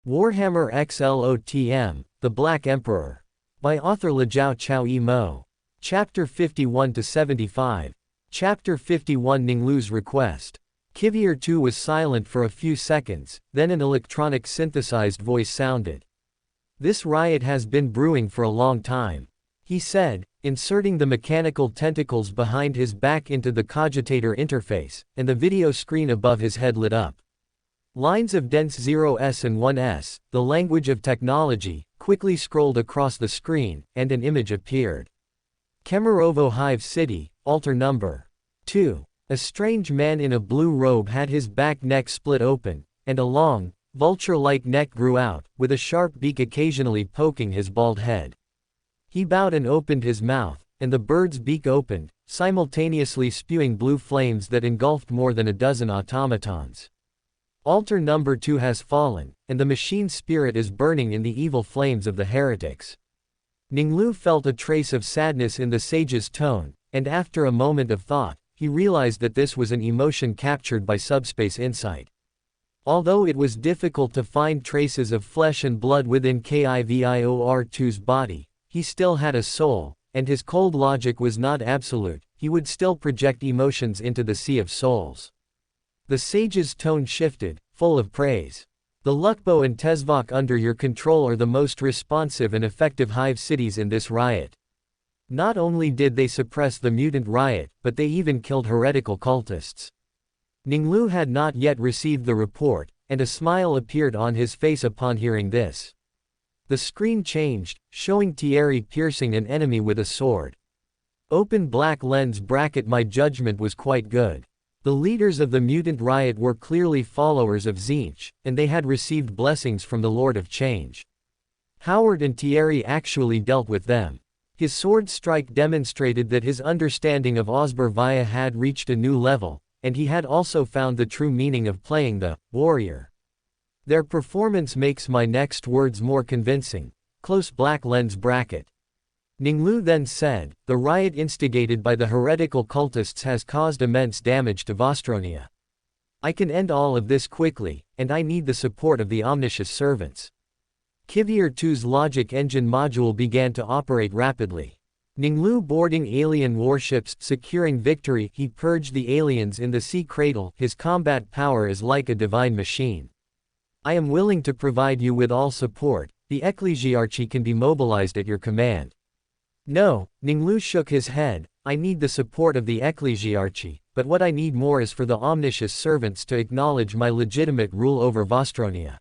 Warhammer x LOTM, The Black Emperor. By author Jiao Chao Mo. Chapter 51-75. Chapter 51 Ning Lu's Request. Kivier 2 was silent for a few seconds, then an electronic synthesized voice sounded. "This riot has been brewing for a long time," he said, inserting the mechanical tentacles behind his back into the cogitator interface, and the video screen above his head lit up. Lines of dense 0s and 1s, the language of technology, quickly scrolled across the screen, and an image appeared. Kamarovo Hive City, altar number 2. A strange man in a blue robe had his back neck split open, and a long, vulture-like neck grew out, with a sharp beak occasionally poking his bald head. He bowed and opened his mouth, and the bird's beak opened, simultaneously spewing blue flames that engulfed more than a dozen automatons. Altar number 2 has fallen, and the machine spirit is burning in the evil flames of the heretics. Ning Lu felt a trace of sadness in the sage's tone, and after a moment of thought, he realized that this was an emotion captured by subspace insight. Although it was difficult to find traces of flesh and blood within Kivior2's body, he still had a soul, and his cold logic was not absolute. He would still project emotions into the sea of souls. The sage's tone shifted, full of praise. The Lukbo and Tezvok under your control are the most responsive and effective hive cities in this riot. Not only did they suppress the mutant riot, but they even killed heretical cultists. Ning Lu had not yet received the report, and a smile appeared on his face upon hearing this. The screen changed, showing Thierry piercing an enemy with a sword. Open black lens bracket. My judgment was quite good. The leaders of the mutant riot were clearly followers of Tzeentch, and they had received blessings from the Lord of Change. Howard and Thierry actually dealt with them. His sword strike demonstrated that his understanding of Osborvia had reached a new level, and he had also found the true meaning of playing the warrior. Their performance makes my next words more convincing. Close black lens bracket. Ning Lu then said, the riot instigated by the heretical cultists has caused immense damage to Vostronia. I can end all of this quickly, and I need the support of the omniscious servants. Kivier 2's logic engine module began to operate rapidly. Ning Lu boarding alien warships, securing victory. He purged the aliens in the sea cradle. His combat power is like a divine machine. I am willing to provide you with all support. The ecclesiarchy can be mobilized at your command. No, Ning Lu shook his head. I need the support of the ecclesiarchy, but what I need more is for the omniscious servants to acknowledge my legitimate rule over Vostronia.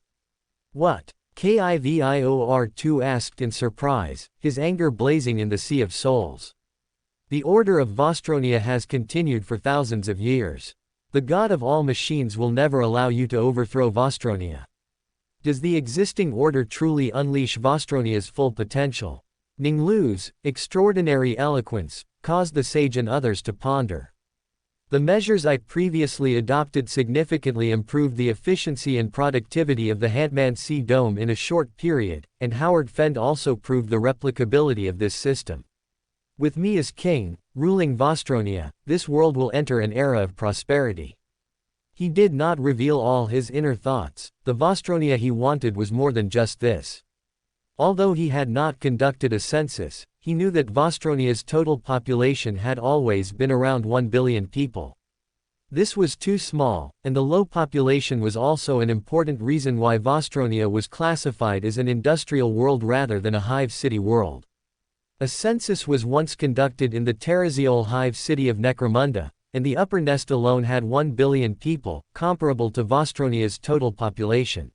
What? Kivior2 asked in surprise, his anger blazing in the sea of souls. The order of Vostronia has continued for thousands of years. The god of all machines will never allow you to overthrow Vostronia. Does the existing order truly unleash Vostronia's full potential? Ning Lu's extraordinary eloquence caused the sage and others to ponder. The measures I previously adopted significantly improved the efficiency and productivity of the Handman Sea Dome in a short period, and Howard Fend also proved the replicability of this system. With me as king, ruling Vostronia, this world will enter an era of prosperity. He did not reveal all his inner thoughts. The Vostronia he wanted was more than just this. Although he had not conducted a census, he knew that Vostronia's total population had always been around 1 billion people. This was too small, and the low population was also an important reason why Vostronia was classified as an industrial world rather than a hive city world. A census was once conducted in the Terraziol hive city of Necromunda, and the upper nest alone had 1 billion people, comparable to Vostronia's total population.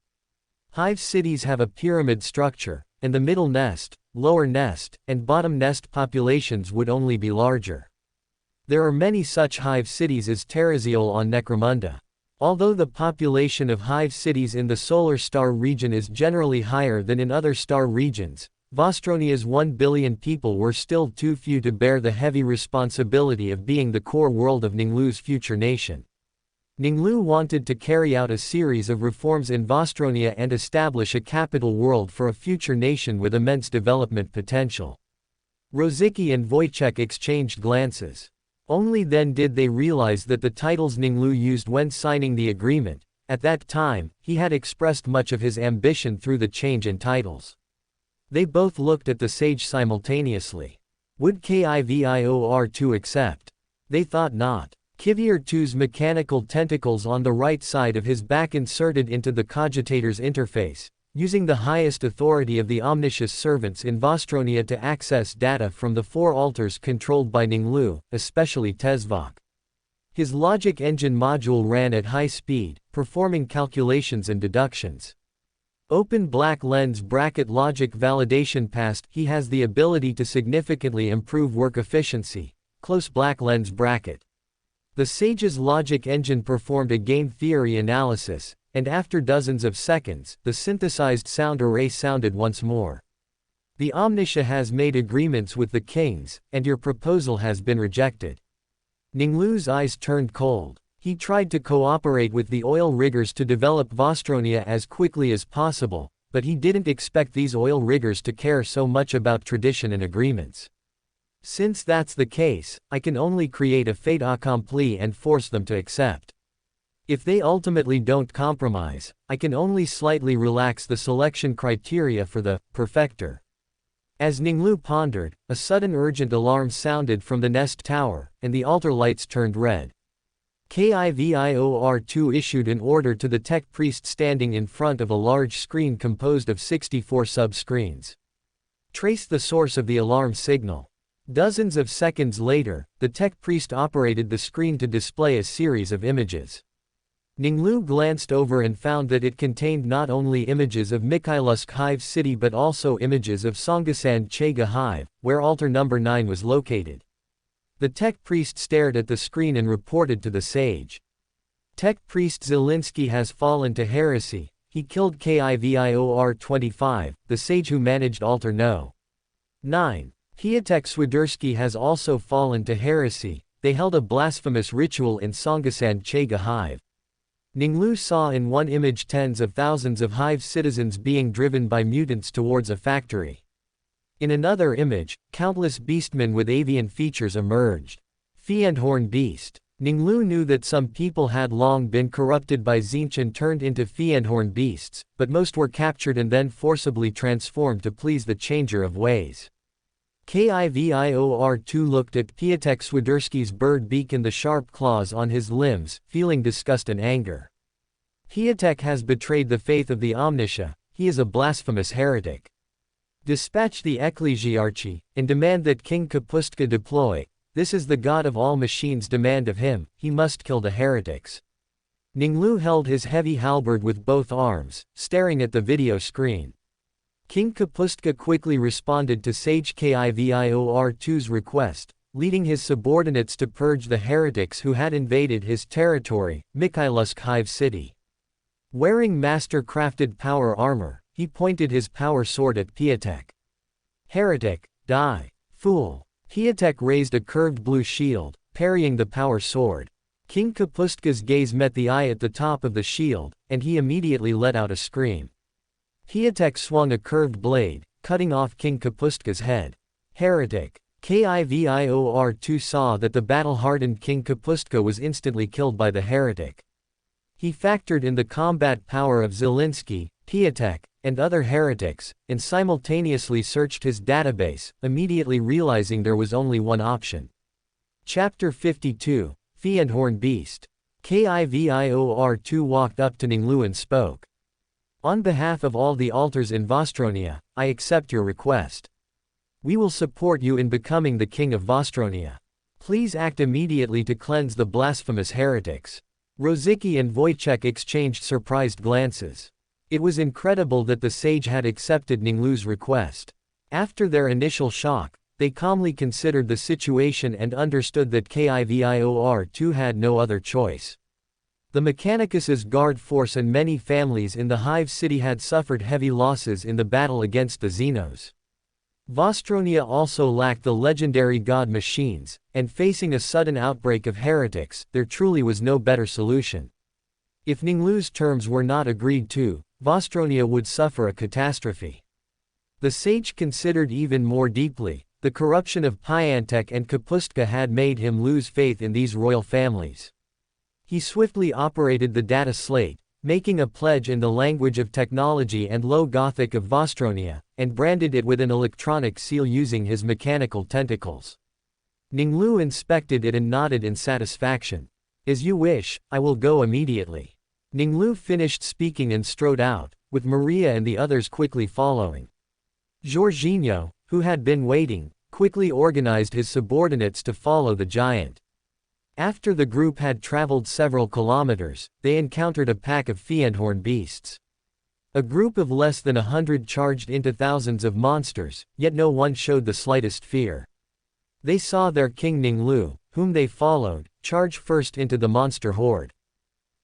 Hive cities have a pyramid structure, and the middle nest, lower nest, and bottom nest populations would only be larger. There are many such hive cities as Terraziol on Necromunda. Although the population of hive cities in the solar star region is generally higher than in other star regions, Vostronia's 1 billion people were still too few to bear the heavy responsibility of being the core world of Ning Lu's future nation. Ning Lu wanted to carry out a series of reforms in Vostronia and establish a capital world for a future nation with immense development potential. Rosicky and Wojciech exchanged glances. Only then did they realize that the titles Ning Lu used when signing the agreement, At that time, he had expressed much of his ambition through the change in titles. They both looked at the sage simultaneously. Would Kivior accept? They thought not. Kivior II's mechanical tentacles on the right side of his back inserted into the cogitator's interface, using the highest authority of the omniscious servants in Vostronia to access data from the 4 altars controlled by Ning Lu, especially Tezvok. His logic engine module ran at high speed, performing calculations and deductions. Open black lens bracket logic validation passed. He has the ability to significantly improve work efficiency. Close black lens bracket. The Sage's logic engine performed a game theory analysis, and after dozens of seconds, the synthesized sound array sounded once more. The Omniscia has made agreements with the kings, and your proposal has been rejected. Ning Lu's eyes turned cold. He tried to cooperate with the oil riggers to develop Vostronia as quickly as possible, but he didn't expect these oil riggers to care so much about tradition and agreements. Since that's the case, I can only create a fait accompli and force them to accept. If they ultimately don't compromise, I can only slightly relax the selection criteria for the perfector. As Ning Lu pondered, a sudden urgent alarm sounded from the nest tower, and the altar lights turned red. Kivior 2 issued an order to the tech priest standing in front of a large screen composed of 64 sub-screens. Trace the source of the alarm signal. Dozens of seconds later, the tech priest operated the screen to display a series of images. Ning Lu glanced over and found that it contained not only images of Mikhailovsk Hive City but also images of Songasan Chega Hive, where altar number 9 was located. The tech priest stared at the screen and reported to the sage. Tech priest Zelinsky has fallen to heresy. He killed Kivior 25, the sage who managed altar No. 9. Heretic Swiderski has also fallen to heresy. They held a blasphemous ritual in Songasan Chega Hive. Ning Lu saw in one image tens of thousands of Hive citizens being driven by mutants towards a factory. In another image, countless beastmen with avian features emerged. Fiendhorn beast. Ning Lu knew that some people had long been corrupted by Tzeentch and turned into Fiendhorn beasts, but most were captured and then forcibly transformed to please the changer of ways. Kivior 2 looked at Pietek Swiderski's bird beak and the sharp claws on his limbs, feeling disgust and anger. Pietek has betrayed the faith of the Omniscia. He is a blasphemous heretic. Dispatch the Ecclesiarchy, and demand that King Kapustka deploy. This is the god of all machines' demand of him. He must kill the heretics. Ning Lu held his heavy halberd with both arms, staring at the video screen. King Kapustka quickly responded to Sage Kivior 2's request, leading his subordinates to purge the heretics who had invaded his territory, Mikhailovsk Hive City. Wearing master-crafted power armor, he pointed his power sword at Pietek. Heretic, die. Fool. Pietek raised a curved blue shield, parrying the power sword. King Kapustka's gaze met the eye at the top of the shield, and he immediately let out a scream. Pietek swung a curved blade, cutting off King Kapustka's head. Heretic. Kivior 2 saw that the battle-hardened King Kapustka was instantly killed by the heretic. He factored in the combat power of Zelinsky, Pietek, and other heretics, and simultaneously searched his database, immediately realizing there was only one option. Chapter 52, Fiendhorn Beast. Kivior 2 walked up to Ning Lu and spoke. On behalf of all the altars in Vostronia, I accept your request. We will support you in becoming the king of Vostronia. Please act immediately to cleanse the blasphemous heretics. Rosicki and Wojciech exchanged surprised glances. It was incredible that the sage had accepted Ning Lu's request. After their initial shock, they calmly considered the situation and understood that Kivior 2 had no other choice. The Mechanicus's guard force and many families in the Hive City had suffered heavy losses in the battle against the Xenos. Vostronia also lacked the legendary god machines, and facing a sudden outbreak of heretics, there truly was no better solution. If Ning Lu's terms were not agreed to, Vostronia would suffer a catastrophe. The sage considered even more deeply. The corruption of Pietek and Kapustka had made him lose faith in these royal families. He swiftly operated the data slate, making a pledge in the language of technology and Low Gothic of Vostronia, and branded it with an electronic seal using his mechanical tentacles. Ning Lu inspected it and nodded in satisfaction. As you wish, I will go immediately. Ning Lu finished speaking and strode out, with Maria and the others quickly following. Jorginho, who had been waiting, quickly organized his subordinates to follow the giant. After the group had traveled several kilometers, they encountered a pack of Fiendhorn beasts. A group of less than 100 charged into thousands of monsters, yet no one showed the slightest fear. They saw their king Ning Lu, whom they followed, charge first into the monster horde.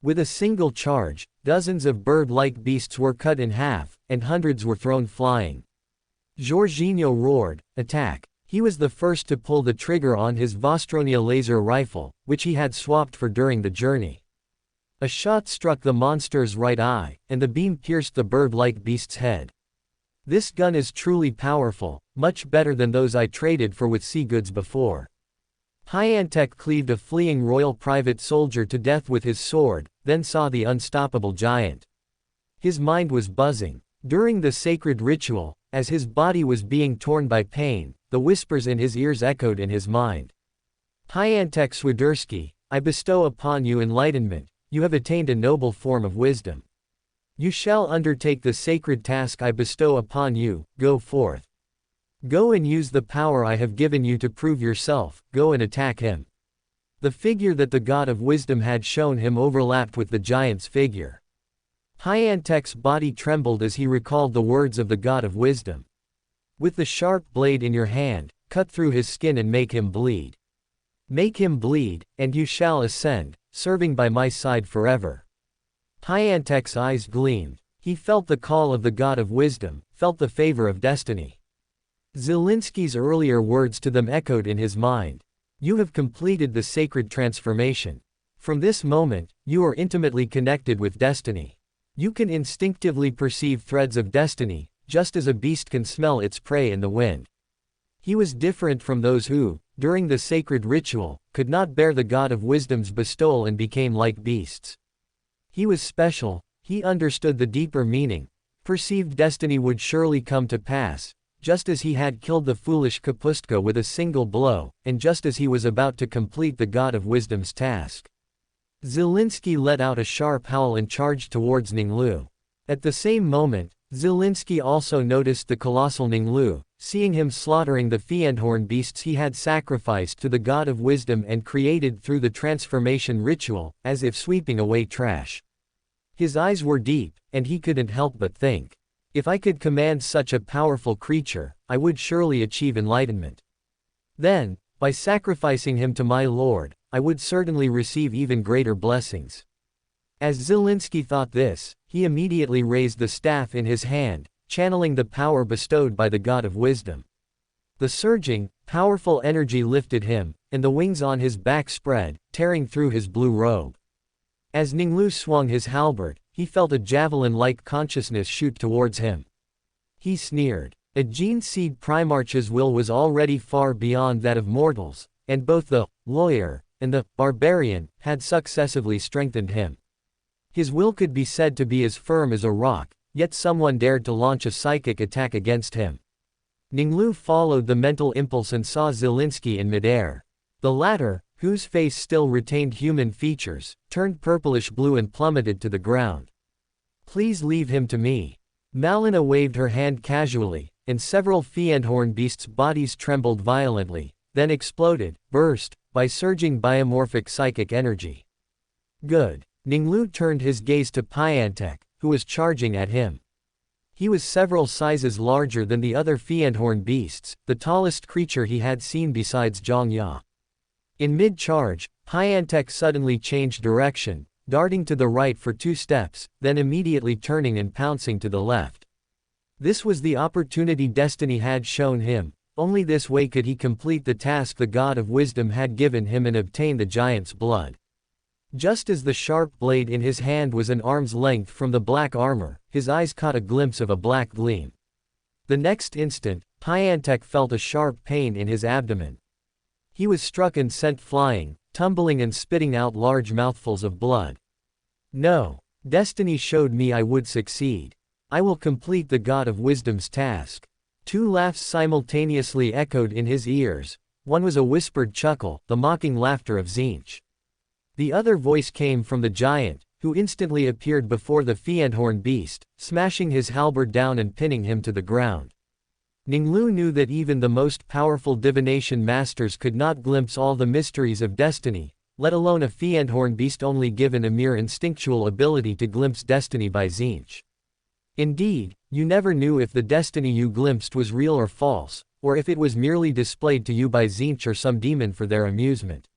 With a single charge, dozens of bird-like beasts were cut in half, and hundreds were thrown flying. Jorginho roared, "Attack!" He was the first to pull the trigger on his Vostronia laser rifle, which he had swapped for during the journey. A shot struck the monster's right eye, and the beam pierced the bird-like beast's head. This gun is truly powerful, much better than those I traded for with sea goods before. Hyantech cleaved a fleeing royal private soldier to death with his sword, then saw the unstoppable giant. His mind was buzzing. During the sacred ritual, as his body was being torn by pain, the whispers in his ears echoed in his mind. Hyantech Swiderski, I bestow upon you enlightenment, you have attained a noble form of wisdom. You shall undertake the sacred task I bestow upon you, go forth. Go and use the power I have given you to prove yourself, go and attack him. The figure that the god of wisdom had shown him overlapped with the giant's figure. Hyantech's body trembled as he recalled the words of the god of wisdom. With the sharp blade in your hand, cut through his skin and make him bleed. Make him bleed, and you shall ascend, serving by my side forever. Hyantech's eyes gleamed. He felt the call of the god of wisdom, felt the favor of destiny. Zelensky's earlier words to them echoed in his mind. You have completed the sacred transformation. From this moment, you are intimately connected with destiny. You can instinctively perceive threads of destiny, just as a beast can smell its prey in the wind. He was different from those who, during the sacred ritual, could not bear the god of wisdom's bestowal and became like beasts. He was special, he understood the deeper meaning, perceived destiny would surely come to pass, just as he had killed the foolish Kapustka with a single blow, and just as he was about to complete the god of wisdom's task. Zelensky let out a sharp howl and charged towards Ning Lu. At the same moment, Zelensky also noticed the colossal Ning Lu, seeing him slaughtering the Fiendhorn beasts he had sacrificed to the god of wisdom and created through the transformation ritual, as if sweeping away trash. His eyes were deep, and he couldn't help but think. If I could command such a powerful creature, I would surely achieve enlightenment. Then, by sacrificing him to my lord, I would certainly receive even greater blessings. As Zelensky thought this, he immediately raised the staff in his hand, channeling the power bestowed by the god of wisdom. The surging, powerful energy lifted him, and the wings on his back spread, tearing through his blue robe. As Ning Lu swung his halberd, he felt a javelin-like consciousness shoot towards him. He sneered. A gene seed Primarch's will was already far beyond that of mortals, and both the lawyer and the barbarian had successively strengthened him. His will could be said to be as firm as a rock, yet someone dared to launch a psychic attack against him. Ning Lu followed the mental impulse and saw Zelensky in midair. The latter, whose face still retained human features, turned purplish-blue and plummeted to the ground. Please leave him to me. Malina waved her hand casually, and several Fiendhorn beasts' bodies trembled violently, then exploded, burst, by surging biomorphic psychic energy. Good. Ning Lu turned his gaze to Hyantech, who was charging at him. He was several sizes larger than the other Fiendhorn beasts, the tallest creature he had seen besides Zhongya. In mid-charge, Hyantech suddenly changed direction, darting to the right for 2 steps, then immediately turning and pouncing to the left. This was the opportunity destiny had shown him. Only this way could he complete the task the god of wisdom had given him and obtain the giant's blood. Just as the sharp blade in his hand was an arm's length from the black armor, his eyes caught a glimpse of a black gleam. The next instant, Hyantech felt a sharp pain in his abdomen. He was struck and sent flying, tumbling and spitting out large mouthfuls of blood. No. Destiny showed me I would succeed. I will complete the God of Wisdom's task. Two laughs simultaneously echoed in his ears. One was a whispered chuckle, the mocking laughter of Tzeentch. The other voice came from the giant, who instantly appeared before the Fiendhorn beast, smashing his halberd down and pinning him to the ground. Ning Lu knew that even the most powerful divination masters could not glimpse all the mysteries of destiny, let alone a Fiendhorn beast only given a mere instinctual ability to glimpse destiny by Tzeentch. Indeed, you never knew if the destiny you glimpsed was real or false, or if it was merely displayed to you by Tzeentch or some demon for their amusement.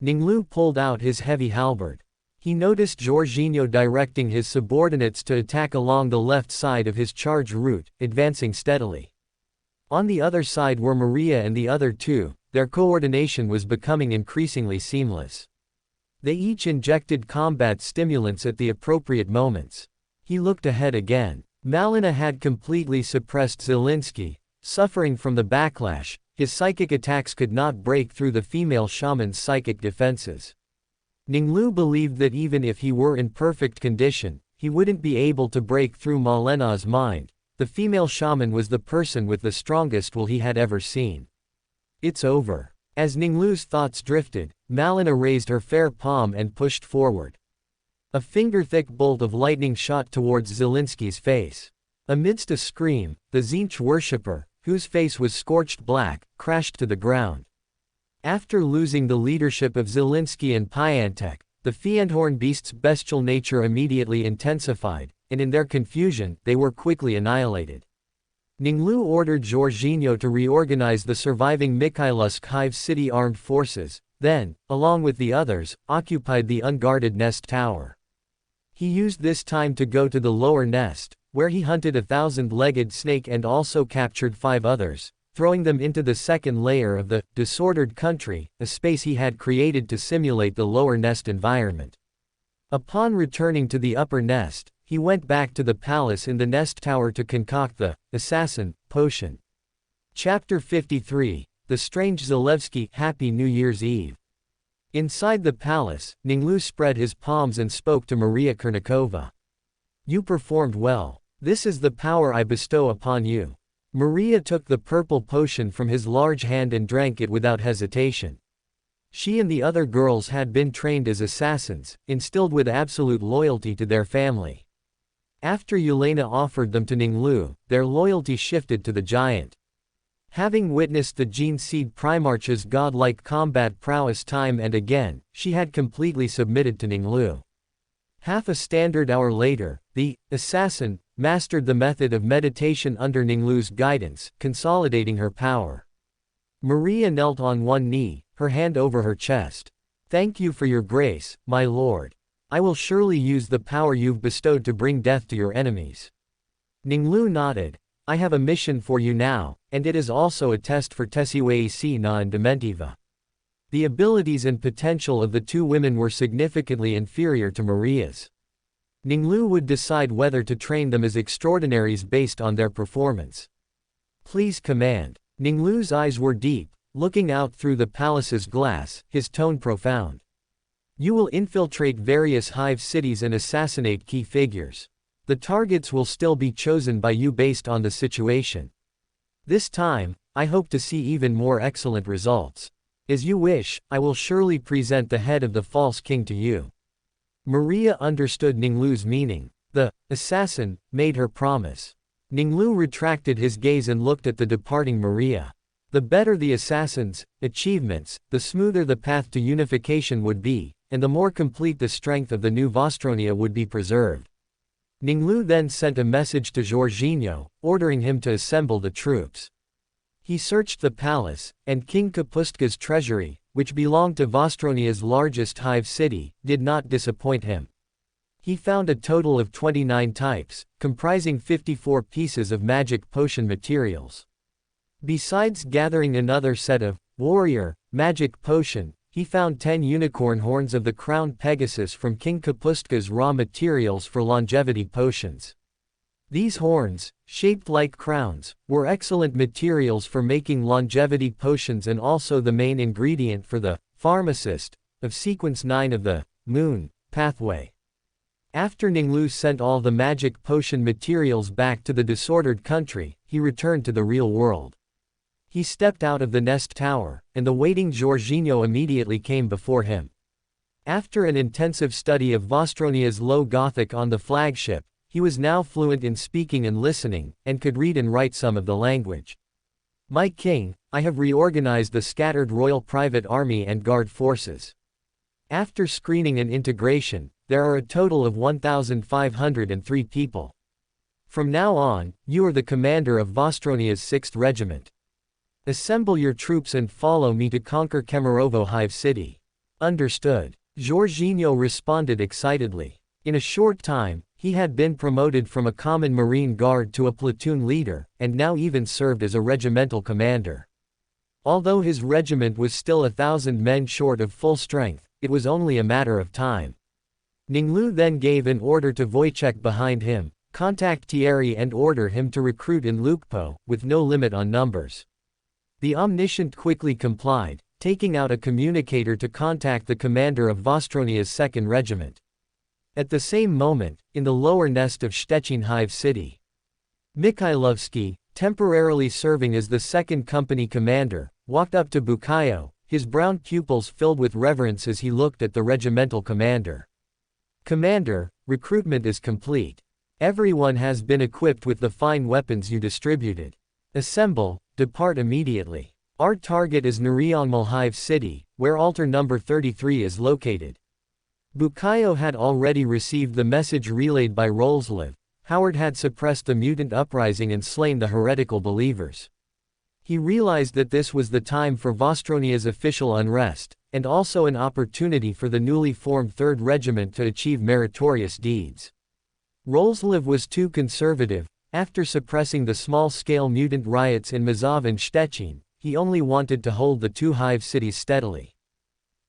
Ning Lu pulled out his heavy halberd. He noticed Jorginho directing his subordinates to attack along the left side of his charge route, advancing steadily. On the other side were Maria and the other two. Their coordination was becoming increasingly seamless. They each injected combat stimulants at the appropriate moments. He looked ahead again. Malina had completely suppressed Zelensky, suffering from the backlash. His psychic attacks could not break through the female shaman's psychic defenses. Ning Lu believed that even if he were in perfect condition, he wouldn't be able to break through Malena's mind. The female shaman was the person with the strongest will he had ever seen. It's over. As Ning Lu's thoughts drifted, Malina raised her fair palm and pushed forward. A finger-thick bolt of lightning shot towards Zelensky's face. Amidst a scream, the Tzeentch worshipper, whose face was scorched black, crashed to the ground. After losing the leadership of Zelensky and Piantek, the Fiendhorn beast's bestial nature immediately intensified, and in their confusion, they were quickly annihilated. Ning Lu ordered Jorginho to reorganize the surviving Mikhailovsk Hive City armed forces, then, along with the others, occupied the unguarded nest tower. He used this time to go to the lower nest, where he hunted a 1,000-legged snake and also captured 5 others, throwing them into the second layer of the disordered country, a space he had created to simulate the lower nest environment. Upon returning to the upper nest, he went back to the palace in the nest tower to concoct the assassin potion. Chapter 53, The Strange Zalewski. Happy New Year's Eve. Inside the palace, Ning Lu spread his palms and spoke to Maria Kurnikova. You performed well. This is the power I bestow upon you. Maria took the purple potion from his large hand and drank it without hesitation. She and the other girls had been trained as assassins, instilled with absolute loyalty to their family. After Yelena offered them to Ning Lu, their loyalty shifted to the giant. Having witnessed the Gene Seed Primarch's godlike combat prowess time and again, she had completely submitted to Ning Lu. Half a standard hour later, the assassin mastered the method of meditation under Ning Lu's guidance, consolidating her power. Maria knelt on one knee, her hand over her chest. Thank you for your grace, my lord. I will surely use the power you've bestowed to bring death to your enemies. Ning Lu nodded. I have a mission for you now, and it is also a test for Tesiwei-na and Dementiva. The abilities and potential of the two women were significantly inferior to Maria's. Ning Lu would decide whether to train them as extraordinaries based on their performance. Please command. Ning Lu's eyes were deep, looking out through the palace's glass, his tone profound. You will infiltrate various hive cities and assassinate key figures. The targets will still be chosen by you based on the situation. This time, I hope to see even more excellent results. As you wish, I will surely present the head of the false king to you. Maria understood Ning Lu's meaning. The assassin made her promise. Ning Lu retracted his gaze and looked at the departing Maria. The better the assassin's achievements, the smoother the path to unification would be, and the more complete the strength of the new Vostronia would be preserved. Ning Lu then sent a message to Jorginho, ordering him to assemble the troops. He searched the palace, and King Kapustka's treasury, which belonged to Vostronia's largest hive city, did not disappoint him. He found a total of 29 types, comprising 54 pieces of magic potion materials. Besides gathering another set of warrior magic potion, he found 10 unicorn horns of the crowned Pegasus from King Kapustka's raw materials for longevity potions. These horns, shaped like crowns, were excellent materials for making longevity potions and also the main ingredient for the pharmacist of sequence 9 of the Moon pathway. After Ning Lu sent all the magic potion materials back to the disordered country, he returned to the real world. He stepped out of the nest tower, and the waiting Jorginho immediately came before him. After an intensive study of Vostronia's Low Gothic on the flagship, he was now fluent in speaking and listening, and could read and write some of the language. My king, I have reorganized the scattered royal private army and guard forces. After screening and integration, there are a total of 1,503 people. From now on, you are the commander of Vostronia's 6th Regiment. Assemble your troops and follow me to conquer Kamarovo Hive City. Understood. Jorginho responded excitedly. In a short time, he had been promoted from a common marine guard to a platoon leader, and now even served as a regimental commander. Although his regiment was still 1,000 men short of full strength, it was only a matter of time. Ning Lu then gave an order to Wojciech behind him, contact Thierry and order him to recruit in loophole, with no limit on numbers. The omniscient quickly complied, taking out a communicator to contact the commander of Vostronia's 2nd Regiment. At the same moment, in the lower nest of Szczecin Hive City, Mikhailovsky, temporarily serving as the 2nd Company commander, walked up to Bukayo, his brown pupils filled with reverence as he looked at the regimental commander. Commander, recruitment is complete. Everyone has been equipped with the fine weapons you distributed. Assemble, depart immediately. Our target is Nurionmal Hive City, where altar number 33 is located. Bukayo had already received the message relayed by Rolslev. Howard had suppressed the mutant uprising and slain the heretical believers. He realized that this was the time for Vostronia's official unrest, and also an opportunity for the newly formed 3rd Regiment to achieve meritorious deeds. Rolslev was too conservative. After suppressing the small-scale mutant riots in Mazov and Szczecin, he only wanted to hold the 2 hive cities steadily.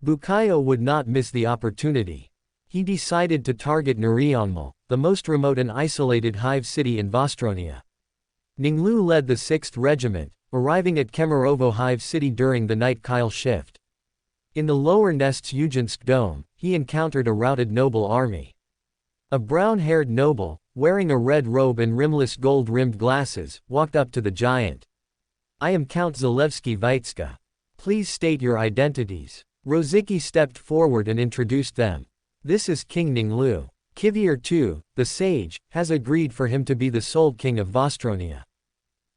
Bukayo would not miss the opportunity. He decided to target Nurionmal, the most remote and isolated hive city in Vostronia. Ning Lu led the 6th Regiment, arriving at Kamarovo Hive City during the night Kyle shift. In the lower nest's Uginsk dome, he encountered a routed noble army. A brown-haired noble, wearing a red robe and rimless gold-rimmed glasses, walked up to the giant. I am Count Zalewski Vitska. Please state your identities. Rosicki stepped forward and introduced them. This is King Ning Lu. Kivier II, the sage, has agreed for him to be the sole king of Vostronia.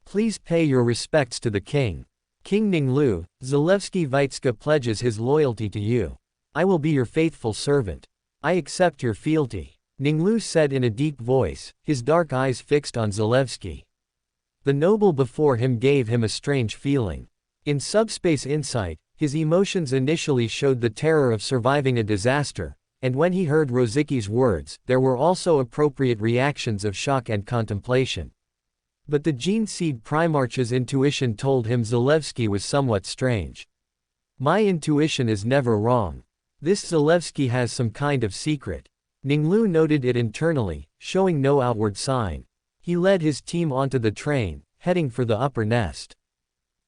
Please pay your respects to the king. King Ning Lu, Zalewski Vitska pledges his loyalty to you. I will be your faithful servant. I accept your fealty. Ning Lu said in a deep voice, his dark eyes fixed on Zalewski. The noble before him gave him a strange feeling. In Subspace Insight, his emotions initially showed the terror of surviving a disaster, and when he heard Rosicki's words, there were also appropriate reactions of shock and contemplation. But the Gene Seed Primarch's intuition told him Zalewski was somewhat strange. My intuition is never wrong. This Zalewski has some kind of secret. Ning Lu noted it internally, showing no outward sign. He led his team onto the train, heading for the upper nest.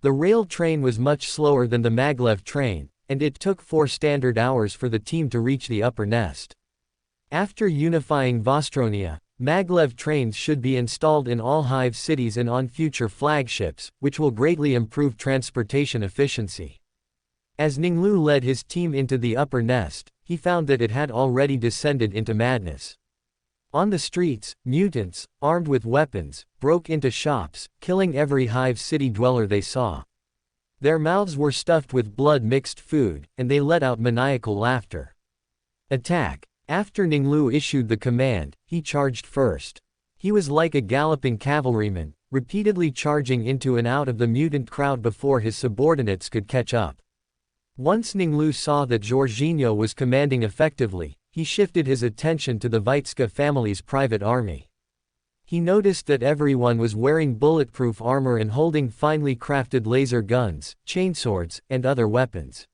The rail train was much slower than the maglev train, and it took 4 standard hours for the team to reach the upper nest. After unifying Vostronia, maglev trains should be installed in all hive cities and on future flagships, which will greatly improve transportation efficiency. As Ning Lu led his team into the upper nest, he found that it had already descended into madness. On the streets, mutants, armed with weapons, broke into shops, killing every hive city dweller they saw. Their mouths were stuffed with blood-mixed food, and they let out maniacal laughter. Attack! After Ning Lu issued the command, he charged first. He was like a galloping cavalryman, repeatedly charging into and out of the mutant crowd before his subordinates could catch up. Once Ning Lu saw that Jorginho was commanding effectively, he shifted his attention to the Vitska family's private army. He noticed that everyone was wearing bulletproof armor and holding finely crafted laser guns, chainswords, and other weapons.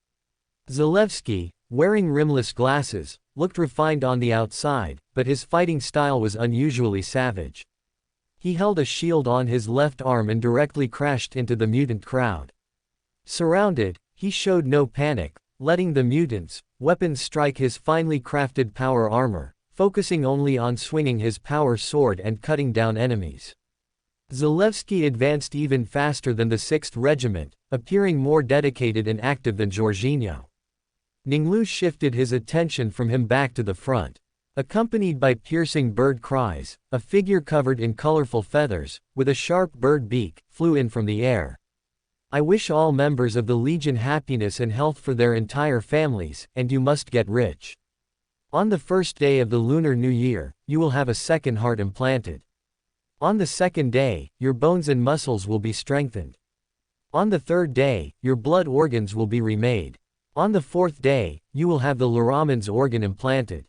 Zalewski, wearing rimless glasses, looked refined on the outside, but his fighting style was unusually savage. He held a shield on his left arm and directly crashed into the mutant crowd. Surrounded, he showed no panic, letting the mutants' weapons strike his finely crafted power armor, focusing only on swinging his power sword and cutting down enemies. Zalewski advanced even faster than the 6th Regiment, appearing more dedicated and active than Jorginho. Ning Lu shifted his attention from him back to the front. Accompanied by piercing bird cries, a figure covered in colorful feathers, with a sharp bird beak, flew in from the air. I wish all members of the Legion happiness and health for their entire families, and you must get rich. On the first day of the Lunar New Year, you will have a second heart implanted. On the second day, your bones and muscles will be strengthened. On the third day, your blood organs will be remade. On the fourth day, you will have the Laraman's organ implanted.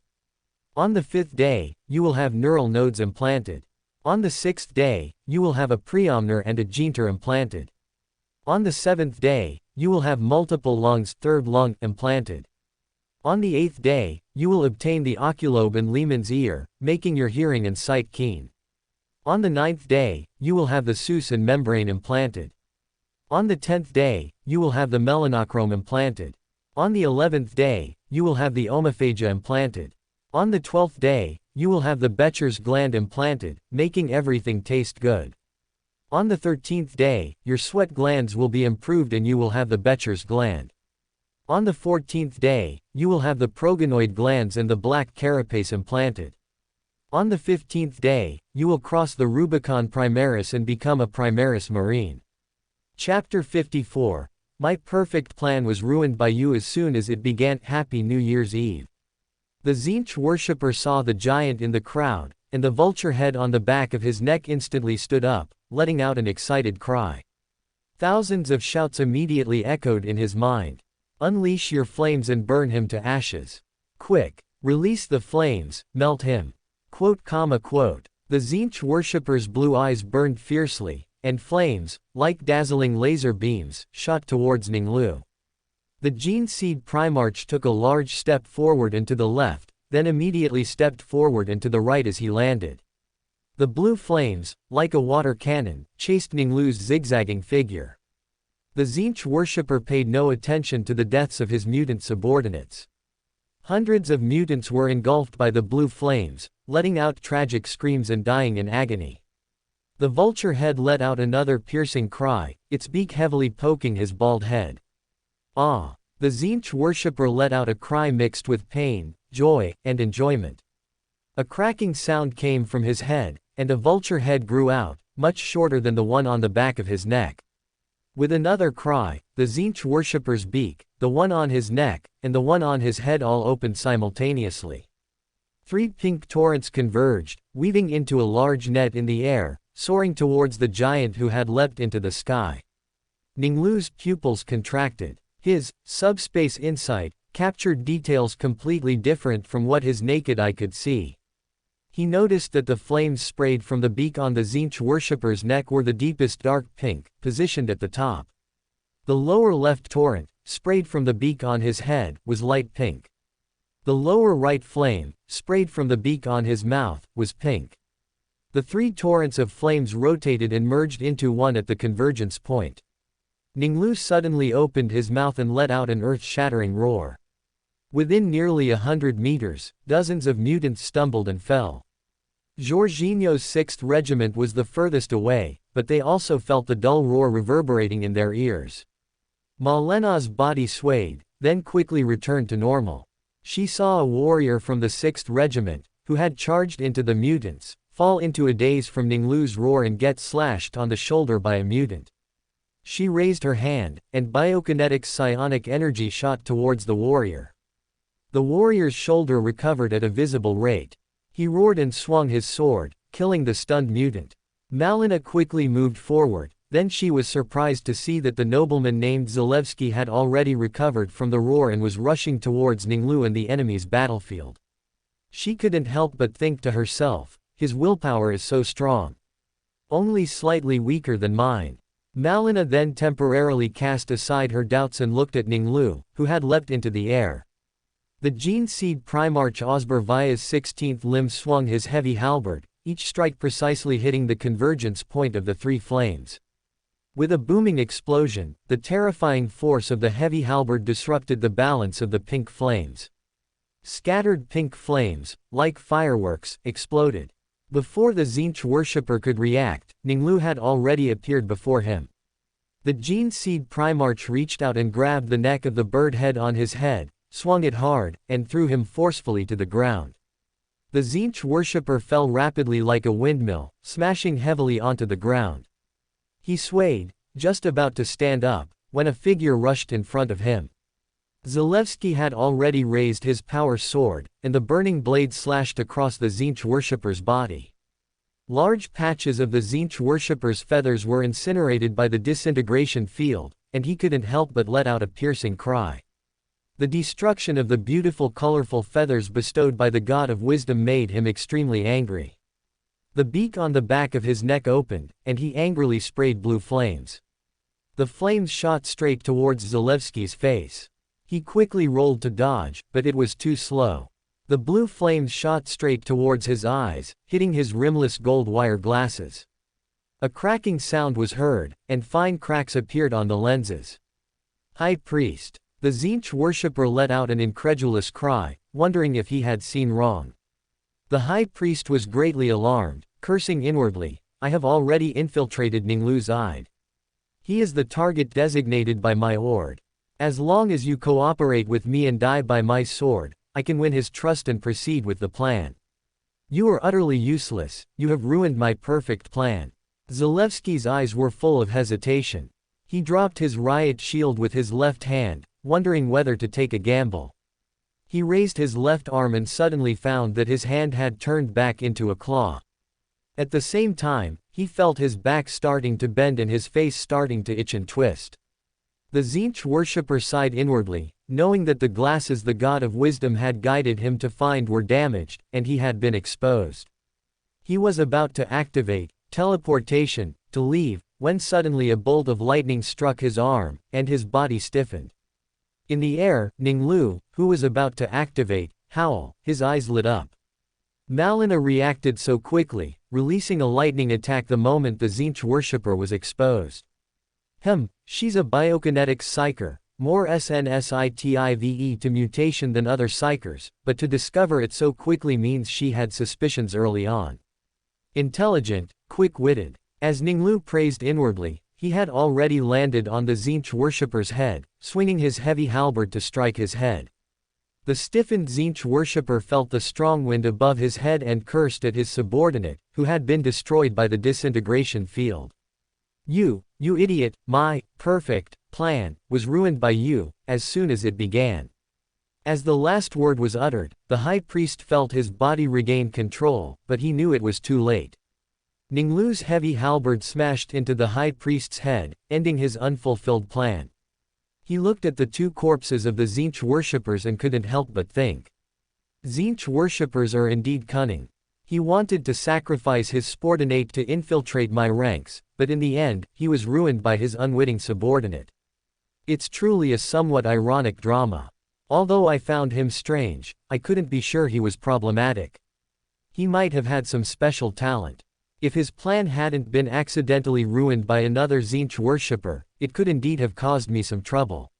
On the fifth day, you will have neural nodes implanted. On the sixth day, you will have a preomner and a genter implanted. On the seventh day, you will have multiple lungs, third lung, implanted. On the eighth day, you will obtain the oculobe and Lehman's ear, making your hearing and sight keen. On the ninth day, you will have the Susan membrane implanted. On the 10th day, you will have the melanochrome implanted. On the 11th day, you will have the omophagia implanted. On the 12th day, you will have the Becher's gland implanted, making everything taste good. On the 13th day, your sweat glands will be improved and you will have the Becher's gland. On the 14th day, you will have the progonoid glands and the black carapace implanted. On the 15th day, you will cross the Rubicon Primaris and become a Primaris Marine. Chapter 54. My perfect plan was ruined by you as soon as it began. Happy New Year's Eve. The Tzeentch worshipper saw the giant in the crowd, and the vulture head on the back of his neck instantly stood up, letting out an excited cry. Thousands of shouts immediately echoed in his mind. Unleash your flames and burn him to ashes. Quick! Release the flames, melt him. Quote. The Tzeentch worshipper's blue eyes burned fiercely, and flames, like dazzling laser beams, shot towards Ning Lu. The Gene Seed Primarch took a large step forward and to the left, then immediately stepped forward and to the right as he landed. The blue flames, like a water cannon, chased Ning Lu's zigzagging figure. The Tzeentch worshipper paid no attention to the deaths of his mutant subordinates. Hundreds of mutants were engulfed by the blue flames, letting out tragic screams and dying in agony. The vulture head let out another piercing cry, its beak heavily poking his bald head. Ah! The Tzeentch worshipper let out a cry mixed with pain, joy, and enjoyment. A cracking sound came from his head, and a vulture head grew out, much shorter than the one on the back of his neck. With another cry, the Tzeentch worshipper's beak, the one on his neck, and the one on his head all opened simultaneously. 3 pink torrents converged, weaving into a large net in the air, soaring towards the giant who had leapt into the sky. Ning Lu's pupils contracted. His subspace insight captured details completely different from what his naked eye could see. He noticed that the flames sprayed from the beak on the Tzeentch worshipper's neck were the deepest dark pink, positioned at the top. The lower left torrent, sprayed from the beak on his head, was light pink. The lower right flame, sprayed from the beak on his mouth, was pink. The 3 torrents of flames rotated and merged into one at the convergence point. Ning Lu suddenly opened his mouth and let out an earth-shattering roar. Within nearly 100 meters, dozens of mutants stumbled and fell. Jorginho's 6th Regiment was the furthest away, but they also felt the dull roar reverberating in their ears. Malena's body swayed, then quickly returned to normal. She saw a warrior from the 6th Regiment, who had charged into the mutants, fall into a daze from Ning Lu's roar and get slashed on the shoulder by a mutant. She raised her hand, and biokinetic psionic energy shot towards the warrior. The warrior's shoulder recovered at a visible rate. He roared and swung his sword, killing the stunned mutant. Malena quickly moved forward, then she was surprised to see that the nobleman named Zalewski had already recovered from the roar and was rushing towards Ning Lu and the enemy's battlefield. She couldn't help but think to herself, his willpower is so strong. Only slightly weaker than mine. Malena then temporarily cast aside her doubts and looked at Ning Lu, who had leapt into the air. The Gene Seed Primarch Osbar Vaya's 16th limb swung his heavy halberd, each strike precisely hitting the convergence point of the 3 flames. With a booming explosion, the terrifying force of the heavy halberd disrupted the balance of the pink flames. Scattered pink flames, like fireworks, exploded. Before the Tzeentch worshipper could react, Ning Lu had already appeared before him. The Gene Seed Primarch reached out and grabbed the neck of the bird head on his head, swung it hard, and threw him forcefully to the ground. The Tzeentch worshipper fell rapidly like a windmill, smashing heavily onto the ground. He swayed, just about to stand up, when a figure rushed in front of him. Zalewski had already raised his power sword, and the burning blade slashed across the Tzeentch worshipper's body. Large patches of the Tzeentch worshipper's feathers were incinerated by the disintegration field, and he couldn't help but let out a piercing cry. The destruction of the beautiful colorful feathers bestowed by the god of wisdom made him extremely angry. The beak on the back of his neck opened, and he angrily sprayed blue flames. The flames shot straight towards Zalewski's face. He quickly rolled to dodge, but it was too slow. The blue flames shot straight towards his eyes, hitting his rimless gold wire glasses. A cracking sound was heard, and fine cracks appeared on the lenses. High Priest. The Tzeentch worshipper let out an incredulous cry, wondering if he had seen wrong. The High Priest was greatly alarmed, cursing inwardly, "I have already infiltrated Ning Lu's eye. He is the target designated by my ord. As long as you cooperate with me and die by my sword, I can win his trust and proceed with the plan. You are utterly useless, you have ruined my perfect plan." Zalewski's eyes were full of hesitation. He dropped his riot shield with his left hand, wondering whether to take a gamble. He raised his left arm and suddenly found that his hand had turned back into a claw. At the same time, he felt his back starting to bend and his face starting to itch and twist. The Tzeentch worshipper sighed inwardly, knowing that the glasses the god of wisdom had guided him to find were damaged, and he had been exposed. He was about to activate teleportation to leave, when suddenly a bolt of lightning struck his arm, and his body stiffened. In the air, Ning Lu, who was about to activate Howl, his eyes lit up. Malina reacted so quickly, releasing a lightning attack the moment the Tzeentch worshipper was exposed. She's a biokinetic psyker, more sensitive to mutation than other psykers, but to discover it so quickly means she had suspicions early on. Intelligent, quick-witted. As Ning Lu praised inwardly, he had already landed on the Tzeentch worshipper's head, swinging his heavy halberd to strike his head. The stiffened Tzeentch worshipper felt the strong wind above his head and cursed at his subordinate, who had been destroyed by the disintegration field. You idiot, my perfect plan was ruined by you, as soon as it began." As the last word was uttered, the High Priest felt his body regain control, but he knew it was too late. Ning Lu's heavy halberd smashed into the High Priest's head, ending his unfulfilled plan. He looked at the two corpses of the Tzeentch worshippers and couldn't help but think. Tzeentch worshippers are indeed cunning. He wanted to sacrifice his subordinate to infiltrate my ranks, but in the end, he was ruined by his unwitting subordinate. It's truly a somewhat ironic drama. Although I found him strange, I couldn't be sure he was problematic. He might have had some special talent. If his plan hadn't been accidentally ruined by another Tzeentch worshipper, it could indeed have caused me some trouble.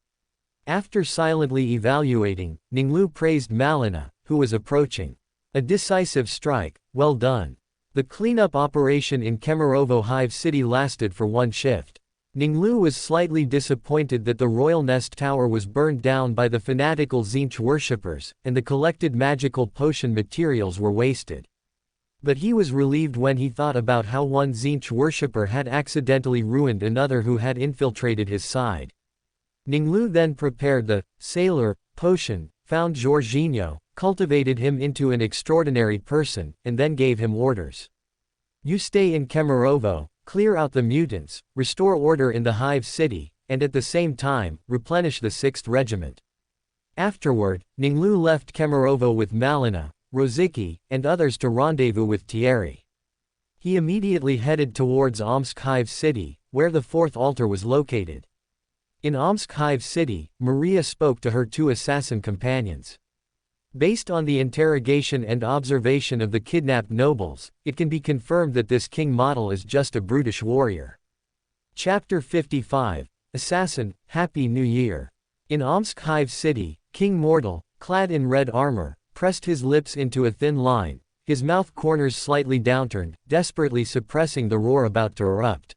After silently evaluating, Ning Lu praised Malina, who was approaching. "A decisive strike, well done." The cleanup operation in Kamarovo Hive City lasted for one shift. Ning Lu was slightly disappointed that the Royal Nest Tower was burned down by the fanatical Tzeentch worshippers, and the collected magical potion materials were wasted. But he was relieved when he thought about how one Tzeentch worshipper had accidentally ruined another who had infiltrated his side. Ning Lu then prepared the sailor potion, found Jorginho, cultivated him into an extraordinary person, and then gave him orders. "You stay in Kamarovo, clear out the mutants, restore order in the Hive City, and at the same time, replenish the 6th Regiment." Afterward, Ning Lu left Kamarovo with Malina, Rozicki, and others to rendezvous with Thierry. He immediately headed towards Omsk Hive City, where the 4th altar was located. In Omsk Hive City, Maria spoke to her two assassin companions. Based on the interrogation and observation of the kidnapped nobles, it can be confirmed that this king model is just a brutish warrior. Chapter 55. Assassin, Happy New Year. In Omsk Hive City, King Mortal, clad in red armor, pressed his lips into a thin line, his mouth corners slightly downturned, desperately suppressing the roar about to erupt.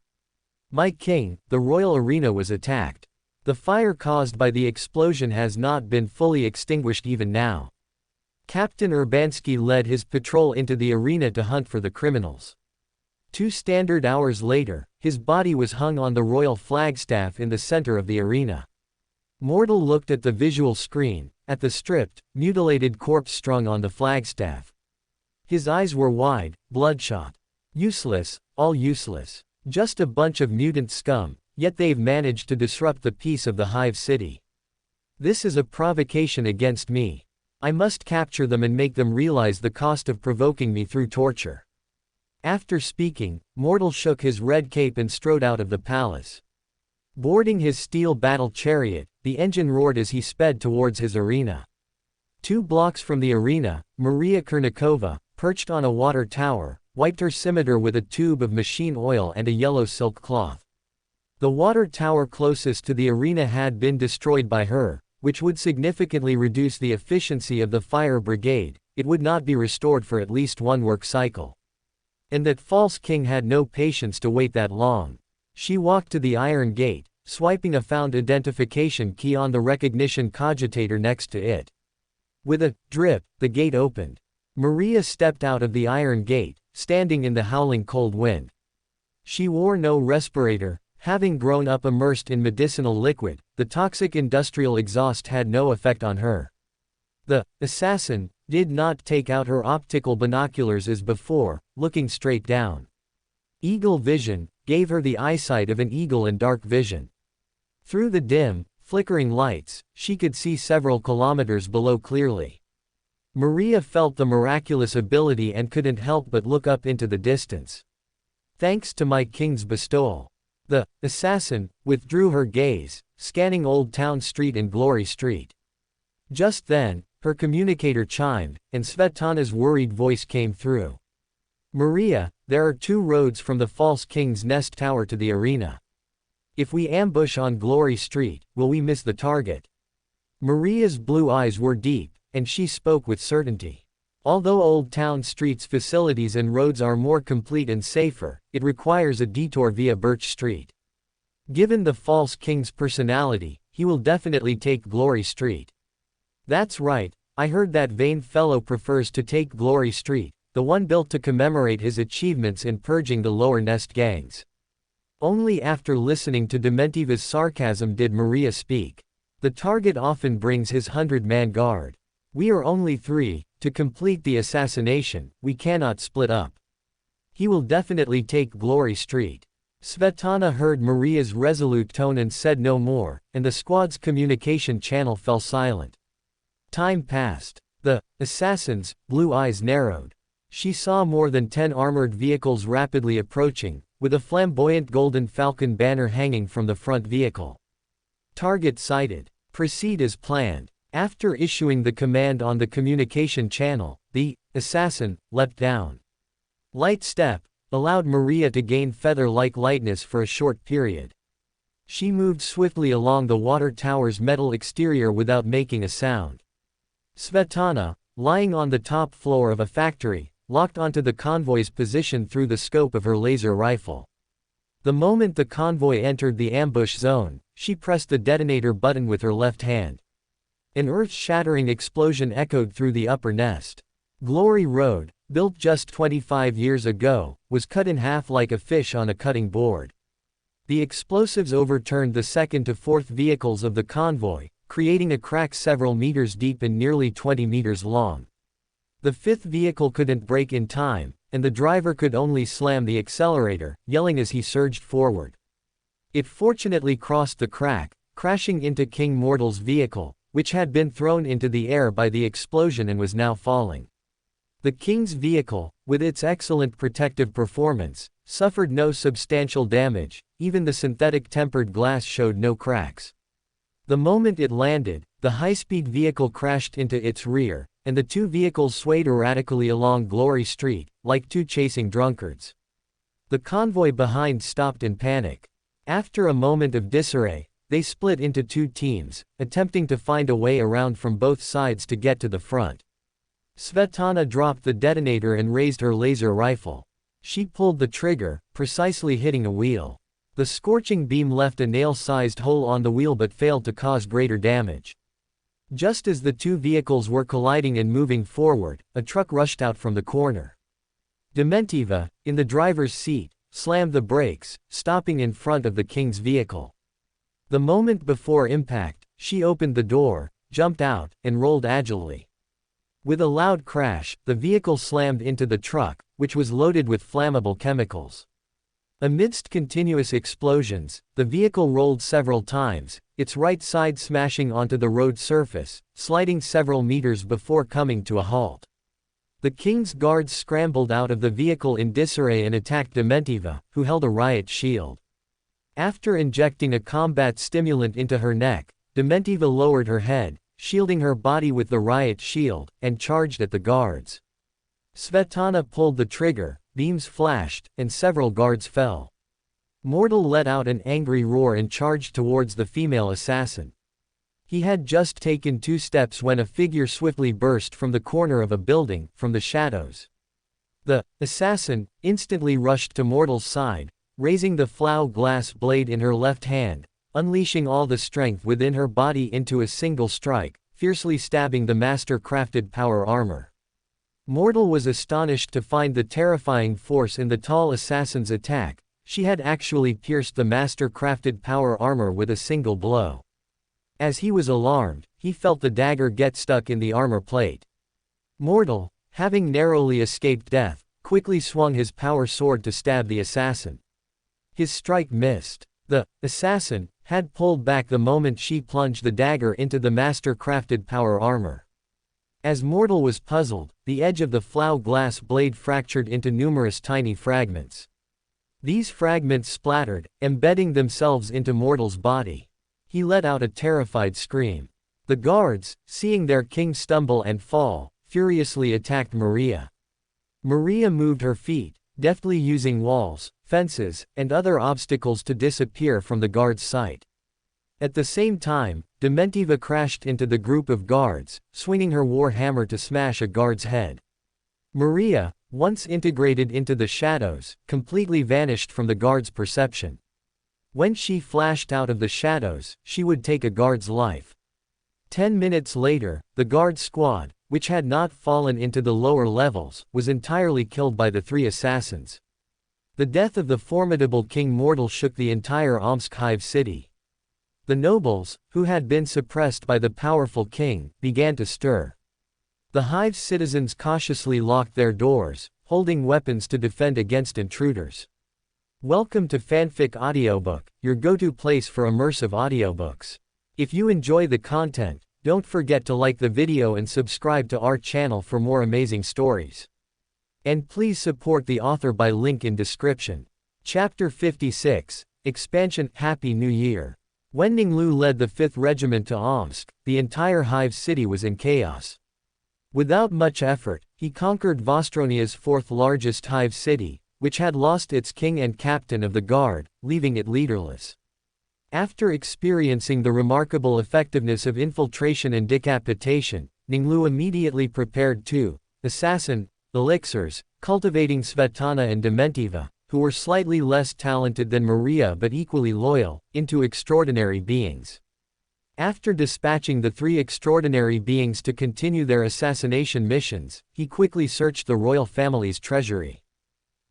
"My king, the royal arena was attacked. The fire caused by the explosion has not been fully extinguished even now." Captain Urbanski led his patrol into the arena to hunt for the criminals. 2 standard hours later, his body was hung on the royal flagstaff in the center of the arena. Mortal looked at the visual screen, at the stripped, mutilated corpse strung on the flagstaff. His eyes were wide, bloodshot. Useless, all useless. Just a bunch of mutant scum, yet they've managed to disrupt the peace of the Hive City. This is a provocation against me. I must capture them and make them realize the cost of provoking me through torture. After speaking, Mortal shook his red cape and strode out of the palace. Boarding his steel battle chariot, the engine roared as he sped towards his arena. 2 blocks from the arena, Maria Kurnikova, perched on a water tower, wiped her scimitar with a tube of machine oil and a yellow silk cloth. The water tower closest to the arena had been destroyed by her, which would significantly reduce the efficiency of the fire brigade. It would not be restored for at least 1 work cycle. And that false king had no patience to wait that long. She walked to the iron gate, swiping a found identification key on the recognition cogitator next to it. With a drip, the gate opened. Maria stepped out of the iron gate, standing in the howling cold wind. She wore no respirator. Having grown up immersed in medicinal liquid, the toxic industrial exhaust had no effect on her. The assassin did not take out her optical binoculars as before, looking straight down. Eagle vision gave her the eyesight of an eagle in dark vision. Through the dim, flickering lights, she could see several kilometers below clearly. Maria felt the miraculous ability and couldn't help but look up into the distance. "Thanks to my king's bestowal." The assassin withdrew her gaze, scanning Old Town Street and Glory Street. Just then, her communicator chimed, and Svetlana's worried voice came through. "Maria, there are 2 roads from the false king's nest tower to the arena. If we ambush on Glory Street, will we miss the target?" Maria's blue eyes were deep, and she spoke with certainty. Although Old Town Street's facilities and roads are more complete and safer, it requires a detour via Birch Street. Given the false king's personality, he will definitely take Glory Street. "That's right, I heard that vain fellow prefers to take Glory Street, the one built to commemorate his achievements in purging the lower nest gangs." Only after listening to Dementiva's sarcasm did Maria speak. "The target often brings his 100-man guard. We are only 3. To complete the assassination, we cannot split up. He will definitely take Glory Street." Svetlana heard Maria's resolute tone and said no more, and the squad's communication channel fell silent. Time passed. The assassin's blue eyes narrowed. She saw more than 10 armored vehicles rapidly approaching, with a flamboyant golden falcon banner hanging from the front vehicle. Target sighted. Proceed as planned. After issuing the command on the communication channel, the assassin leapt down. Light step allowed Maria to gain feather-like lightness for a short period. She moved swiftly along the water tower's metal exterior without making a sound. Svetlana, lying on the top floor of a factory, locked onto the convoy's position through the scope of her laser rifle. The moment the convoy entered the ambush zone, she pressed the detonator button with her left hand. An earth-shattering explosion echoed through the upper nest. Glory Road, built just 25 years ago, was cut in half like a fish on a cutting board. The explosives overturned the 2nd to 4th vehicles of the convoy, creating a crack several meters deep and nearly 20 meters long. The 5th vehicle couldn't brake in time, and the driver could only slam the accelerator, yelling as he surged forward. It fortunately crossed the crack, crashing into King Mortal's vehicle, which had been thrown into the air by the explosion and was now falling. The King's vehicle, with its excellent protective performance, suffered no substantial damage, even the synthetic tempered glass showed no cracks. The moment it landed, the high-speed vehicle crashed into its rear, and the 2 vehicles swayed erratically along Glory Street, like 2 chasing drunkards. The convoy behind stopped in panic. After a moment of disarray, they split into 2 teams, attempting to find a way around from both sides to get to the front. Svetlana dropped the detonator and raised her laser rifle. She pulled the trigger, precisely hitting a wheel. The scorching beam left a nail-sized hole on the wheel but failed to cause greater damage. Just as the two vehicles were colliding and moving forward, a truck rushed out from the corner. Dementiva, in the driver's seat, slammed the brakes, stopping in front of the king's vehicle. The moment before impact, she opened the door, jumped out, and rolled agilely. With a loud crash, the vehicle slammed into the truck, which was loaded with flammable chemicals. Amidst continuous explosions, the vehicle rolled several times, its right side smashing onto the road surface, sliding several meters before coming to a halt. The king's guards scrambled out of the vehicle in disarray and attacked Dementiva, who held a riot shield. After injecting a combat stimulant into her neck, Dementiva lowered her head, shielding her body with the riot shield, and charged at the guards. Svetlana pulled the trigger, beams flashed, and several guards fell. Mortal let out an angry roar and charged towards the female assassin. He had just taken 2 steps when a figure swiftly burst from the corner of a building, from the shadows. The assassin instantly rushed to Mortal's side, raising the flow glass blade in her left hand, unleashing all the strength within her body into a single strike, fiercely stabbing the master-crafted power armor. Mortal was astonished to find the terrifying force in the tall assassin's attack. She had actually pierced the master-crafted power armor with a single blow. As he was alarmed, he felt the dagger get stuck in the armor plate. Mortal, having narrowly escaped death, quickly swung his power sword to stab the assassin. His strike missed. The assassin had pulled back the moment she plunged the dagger into the master-crafted power armor. As Mortal was puzzled, the edge of the flow glass blade fractured into numerous tiny fragments. These fragments splattered, embedding themselves into Mortal's body. He let out a terrified scream. The guards, seeing their king stumble and fall, furiously attacked Maria. Maria moved her feet, deftly using walls, fences, and other obstacles to disappear from the guards' sight. At the same time, Dementiva crashed into the group of guards, swinging her warhammer to smash a guard's head. Maria, once integrated into the shadows, completely vanished from the guard's perception. When she flashed out of the shadows, she would take a guard's life. 10 minutes later, the guard squad, which had not fallen into the lower levels, was entirely killed by the 3 assassins. The death of the formidable King Mortal shook the entire Omsk Hive city. The nobles, who had been suppressed by the powerful king, began to stir. The Hive's citizens cautiously locked their doors, holding weapons to defend against intruders. Welcome to Fanfic Audiobook, your go-to place for immersive audiobooks. If you enjoy the content, don't forget to like the video and subscribe to our channel for more amazing stories. And please support the author by link in description. Chapter 56, Expansion. Happy New Year. When Ning Lu led the 5th Regiment to Omsk, the entire Hive city was in chaos. Without much effort, he conquered Vostronia's 4th largest Hive city, which had lost its king and captain of the guard, leaving it leaderless. After experiencing the remarkable effectiveness of infiltration and decapitation, Ning Lu immediately prepared to assassin elixirs, cultivating Svetlana and Dementiva, who were slightly less talented than Maria but equally loyal, into extraordinary beings. After dispatching the 3 extraordinary beings to continue their assassination missions, he quickly searched the royal family's treasury.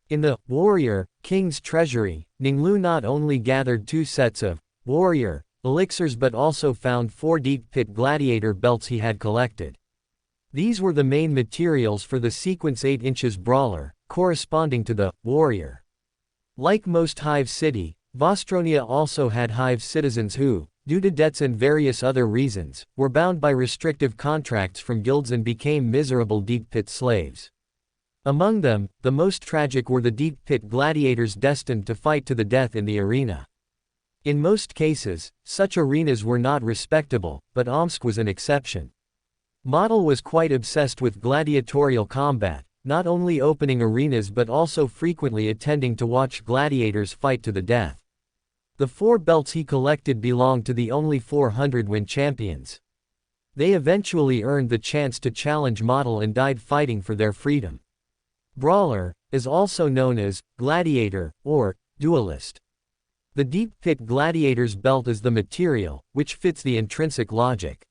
In the warrior king's treasury, Ning Lu not only gathered 2 sets of warrior elixirs but also found 4 deep pit gladiator belts he had collected. These were the main materials for the sequence 8 inches brawler, corresponding to the warrior. Like most Hive city, Vostronia also had Hive citizens who, due to debts and various other reasons, were bound by restrictive contracts from guilds and became miserable deep pit slaves. Among them, the most tragic were the deep pit gladiators destined to fight to the death in the arena. In most cases, such arenas were not respectable, but Omsk was an exception. Model was quite obsessed with gladiatorial combat, not only opening arenas but also frequently attending to watch gladiators fight to the death. The 4 belts he collected belonged to the only 400 win champions. They eventually earned the chance to challenge Model and died fighting for their freedom. Brawler is also known as gladiator or duelist. The deep pit gladiator's belt is the material, which fits the intrinsic logic.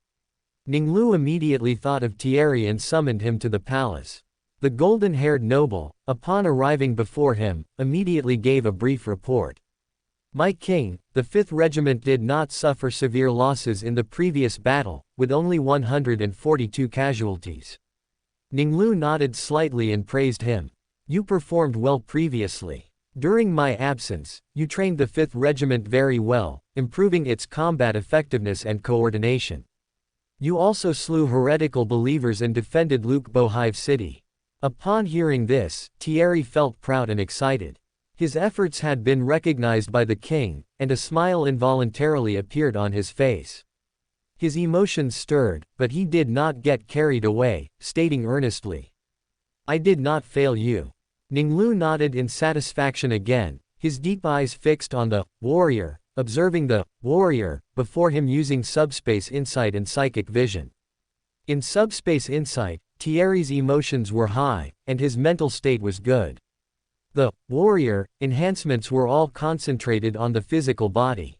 Ning Lu immediately thought of Thierry and summoned him to the palace. The golden-haired noble, upon arriving before him, immediately gave a brief report. My king, the 5th Regiment did not suffer severe losses in the previous battle, with only 142 casualties. Ning Lu nodded slightly and praised him. You performed well previously. During my absence, you trained the 5th Regiment very well, improving its combat effectiveness and coordination. You also slew heretical believers and defended Loophole City. Upon hearing this, Thierry felt proud and excited. His efforts had been recognized by the king, and a smile involuntarily appeared on his face. His emotions stirred, but he did not get carried away, stating earnestly, I did not fail you. Ning Lu nodded in satisfaction again, his deep eyes fixed on the warrior, observing the warrior before him using subspace insight and psychic vision. In subspace insight, Thierry's emotions were high, and his mental state was good. The warrior enhancements were all concentrated on the physical body.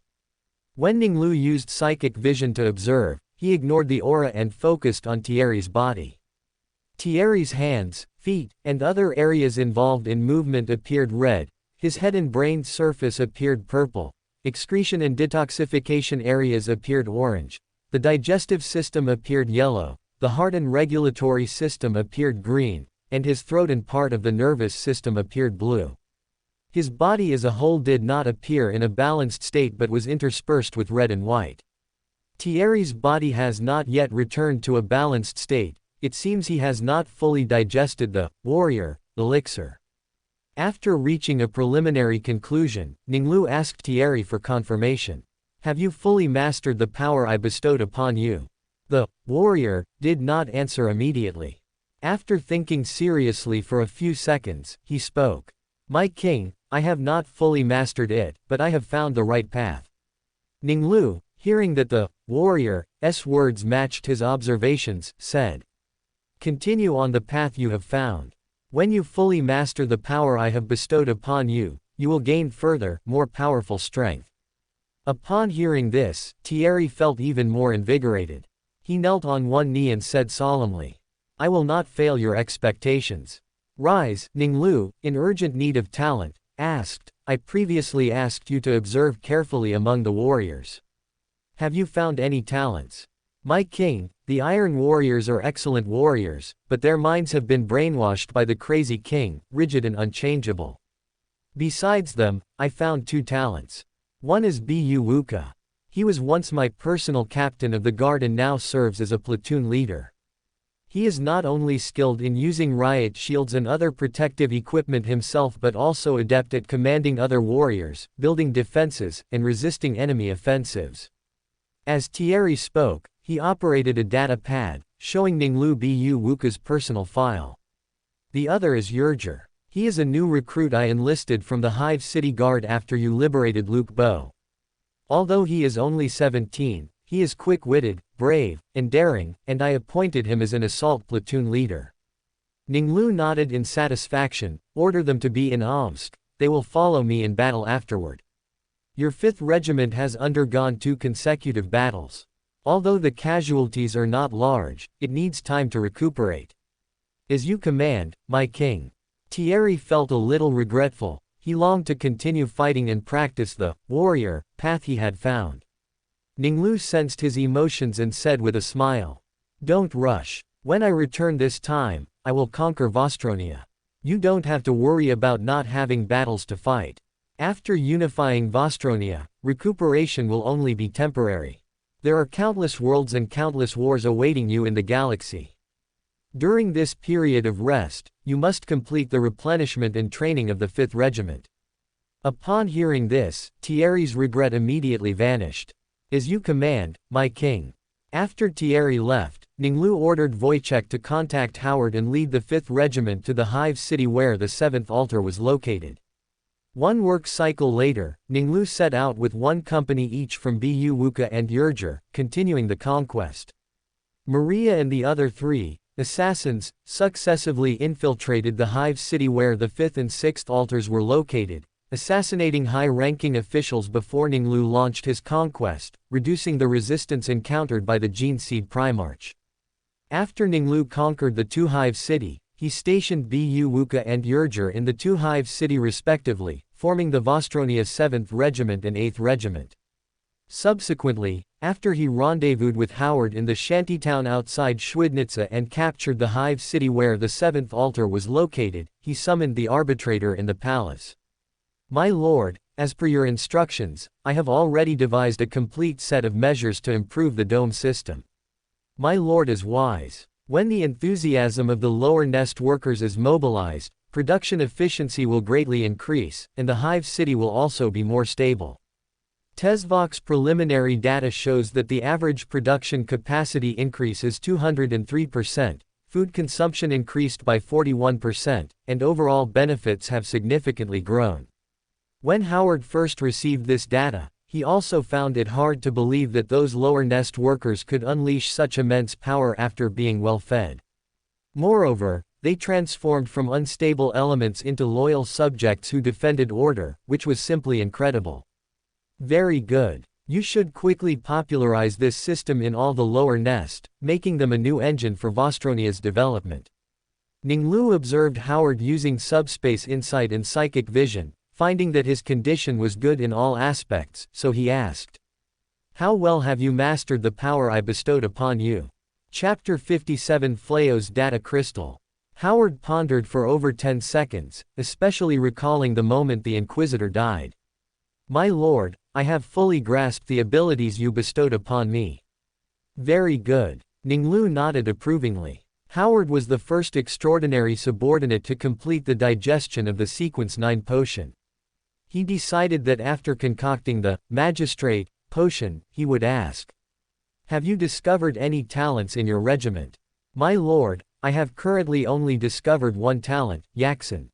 When Ning Lu used psychic vision to observe, he ignored the aura and focused on Thierry's body. Thierry's hands, feet, and other areas involved in movement appeared red, his head and brain surface appeared purple, excretion and detoxification areas appeared orange, the digestive system appeared yellow, the heart and regulatory system appeared green, and his throat and part of the nervous system appeared blue. His body as a whole did not appear in a balanced state but was interspersed with red and white. Thierry's body has not yet returned to a balanced state, it seems he has not fully digested the warrior elixir. After reaching a preliminary conclusion, Ning Lu asked Thierry for confirmation. Have you fully mastered the power I bestowed upon you? The warrior did not answer immediately. After thinking seriously for a few seconds, he spoke. My king, I have not fully mastered it, but I have found the right path. Ning Lu, hearing that the warrior's words matched his observations, said, continue on the path you have found. When you fully master the power I have bestowed upon you, you will gain further, more powerful strength. Upon hearing this, Thierry felt even more invigorated. He knelt on one knee and said solemnly, I will not fail your expectations. Rise, Ning Lu, in urgent need of talent, asked, I previously asked you to observe carefully among the warriors. Have you found any talents? My king, the Iron Warriors are excellent warriors, but their minds have been brainwashed by the crazy king, rigid and unchangeable. Besides them, I found 2 talents. One is Bu Wuka. He was once my personal captain of the guard and now serves as a platoon leader. He is not only skilled in using riot shields and other protective equipment himself but also adept at commanding other warriors, building defenses, and resisting enemy offensives. As Thierry spoke, he operated a data pad, showing Ning Lu Bu Wuka's personal file. The other is Yurger. He is a new recruit I enlisted from the Hive City Guard after you liberated Loophole. Although he is only 17, he is quick-witted, brave, and daring, and I appointed him as an assault platoon leader. Ning Lu nodded in satisfaction, order them to be in Omsk, they will follow me in battle afterward. Your 5th Regiment has undergone 2 consecutive battles. Although the casualties are not large, it needs time to recuperate. As you command, my king. Thierry felt a little regretful, he longed to continue fighting and practice the warrior path he had found. Ning Lu sensed his emotions and said with a smile, don't rush. When I return this time, I will conquer Vostronia. You don't have to worry about not having battles to fight. After unifying Vostronia, recuperation will only be temporary. There are countless worlds and countless wars awaiting you in the galaxy. During this period of rest, you must complete the replenishment and training of the 5th Regiment. Upon hearing this, Thierry's regret immediately vanished. As you command, my king. After Thierry left, Ning Lu ordered Wojciech to contact Howard and lead the 5th Regiment to the Hive City where the 7th altar was located. One work cycle later, Ning Lu set out with 1 company each from Bu Wuka and Yurger, continuing the conquest. Maria and the other three, assassins, successively infiltrated the hive city where the 5th and 6th altars were located, assassinating high-ranking officials before Ning Lu launched his conquest, reducing the resistance encountered by the Gene Seed Primarch. After Ning Lu conquered the two hive city, he stationed Bu Wuka and Yurger in the two hive city respectively, forming the Vostronia 7th Regiment and 8th Regiment. Subsequently, after he rendezvoused with Howard in the shantytown outside Schwidnitsa and captured the hive city where the 7th altar was located, he summoned the arbitrator in the palace. "My lord, as per your instructions, I have already devised a complete set of measures to improve the dome system. My lord is wise. When the enthusiasm of the lower nest workers is mobilized, production efficiency will greatly increase, and the hive city will also be more stable. Tesvok's preliminary data shows that the average production capacity increase is 203%, food consumption increased by 41%, and overall benefits have significantly grown." When Howard first received this data, he also found it hard to believe that those lower nest workers could unleash such immense power after being well fed. Moreover, they transformed from unstable elements into loyal subjects who defended order, which was simply incredible. "Very good. You should quickly popularize this system in all the lower nest, making them a new engine for Vostronia's development." Ning Lu observed Howard using subspace insight and psychic vision, finding that his condition was good in all aspects, so he asked, "How well have you mastered the power I bestowed upon you?" Chapter 57 Flao's Data Crystal. Howard pondered for over 10 seconds, especially recalling the moment the Inquisitor died. "My lord, I have fully grasped the abilities you bestowed upon me." "Very good." Ning Lu nodded approvingly. Howard was the first extraordinary subordinate to complete the digestion of the Sequence 9 potion. He decided that after concocting the Magistrate potion, he would ask, "Have you discovered any talents in your regiment?" "My lord, I have currently only discovered one talent, Yaksen."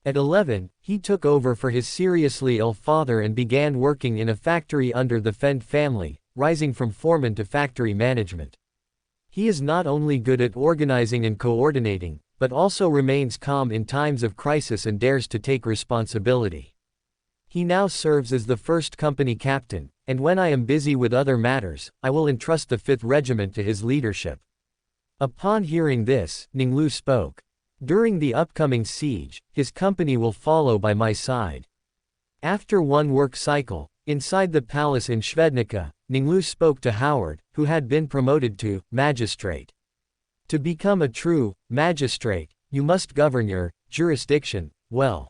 At 11, he took over for his seriously ill father and began working in a factory under the Fend family, rising from foreman to factory management. He is not only good at organizing and coordinating, but also remains calm in times of crisis and dares to take responsibility. He now serves as the first company captain, and when I am busy with other matters, I will entrust the 5th Regiment to his leadership. Upon hearing this, Ning Lu spoke. "During the upcoming siege, his company will follow by my side." After one work cycle, inside the palace in Schvednica, Ning Lu spoke to Howard, who had been promoted to magistrate. "To become a true magistrate, you must govern your jurisdiction well.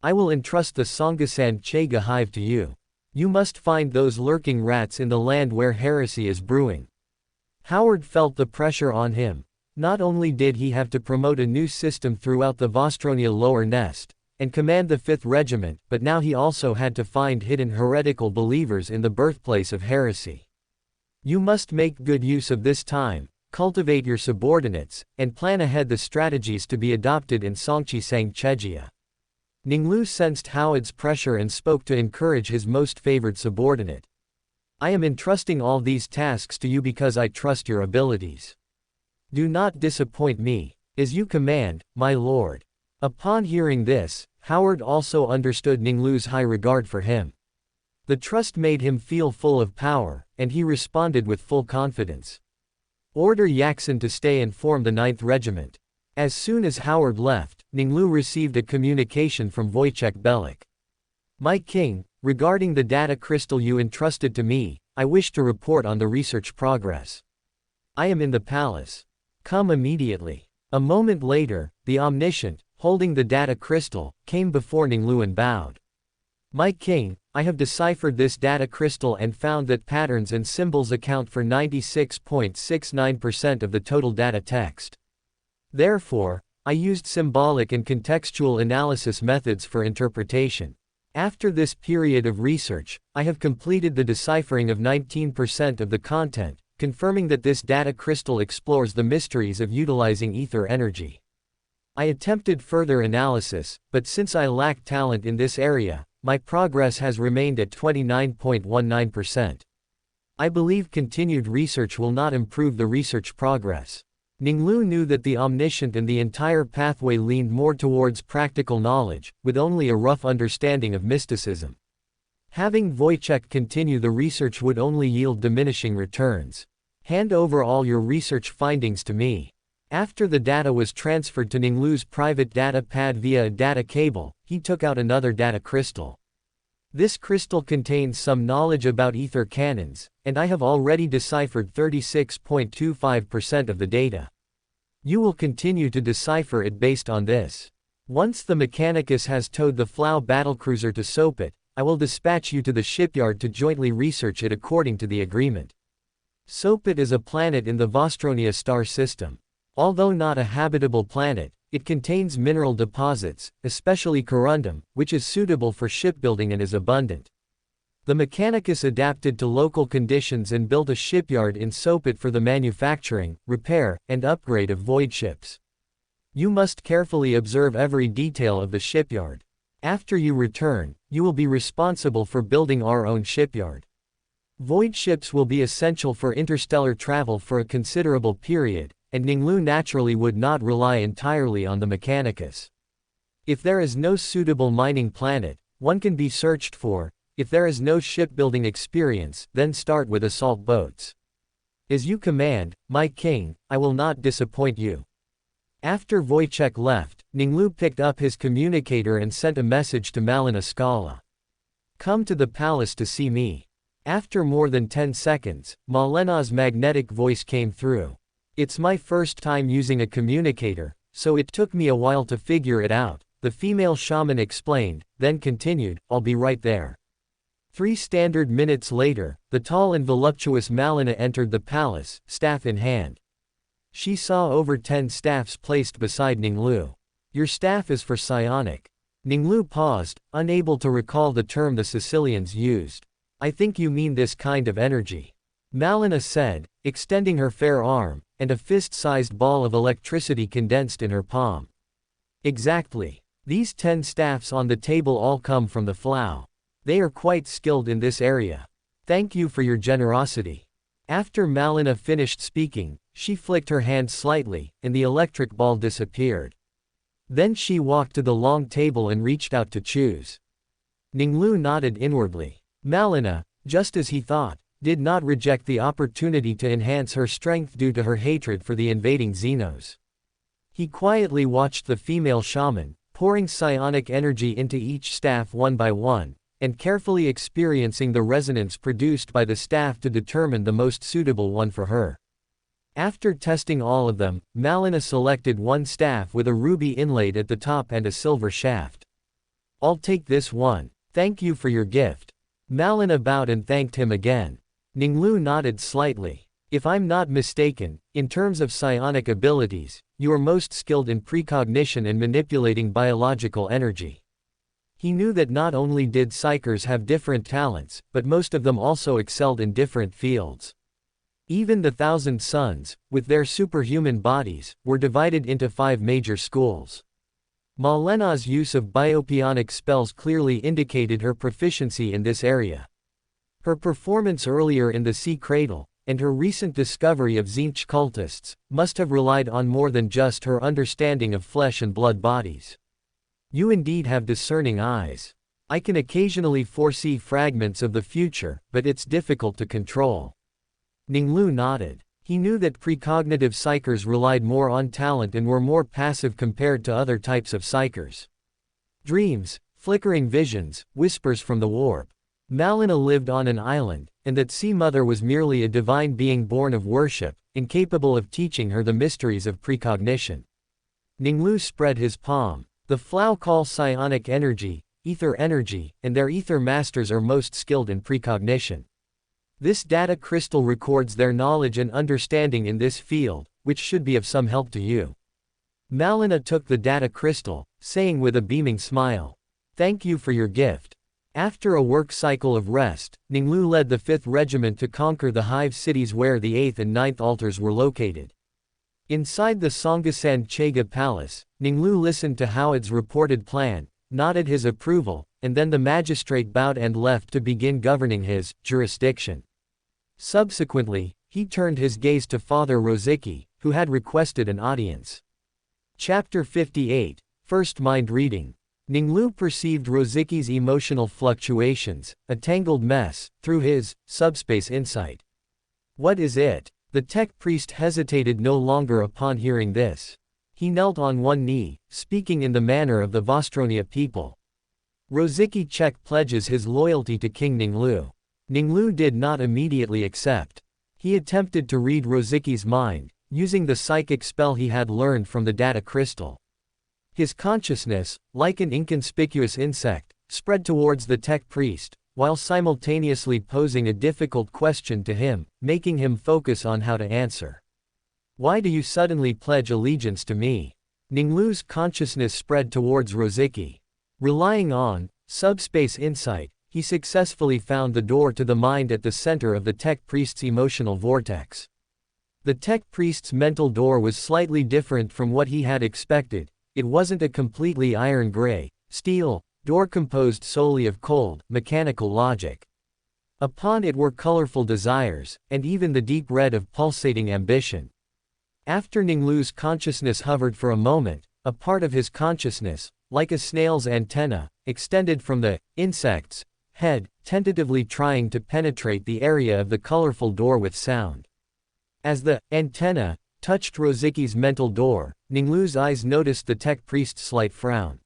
I will entrust the Songasan Chega hive to you. You must find those lurking rats in the land where heresy is brewing." Howard felt the pressure on him. Not only did he have to promote a new system throughout the Vostronia lower nest, and command the 5th Regiment, but now he also had to find hidden heretical believers in the birthplace of heresy. "You must make good use of this time, cultivate your subordinates, and plan ahead the strategies to be adopted in Songchi Sang Chejia." Ning Lu sensed Howard's pressure and spoke to encourage his most favored subordinate. "I am entrusting all these tasks to you because I trust your abilities. Do not disappoint me. As you command, my lord." Upon hearing this, Howard also understood Ning Lu's high regard for him. The trust made him feel full of power, and he responded with full confidence. "Order Yaksen to stay and form the 9th Regiment." As soon as Howard left, Ning Lu received a communication from Wojciech Belik. "My king, regarding the data crystal you entrusted to me, I wish to report on the research progress. I am in the palace. Come immediately." A moment later, the Omniscient, holding the data crystal, came before Ning Lu and bowed. "My king, I have deciphered this data crystal and found that patterns and symbols account for 96.69% of the total data text. Therefore, I used symbolic and contextual analysis methods for interpretation. After this period of research, I have completed the deciphering of 19% of the content, confirming that this data crystal explores the mysteries of utilizing ether energy. I attempted further analysis, but since I lack talent in this area, my progress has remained at 29.19%. I believe continued research will not improve the research progress. Ning Lu knew that the omniscient and the entire pathway leaned more towards practical knowledge, with only a rough understanding of mysticism. Having Wojciech continue the research would only yield diminishing returns. Hand over all your research findings to me. After the data was transferred to Ning Lu's private data pad via a data cable, he took out another data crystal. This crystal contains some knowledge about ether cannons, and I have already deciphered 36.25% of the data. You will continue to decipher it based on this. Once the Mechanicus has towed the Flow battlecruiser to Sopot, I will dispatch you to the shipyard to jointly research it according to the agreement. Sopot is a planet in the Vostronia star system. Although not a habitable planet, it contains mineral deposits, especially corundum, which is suitable for shipbuilding and is abundant. The Mechanicus adapted to local conditions and built a shipyard in Sopot for the manufacturing, repair, and upgrade of void ships. You must carefully observe every detail of the shipyard. After you return, you will be responsible for building our own shipyard. Void ships will be essential for interstellar travel for a considerable period, and Ning Lu naturally would not rely entirely on the Mechanicus. If there is no suitable mining planet, one can be searched for. If there is no shipbuilding experience, then start with assault boats. As you command, my king, I will not disappoint you. After Wojciech left, Ning Lu picked up his communicator and sent a message to Malina Scala. Come to the palace to see me. After more than 10 seconds, Malina's magnetic voice came through. It's my first time using a communicator, so it took me a while to figure it out, the female shaman explained, then continued, I'll be right there. 3 standard minutes later, the tall and voluptuous Malina entered the palace, staff in hand. She saw over 10 staffs placed beside Ning Lu. Your staff is for psionic. Ning Lu paused, unable to recall the term the Sicilians used. I think you mean this kind of energy. Malina said, extending her fair arm, and a fist-sized ball of electricity condensed in her palm. Exactly. These 10 staffs on the table all come from the Flow. They are quite skilled in this area. Thank you for your generosity. After Malina finished speaking, she flicked her hand slightly, and the electric ball disappeared. Then she walked to the long table and reached out to choose. Ning Lu nodded inwardly. Malina, just as he thought, did not reject the opportunity to enhance her strength due to her hatred for the invading Xenos. He quietly watched the female shaman, pouring psionic energy into each staff one by one, and carefully experiencing the resonance produced by the staff to determine the most suitable one for her. After testing all of them, Malina selected one staff with a ruby inlaid at the top and a silver shaft. I'll take this one. Thank you for your gift. Malina bowed and thanked him again. Ning Lu nodded slightly. If I'm not mistaken, in terms of psionic abilities, you are most skilled in precognition and manipulating biological energy. He knew that not only did psychers have different talents, but most of them also excelled in different fields. Even the Thousand Sons, with their superhuman bodies, were divided into 5 major schools. Malena's use of biopsionic spells clearly indicated her proficiency in this area. Her performance earlier in the Sea Cradle, and her recent discovery of Tzeentch cultists, must have relied on more than just her understanding of flesh and blood bodies. You indeed have discerning eyes. I can occasionally foresee fragments of the future, but it's difficult to control. Ning Lu nodded. He knew that precognitive psychers relied more on talent and were more passive compared to other types of psychers. Dreams, flickering visions, whispers from the warp. Malina lived on an island, and that Sea Mother was merely a divine being born of worship, incapable of teaching her the mysteries of precognition. Ning Lu spread his palm. The Flow call psionic energy, ether energy, and their ether masters are most skilled in precognition. This data crystal records their knowledge and understanding in this field, which should be of some help to you. Malina took the data crystal, saying with a beaming smile, "Thank you for your gift." After a work cycle of rest, Ning Lu led the 5th Regiment to conquer the hive cities where the 8th and 9th altars were located. Inside the Songasan Chega Palace, Ning Lu listened to Howard's reported plan, nodded his approval, and then the magistrate bowed and left to begin governing his jurisdiction. Subsequently, he turned his gaze to Father Rosicky, who had requested an audience. Chapter 58, First Mind Reading. Ning Lu perceived Rosicky's emotional fluctuations, a tangled mess, through his subspace insight. What is it? The tech priest hesitated no longer upon hearing this. He knelt on one knee, speaking in the manner of the Vostronia people. Rosicky Czech pledges his loyalty to King Ning Lu. Ning Lu did not immediately accept. He attempted to read Rosicky's mind, using the psychic spell he had learned from the data crystal. His consciousness, like an inconspicuous insect, spread towards the tech priest, while simultaneously posing a difficult question to him, making him focus on how to answer. Why do you suddenly pledge allegiance to me? Ning Lu's consciousness spread towards Rosicky. Relying on subspace insight, he successfully found the door to the mind at the center of the tech priest's emotional vortex. The tech priest's mental door was slightly different from what he had expected. It wasn't a completely iron gray, steel door composed solely of cold, mechanical logic. Upon it were colorful desires, and even the deep red of pulsating ambition. After Ning Lu's consciousness hovered for a moment, a part of his consciousness, like a snail's antenna, extended from the insect's head, tentatively trying to penetrate the area of the colorful door with sound. As the antenna touched Rosicky's mental door, Ning Lu's eyes noticed the tech priest's slight frown.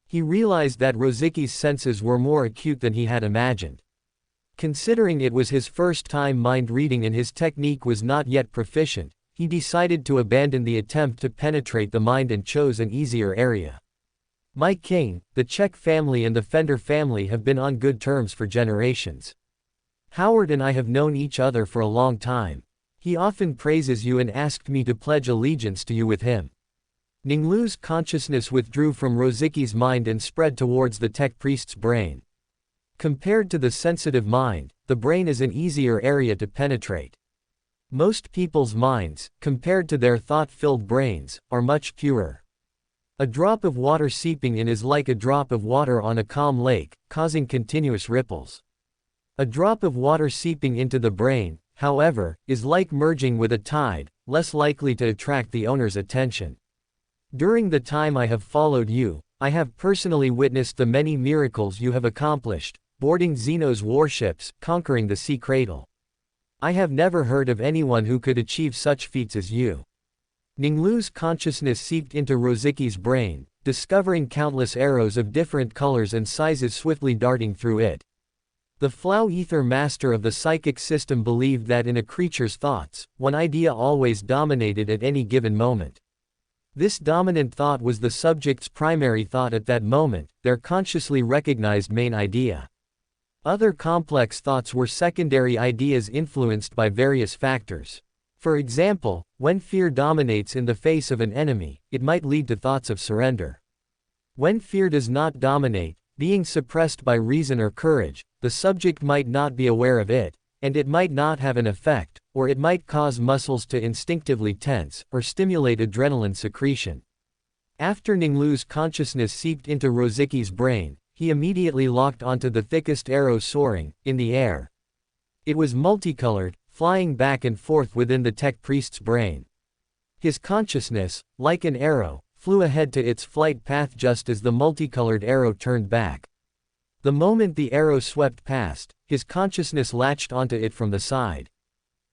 He realized that Rosicky's senses were more acute than he had imagined. Considering it was his first time mind reading and his technique was not yet proficient, he decided to abandon the attempt to penetrate the mind and chose an easier area. My king, the Czech family and the Fender family have been on good terms for generations. Howard and I have known each other for a long time. He often praises you and asked me to pledge allegiance to you with him. Ning Lu's consciousness withdrew from Rosicky's mind and spread towards the tech priest's brain. Compared to the sensitive mind, the brain is an easier area to penetrate. Most people's minds, compared to their thought-filled brains, are much purer. A drop of water seeping in is like a drop of water on a calm lake, causing continuous ripples. A drop of water seeping into the brain, however, is like merging with a tide, less likely to attract the owner's attention. During the time I have followed you, I have personally witnessed the many miracles you have accomplished, boarding Xeno's warships, conquering the sea cradle. I have never heard of anyone who could achieve such feats as you. Ning Lu's consciousness seeped into Rosicky's brain, discovering countless arrows of different colors and sizes swiftly darting through it. The Flow Ether master of the psychic system believed that in a creature's thoughts, one idea always dominated at any given moment. This dominant thought was the subject's primary thought at that moment, their consciously recognized main idea. Other complex thoughts were secondary ideas influenced by various factors. For example, when fear dominates in the face of an enemy, it might lead to thoughts of surrender. When fear does not dominate, being suppressed by reason or courage, the subject might not be aware of it, and it might not have an effect, or it might cause muscles to instinctively tense, or stimulate adrenaline secretion. After Ning Lu's consciousness seeped into Rosicky's brain, he immediately locked onto the thickest arrow soaring, in the air. It was multicolored, flying back and forth within the tech priest's brain. His consciousness, like an arrow, flew ahead to its flight path just as the multicolored arrow turned back. The moment the arrow swept past, his consciousness latched onto it from the side.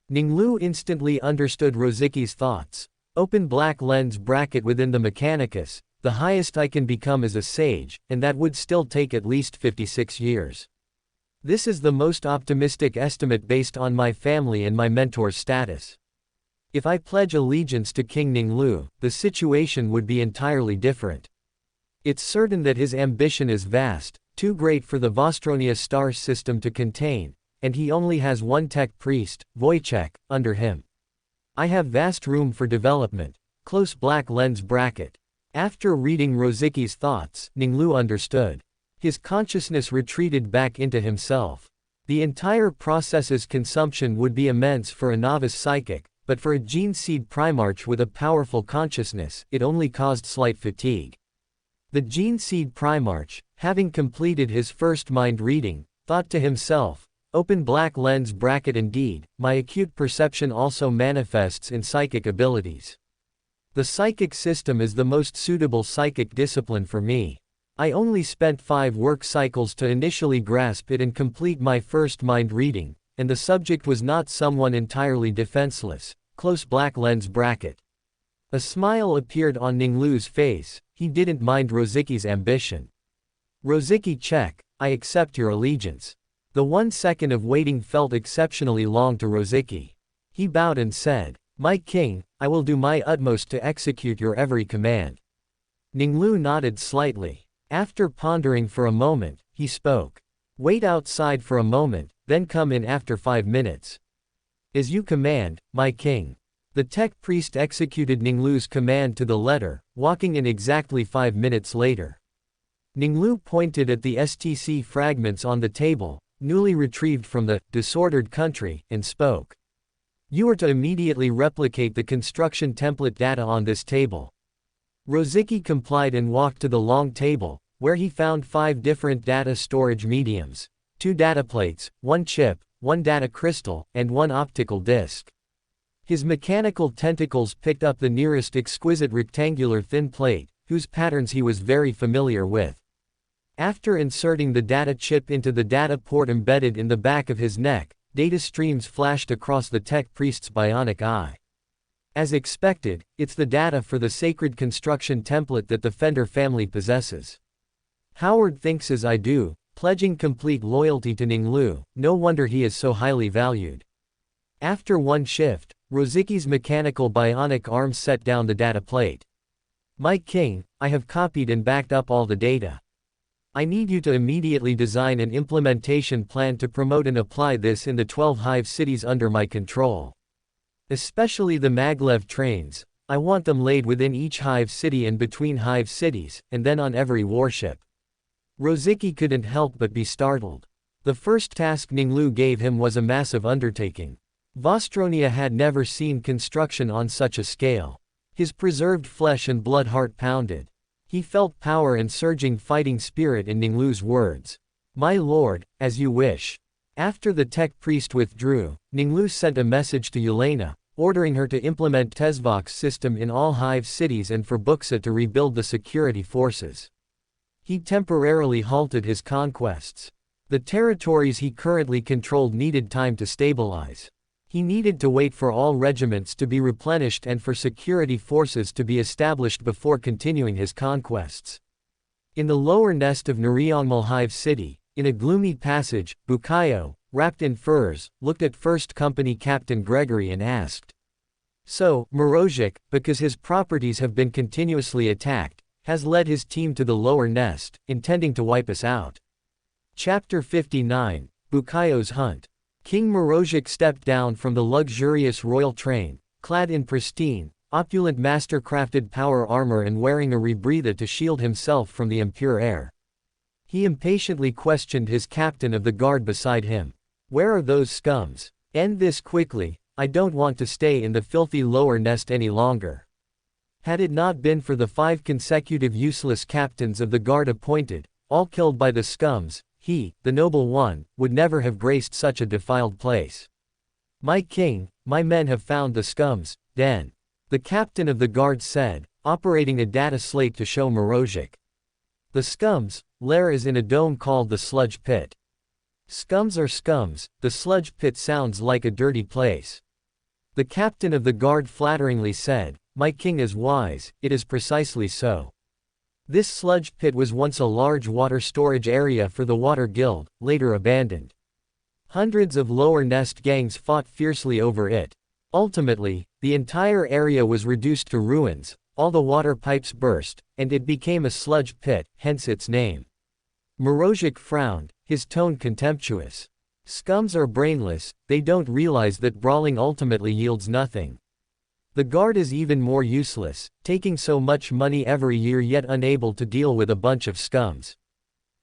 Ning Lu instantly understood Rosicky's thoughts. Open black lens bracket within the Mechanicus, the highest I can become as a sage, and that would still take at least 56 years. This is the most optimistic estimate based on my family and my mentor's status. If I pledge allegiance to King Ning Lu, the situation would be entirely different. It's certain that his ambition is vast, too great for the Vostronia star system to contain, and he only has one tech priest, Wojciech, under him. I have vast room for development. Close black lens bracket. After reading Rosicky's thoughts, Ning Lu understood. His consciousness retreated back into himself. The entire process's consumption would be immense for a novice psychic, but for a gene seed Primarch with a powerful consciousness, it only caused slight fatigue. The gene seed Primarch, having completed his first mind reading, thought to himself, Open black lens bracket. Indeed, my acute perception also manifests in psychic abilities. The psychic system is the most suitable psychic discipline for me. I only spent 5 work cycles to initially grasp it and complete my first mind reading, and the subject was not someone entirely defenseless. Close black lens bracket. A smile appeared on Ning Lu's face. He didn't mind Roziki's ambition. Roziki check, I accept your allegiance. The 1 second of waiting felt exceptionally long to Roziki. He bowed and said, my king, I will do my utmost to execute your every command. Ning Lu nodded slightly. After pondering for a moment, he spoke. Wait outside for a moment, then come in after 5 minutes. As you command, my king. The tech priest executed Ning Lu's command to the letter, walking in exactly 5 minutes later. Ning Lu pointed at the STC fragments on the table, newly retrieved from the disordered country, and spoke. You are to immediately replicate the construction template data on this table. Roziki complied and walked to the long table, where he found 5 different data storage mediums, 2 data plates, 1 chip, 1 data crystal, and 1 optical disc. His mechanical tentacles picked up the nearest exquisite rectangular thin plate, whose patterns he was very familiar with. After inserting the data chip into the data port embedded in the back of his neck, data streams flashed across the tech priest's bionic eye. As expected, it's the data for the sacred construction template that the Fender family possesses. Howard thinks as I do, pledging complete loyalty to Ning Lu. No wonder he is so highly valued. After 1 shift, Roziki's mechanical bionic arm set down the data plate. My king, I have copied and backed up all the data. I need you to immediately design an implementation plan to promote and apply this in the 12 hive cities under my control. Especially the maglev trains, I want them laid within each hive city and between hive cities, and then on every warship. Roziki couldn't help but be startled. The first task Ning Lu gave him was a massive undertaking. Vostronia had never seen construction on such a scale. His preserved flesh and blood heart pounded. He felt power and surging fighting spirit in Ning Lu's words. My lord, as you wish. After the tech priest withdrew, Ning Lu sent a message to Yelena, ordering her to implement Tezvok's system in all hive cities and for Buxa to rebuild the security forces. He temporarily halted his conquests. The territories he currently controlled needed time to stabilize. He needed to wait for all regiments to be replenished and for security forces to be established before continuing his conquests. In the lower nest of Nurionmal Hive City, in a gloomy passage, Bukayo, wrapped in furs, looked at First Company Captain Gregory and asked. So, Mirage, because his properties have been continuously attacked, has led his team to the lower nest, intending to wipe us out. Chapter 59, Bukayo's Hunt. King Mirage stepped down from the luxurious royal train, clad in pristine, opulent master-crafted power armor and wearing a rebreather to shield himself from the impure air. He impatiently questioned his captain of the guard beside him. Where are those scums? End this quickly, I don't want to stay in the filthy lower nest any longer. Had it not been for the 5 consecutive useless captains of the guard appointed, all killed by the scums, he, the noble one, would never have graced such a defiled place. My king, my men have found the scums' den. The captain of the guard said, operating a data slate to show Mirage. The scums' lair is in a dome called the sludge pit. Scums are scums, the sludge pit sounds like a dirty place. The captain of the guard flatteringly said, my king is wise, it is precisely so. This sludge pit was once a large water storage area for the Water Guild, later abandoned. Hundreds of lower nest gangs fought fiercely over it. Ultimately, the entire area was reduced to ruins, all the water pipes burst, and it became a sludge pit, hence its name. Mirage frowned, his tone contemptuous. Scums are brainless, they don't realize that brawling ultimately yields nothing. The guard is even more useless, taking so much money every year yet unable to deal with a bunch of scums.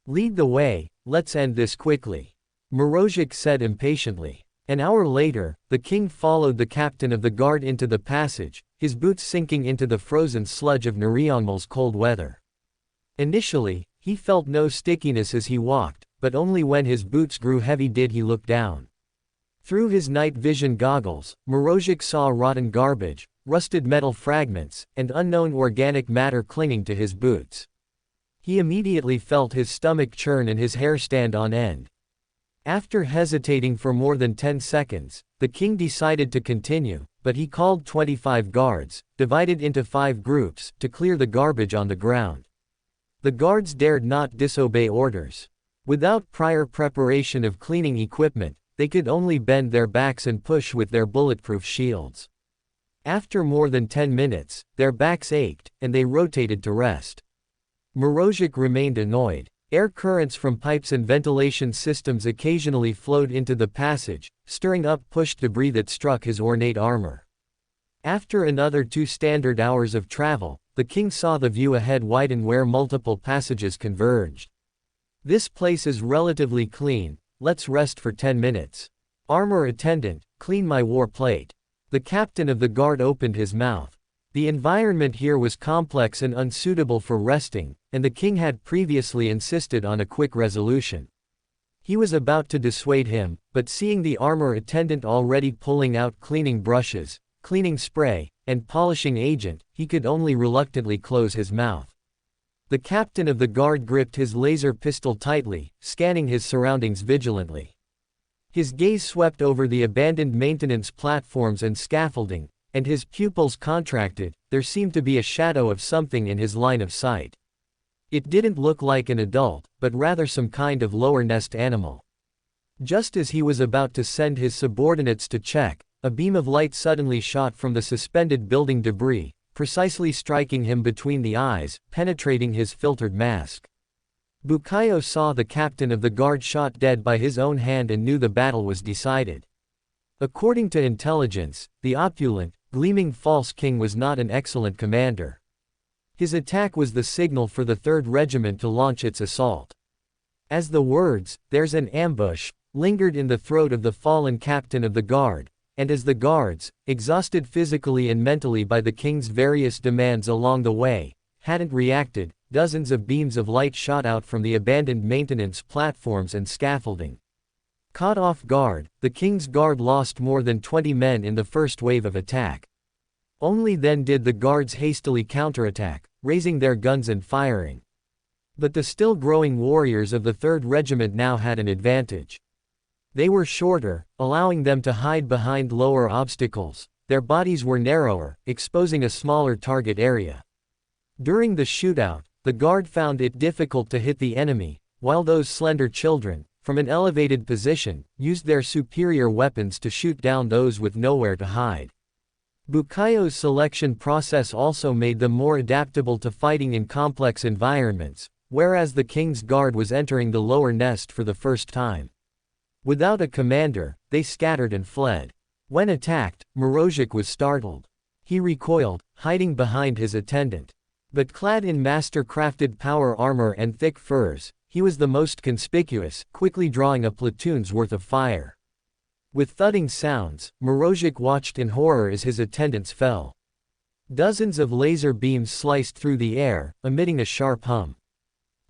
Lead the way, let's end this quickly. Mirage said impatiently. An hour later, the king followed the captain of the guard into the passage, his boots sinking into the frozen sludge of Nurionmal's cold weather. Initially, he felt no stickiness as he walked, but only when his boots grew heavy did he look down. Through his night vision goggles, Mirage saw rotten garbage, rusted metal fragments, and unknown organic matter clinging to his boots. He immediately felt his stomach churn and his hair stand on end. After hesitating for more than 10 seconds, the king decided to continue, but he called 25 guards, divided into 5 groups, to clear the garbage on the ground. The guards dared not disobey orders. Without prior preparation of cleaning equipment, they could only bend their backs and push with their bulletproof shields. After more than 10 minutes, their backs ached, and they rotated to rest. Mirage remained annoyed. Air currents from pipes and ventilation systems occasionally flowed into the passage, stirring up pushed debris that struck his ornate armor. After another 2 standard hours of travel, the king saw the view ahead widen where multiple passages converged. This place is relatively clean, let's rest for 10 minutes. Armor attendant, clean my war plate. The captain of the guard opened his mouth. The environment here was complex and unsuitable for resting, and the king had previously insisted on a quick resolution. He was about to dissuade him, but seeing the armor attendant already pulling out cleaning brushes, cleaning spray, and polishing agent, he could only reluctantly close his mouth. The captain of the guard gripped his laser pistol tightly, scanning his surroundings vigilantly. His gaze swept over the abandoned maintenance platforms and scaffolding, and his pupils contracted. There seemed to be a shadow of something in his line of sight. It didn't look like an adult, but rather some kind of lower nest animal. Just as he was about to send his subordinates to check, a beam of light suddenly shot from the suspended building debris, precisely striking him between the eyes, penetrating his filtered mask. Bukayo saw the captain of the guard shot dead by his own hand and knew the battle was decided. According to intelligence, the opulent, gleaming false king was not an excellent commander. His attack was the signal for the 3rd Regiment to launch its assault. As the words, "There's an ambush," lingered in the throat of the fallen captain of the guard, and as the guards, exhausted physically and mentally by the king's various demands along the way, hadn't reacted, dozens of beams of light shot out from the abandoned maintenance platforms and scaffolding. Caught off guard, the king's guard lost more than 20 men in the first wave of attack. Only then did the guards hastily counterattack, raising their guns and firing. But the still growing warriors of the 3rd Regiment now had an advantage. They were shorter, allowing them to hide behind lower obstacles. Their bodies were narrower, exposing a smaller target area. During the shootout, the guard found it difficult to hit the enemy, while those slender children, from an elevated position, used their superior weapons to shoot down those with nowhere to hide. Bukayo's selection process also made them more adaptable to fighting in complex environments, whereas the king's guard was entering the lower nest for the first time. Without a commander, they scattered and fled. When attacked, Mirage was startled. He recoiled, hiding behind his attendant. But clad in master-crafted power armor and thick furs, he was the most conspicuous, quickly drawing a platoon's worth of fire. With thudding sounds, Mirage watched in horror as his attendants fell. Dozens of laser beams sliced through the air, emitting a sharp hum.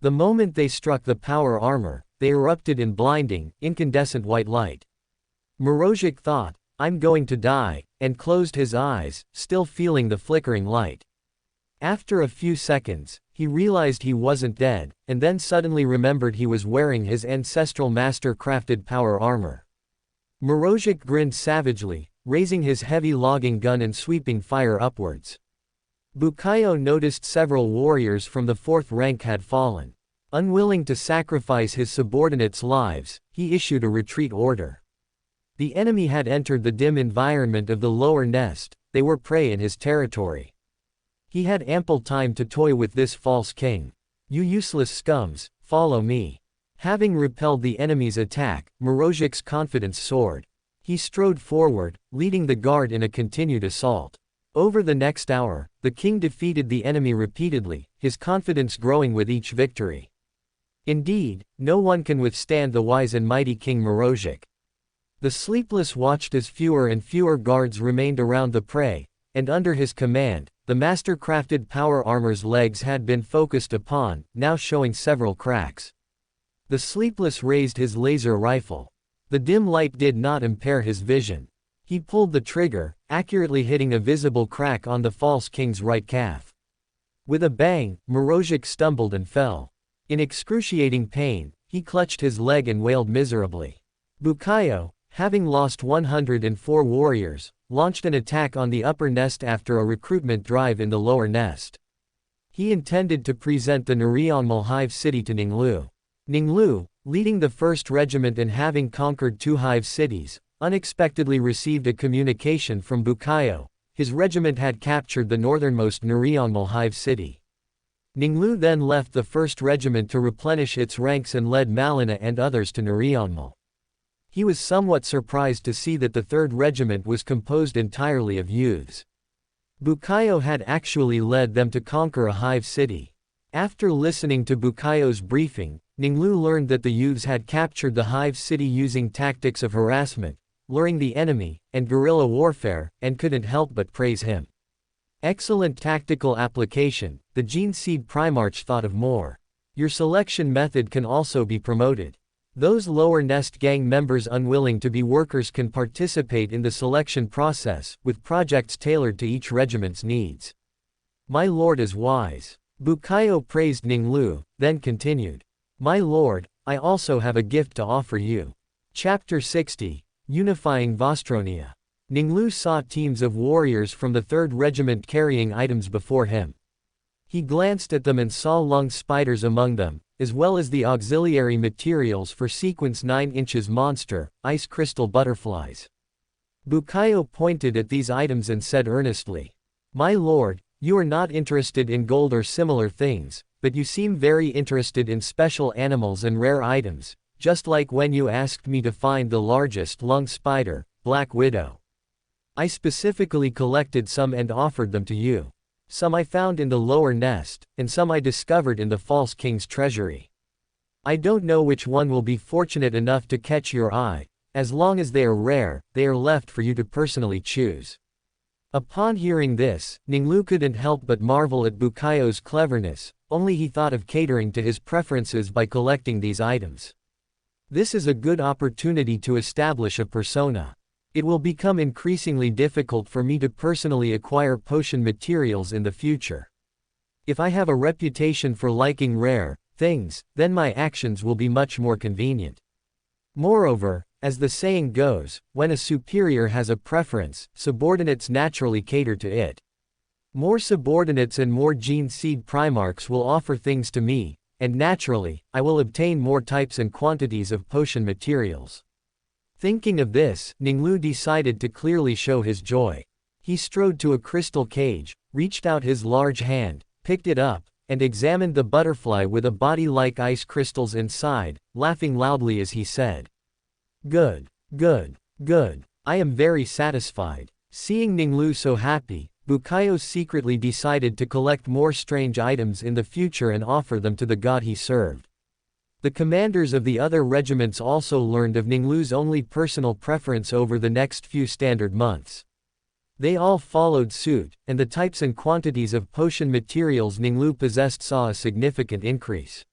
The moment they struck the power armor, they erupted in blinding, incandescent white light. Mirage thought, "I'm going to die," and closed his eyes, still feeling the flickering light. After a few seconds, he realized he wasn't dead, and then suddenly remembered he was wearing his ancestral master-crafted power armor. Mirage grinned savagely, raising his heavy logging gun and sweeping fire upwards. Bukayo noticed several warriors from the 4th rank had fallen. Unwilling to sacrifice his subordinates' lives, he issued a retreat order. The enemy had entered the dim environment of the lower nest, they were prey in his territory. He had ample time to toy with this false king. "You useless scums, follow me." Having repelled the enemy's attack, Mirage's confidence soared. He strode forward, leading the guard in a continued assault. Over the next hour, the king defeated the enemy repeatedly, his confidence growing with each victory. Indeed, no one can withstand the wise and mighty King Mirage. The Sleepless watched as fewer and fewer guards remained around the prey, and under his command, the master-crafted power armor's legs had been focused upon, now showing several cracks. The sleepless raised his laser rifle. The dim light did not impair his vision. He pulled the trigger, accurately hitting a visible crack on the false king's right calf. With a bang, Mirage stumbled and fell. In excruciating pain, he clutched his leg and wailed miserably. Bukayo, having lost 104 warriors, launched an attack on the upper nest after a recruitment drive in the lower nest. He intended to present the Nurionmal hive city to Ning Lu. Ning Lu, leading the 1st Regiment and having conquered 2 hive cities, unexpectedly received a communication from Bukayo. His regiment had captured the northernmost Nurionmal hive city. Ning Lu then left the 1st Regiment to replenish its ranks and led Malina and others to Nurionmal. He was somewhat surprised to see that the 3rd Regiment was composed entirely of youths. Bukayo had actually led them to conquer a hive city. After listening to Bukayo's briefing, Ning Lu learned that the youths had captured the hive city using tactics of harassment, luring the enemy, and guerrilla warfare, and couldn't help but praise him. Excellent tactical application, the Gene Seed Primarch thought of more. Your selection method can also be promoted. Those lower nest gang members unwilling to be workers can participate in the selection process, with projects tailored to each regiment's needs. My lord is wise. Bukayo praised Ning Lu, then continued. My lord, I also have a gift to offer you. Chapter 60, Unifying Vastronia. Ning Lu saw teams of warriors from the 3rd Regiment carrying items before him. He glanced at them and saw lung spiders among them, as well as the auxiliary materials for sequence 9 inches monster, ice crystal butterflies. Bukayo pointed at these items and said earnestly, My lord, you are not interested in gold or similar things, but you seem very interested in special animals and rare items, just like when you asked me to find the largest lung spider, Black Widow. I specifically collected some and offered them to you. Some I found in the lower nest, and some I discovered in the false king's treasury. I don't know which one will be fortunate enough to catch your eye. As long as they are rare, they are left for you to personally choose. Upon hearing this, Ning Lu couldn't help but marvel at Bukayo's cleverness, only he thought of catering to his preferences by collecting these items. This is a good opportunity to establish a persona. It will become increasingly difficult for me to personally acquire potion materials in the future. If I have a reputation for liking rare things, then my actions will be much more convenient. Moreover, as the saying goes, when a superior has a preference, subordinates naturally cater to it. More subordinates and more Gene Seed Primarchs will offer things to me, and naturally, I will obtain more types and quantities of potion materials. Thinking of this, Ning Lu decided to clearly show his joy. He strode to a crystal cage, reached out his large hand, picked it up, and examined the butterfly with a body like ice crystals inside, laughing loudly as he said, Good, good, good. I am very satisfied. Seeing Ning Lu so happy, Bukayo secretly decided to collect more strange items in the future and offer them to the god he served. The commanders of the other regiments also learned of Ning Lu's only personal preference over the next few standard months. They all followed suit, and the types and quantities of potion materials Ning Lu possessed saw a significant increase.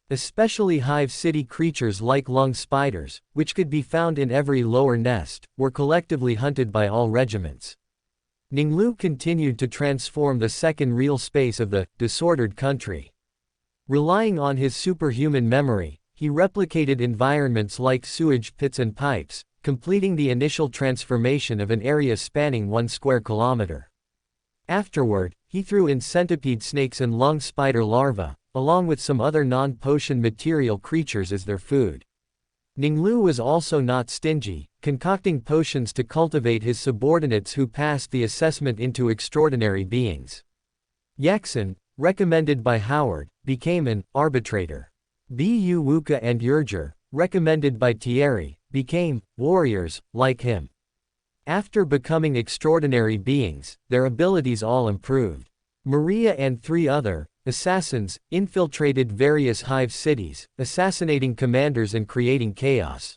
Especially hive city creatures like lung spiders, which could be found in every lower nest, were collectively hunted by all regiments. Ning Lu continued to transform the second real space of the disordered country. Relying on his superhuman memory, he replicated environments like sewage pits and pipes, completing the initial transformation of an area spanning 1 square kilometer. Afterward, he threw in centipede snakes and lung spider larvae, along with some other non-potion material creatures as their food. Ning Lu was also not stingy, concocting potions to cultivate his subordinates who passed the assessment into extraordinary beings. Yaxin, recommended by Howard, became an arbitrator. Bu Wuka and Yurger, recommended by Thierry, became warriors like him. After becoming extraordinary beings, their abilities all improved. Maria and 3 other assassins infiltrated various hive cities, assassinating commanders and creating chaos.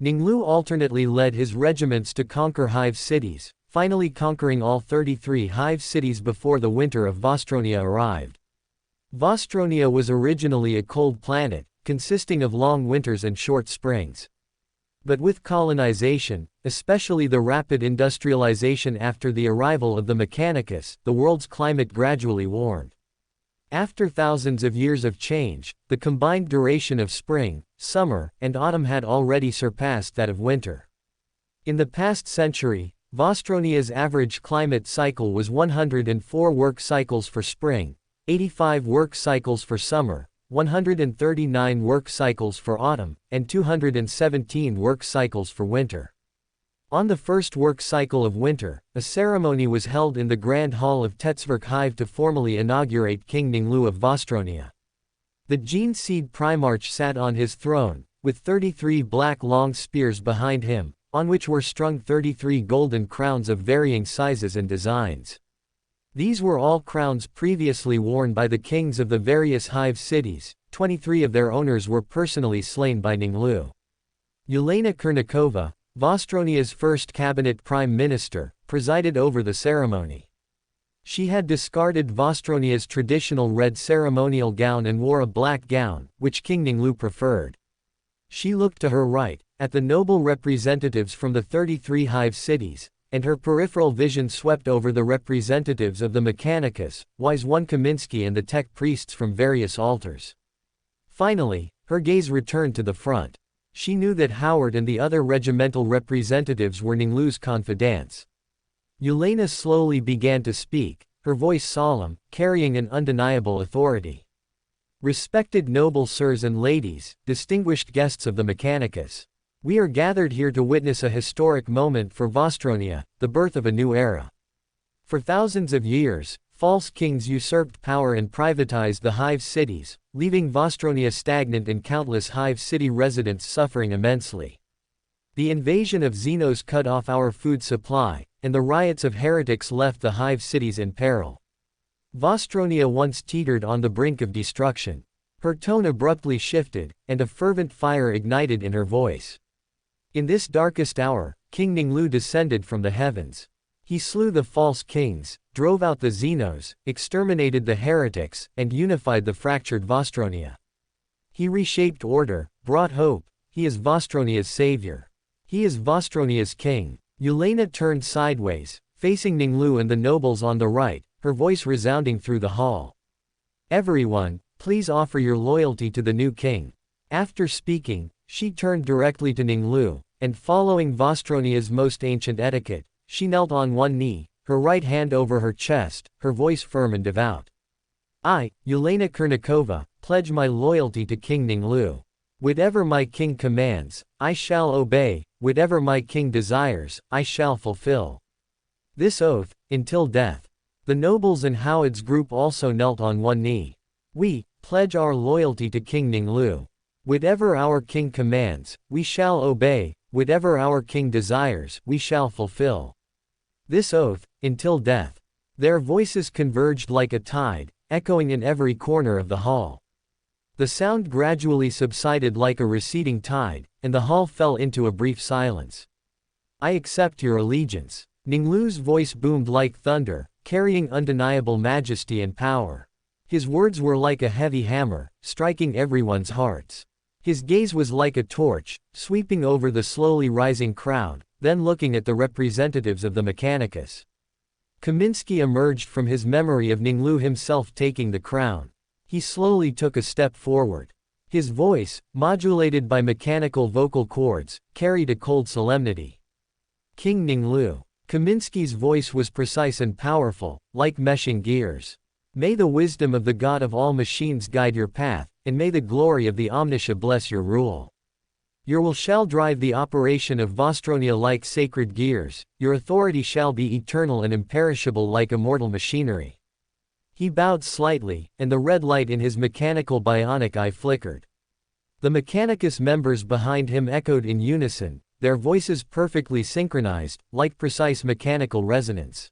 Ning Lu alternately led his regiments to conquer hive cities, finally conquering all 33 hive cities before the winter of Vostronia arrived. Vostronia was originally a cold planet, consisting of long winters and short springs. But with colonization, especially the rapid industrialization after the arrival of the Mechanicus, the world's climate gradually warmed. After thousands of years of change, the combined duration of spring, summer, and autumn had already surpassed that of winter. In the past century, Vostronia's average climate cycle was 104 work cycles for spring, 85 work cycles for summer, 139 work cycles for autumn, and 217 work cycles for winter. On the first work cycle of winter, a ceremony was held in the Grand Hall of Tetzverk Hive to formally inaugurate King Ning Lu of Vostronia. The Gene Seed Primarch sat on his throne, with 33 black long spears behind him, on which were strung 33 golden crowns of varying sizes and designs. These were all crowns previously worn by the kings of the various hive cities. 23 of their owners were personally slain by Ning Lu. Yelena Kurnikova, Vostronia's first cabinet prime minister, presided over the ceremony. She had discarded Vostronia's traditional red ceremonial gown and wore a black gown, which King Ning Lu preferred. She looked to her right, at the noble representatives from the 33 hive cities, and her peripheral vision swept over the representatives of the Mechanicus, Wise One Kaminsky and the tech priests from various altars. Finally, her gaze returned to the front. She knew that Howard and the other regimental representatives were Ning Lu's confidants. Yelena slowly began to speak, her voice solemn, carrying an undeniable authority. Respected noble sirs and ladies, distinguished guests of the Mechanicus. We are gathered here to witness a historic moment for Vostronia, the birth of a new era. For thousands of years, false kings usurped power and privatized the hive cities, leaving Vostronia stagnant and countless hive city residents suffering immensely. The invasion of Xenos cut off our food supply, and the riots of heretics left the hive cities in peril. Vostronia once teetered on the brink of destruction. Her tone abruptly shifted, and a fervent fire ignited in her voice. In this darkest hour, King Ning Lu descended from the heavens. He slew the false kings, drove out the Xenos, exterminated the heretics, and unified the fractured Vostronia. He reshaped order, brought hope. He is Vostronia's savior. He is Vostronia's king. Yelena turned sideways, facing Ning Lu and the nobles on the right, her voice resounding through the hall. Everyone, please offer your loyalty to the new king. After speaking, she turned directly to Ning Lu, and following Vostronia's most ancient etiquette, she knelt on one knee, her right hand over her chest, her voice firm and devout. I, Yelena Kurnikova, pledge my loyalty to King Ning Lu. Whatever my king commands, I shall obey, whatever my king desires, I shall fulfill. This oath, until death. The nobles and Howard's group also knelt on one knee. We pledge our loyalty to King Ning Lu. Whatever our king commands, we shall obey, whatever our king desires, we shall fulfill. This oath, until death. Their voices converged like a tide, echoing in every corner of the hall. The sound gradually subsided like a receding tide, and the hall fell into a brief silence. I accept your allegiance. Ning Lu's voice boomed like thunder, carrying undeniable majesty and power. His words were like a heavy hammer, striking everyone's hearts. His gaze was like a torch, sweeping over the slowly rising crowd, then looking at the representatives of the Mechanicus. Kaminsky emerged from his memory of Ning Lu himself taking the crown. He slowly took a step forward. His voice, modulated by mechanical vocal cords, carried a cold solemnity. King Ning Lu. Kaminsky's voice was precise and powerful, like meshing gears. May the wisdom of the God of all machines guide your path, and may the glory of the Omniscient bless your rule. Your will shall drive the operation of Vostronia like sacred gears, your authority shall be eternal and imperishable like immortal machinery. He bowed slightly, and the red light in his mechanical bionic eye flickered. The Mechanicus members behind him echoed in unison, their voices perfectly synchronized, like precise mechanical resonance.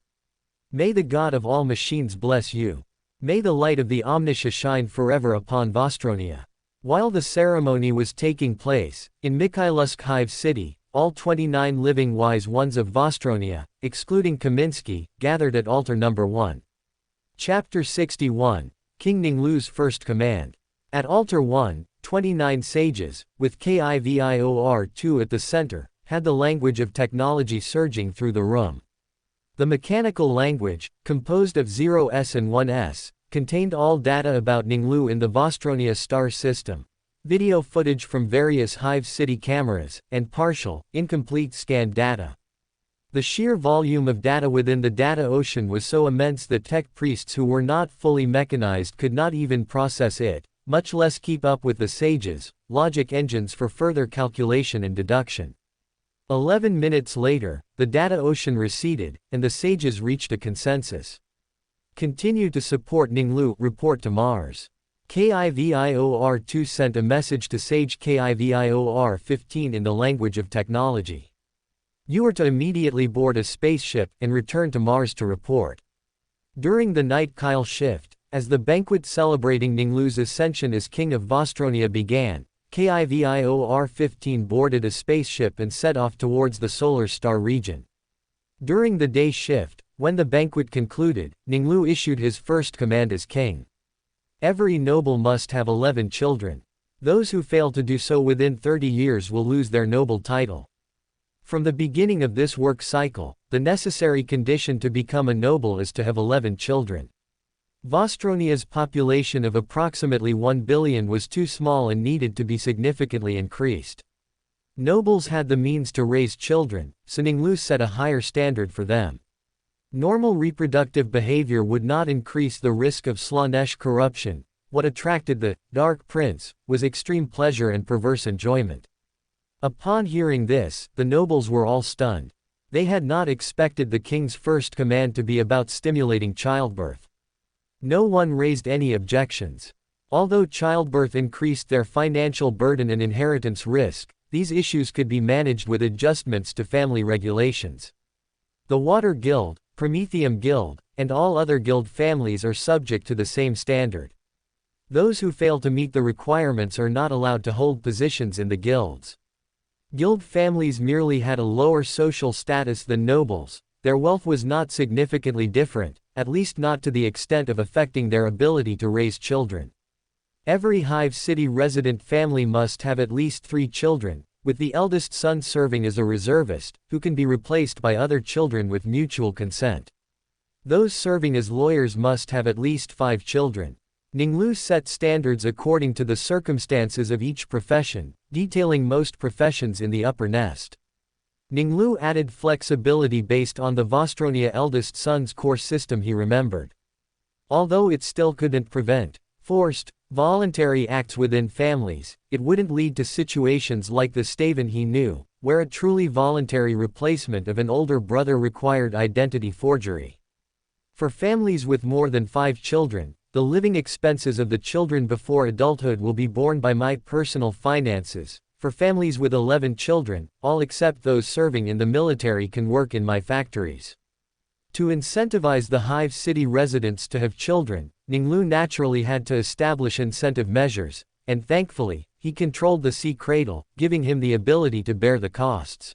May the God of all machines bless you. May the light of the Omniscient shine forever upon Vostronia. While the ceremony was taking place, in Mikhailovsk Hive City, all 29 living wise ones of Vostronia, excluding Kaminsky, gathered at altar number 1. Chapter 61, King Ning Lu's First Command. At altar 1, 29 sages, with KIVIOR2 at the center, had the language of technology surging through the room. The mechanical language, composed of 0s and 1s, contained all data about Ning Lu in the Vostronia star system, video footage from various Hive City cameras, and partial, incomplete scanned data. The sheer volume of data within the data ocean was so immense that tech priests who were not fully mechanized could not even process it, much less keep up with the sages' logic engines for further calculation and deduction. 11 minutes later, the data ocean receded, and the sages reached a consensus. Continue to support Ning Lu, report to Mars. KIVIOR2 sent a message to Sage KIVIOR15 in the language of technology. You are to immediately board a spaceship and return to Mars to report. During the night Kyle shift, as the banquet celebrating Ning Lu's ascension as King of Vostronia began, KIVIOR15 boarded a spaceship and set off towards the solar star region. During the day shift, when the banquet concluded, Ning Lu issued his first command as king. Every noble must have 11 children. Those who fail to do so within 30 years will lose their noble title. From the beginning of this work cycle, the necessary condition to become a noble is to have 11 children. Vostronia's population of approximately 1 billion was too small and needed to be significantly increased. Nobles had the means to raise children, so Ning Lu set a higher standard for them. Normal reproductive behavior would not increase the risk of Slaanesh corruption. What attracted the Dark Prince was extreme pleasure and perverse enjoyment. Upon hearing this, the nobles were all stunned. They had not expected the king's first command to be about stimulating childbirth. No one raised any objections. Although childbirth increased their financial burden and inheritance risk, these issues could be managed with adjustments to family regulations. The Water Guild, Prometheum Guild, and all other guild families are subject to the same standard. Those who fail to meet the requirements are not allowed to hold positions in the guilds. Guild families merely had a lower social status than nobles. Their wealth was not significantly different, at least not to the extent of affecting their ability to raise children. Every Hive City resident family must have at least 3 children, with the eldest son serving as a reservist, who can be replaced by other children with mutual consent. Those serving as lawyers must have at least 5 children. Ning Lu set standards according to the circumstances of each profession, detailing most professions in the upper nest. Ning Lu added flexibility based on the Vostronia eldest son's core system he remembered. Although it still couldn't prevent forced, voluntary acts within families, it wouldn't lead to situations like the Staven he knew, where a truly voluntary replacement of an older brother required identity forgery. For families with more than 5 children, the living expenses of the children before adulthood will be borne by my personal finances. For families with 11 children, all except those serving in the military can work in my factories. To incentivize the Hive City residents to have children, Ning Lu naturally had to establish incentive measures, and thankfully, he controlled the sea cradle, giving him the ability to bear the costs.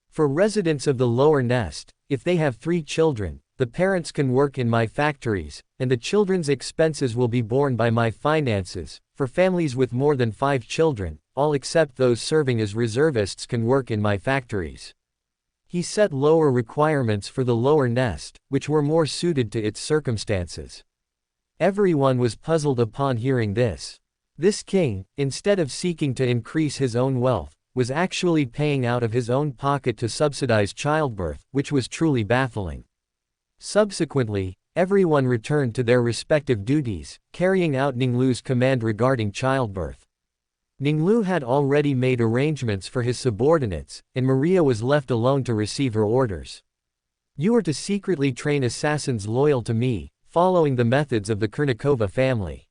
For residents of the lower nest, if they have 3 children, the parents can work in my factories, and the children's expenses will be borne by my finances. For families with more than 5 children, all except those serving as reservists can work in my factories. He set lower requirements for the lower nest, which were more suited to its circumstances. Everyone was puzzled upon hearing this. This king, instead of seeking to increase his own wealth, was actually paying out of his own pocket to subsidize childbirth, which was truly baffling. Subsequently, everyone returned to their respective duties, carrying out Ning Lu's command regarding childbirth. Ning Lu had already made arrangements for his subordinates, and Maria was left alone to receive her orders. You are to secretly train assassins loyal to me, following the methods of the Kurnikova family.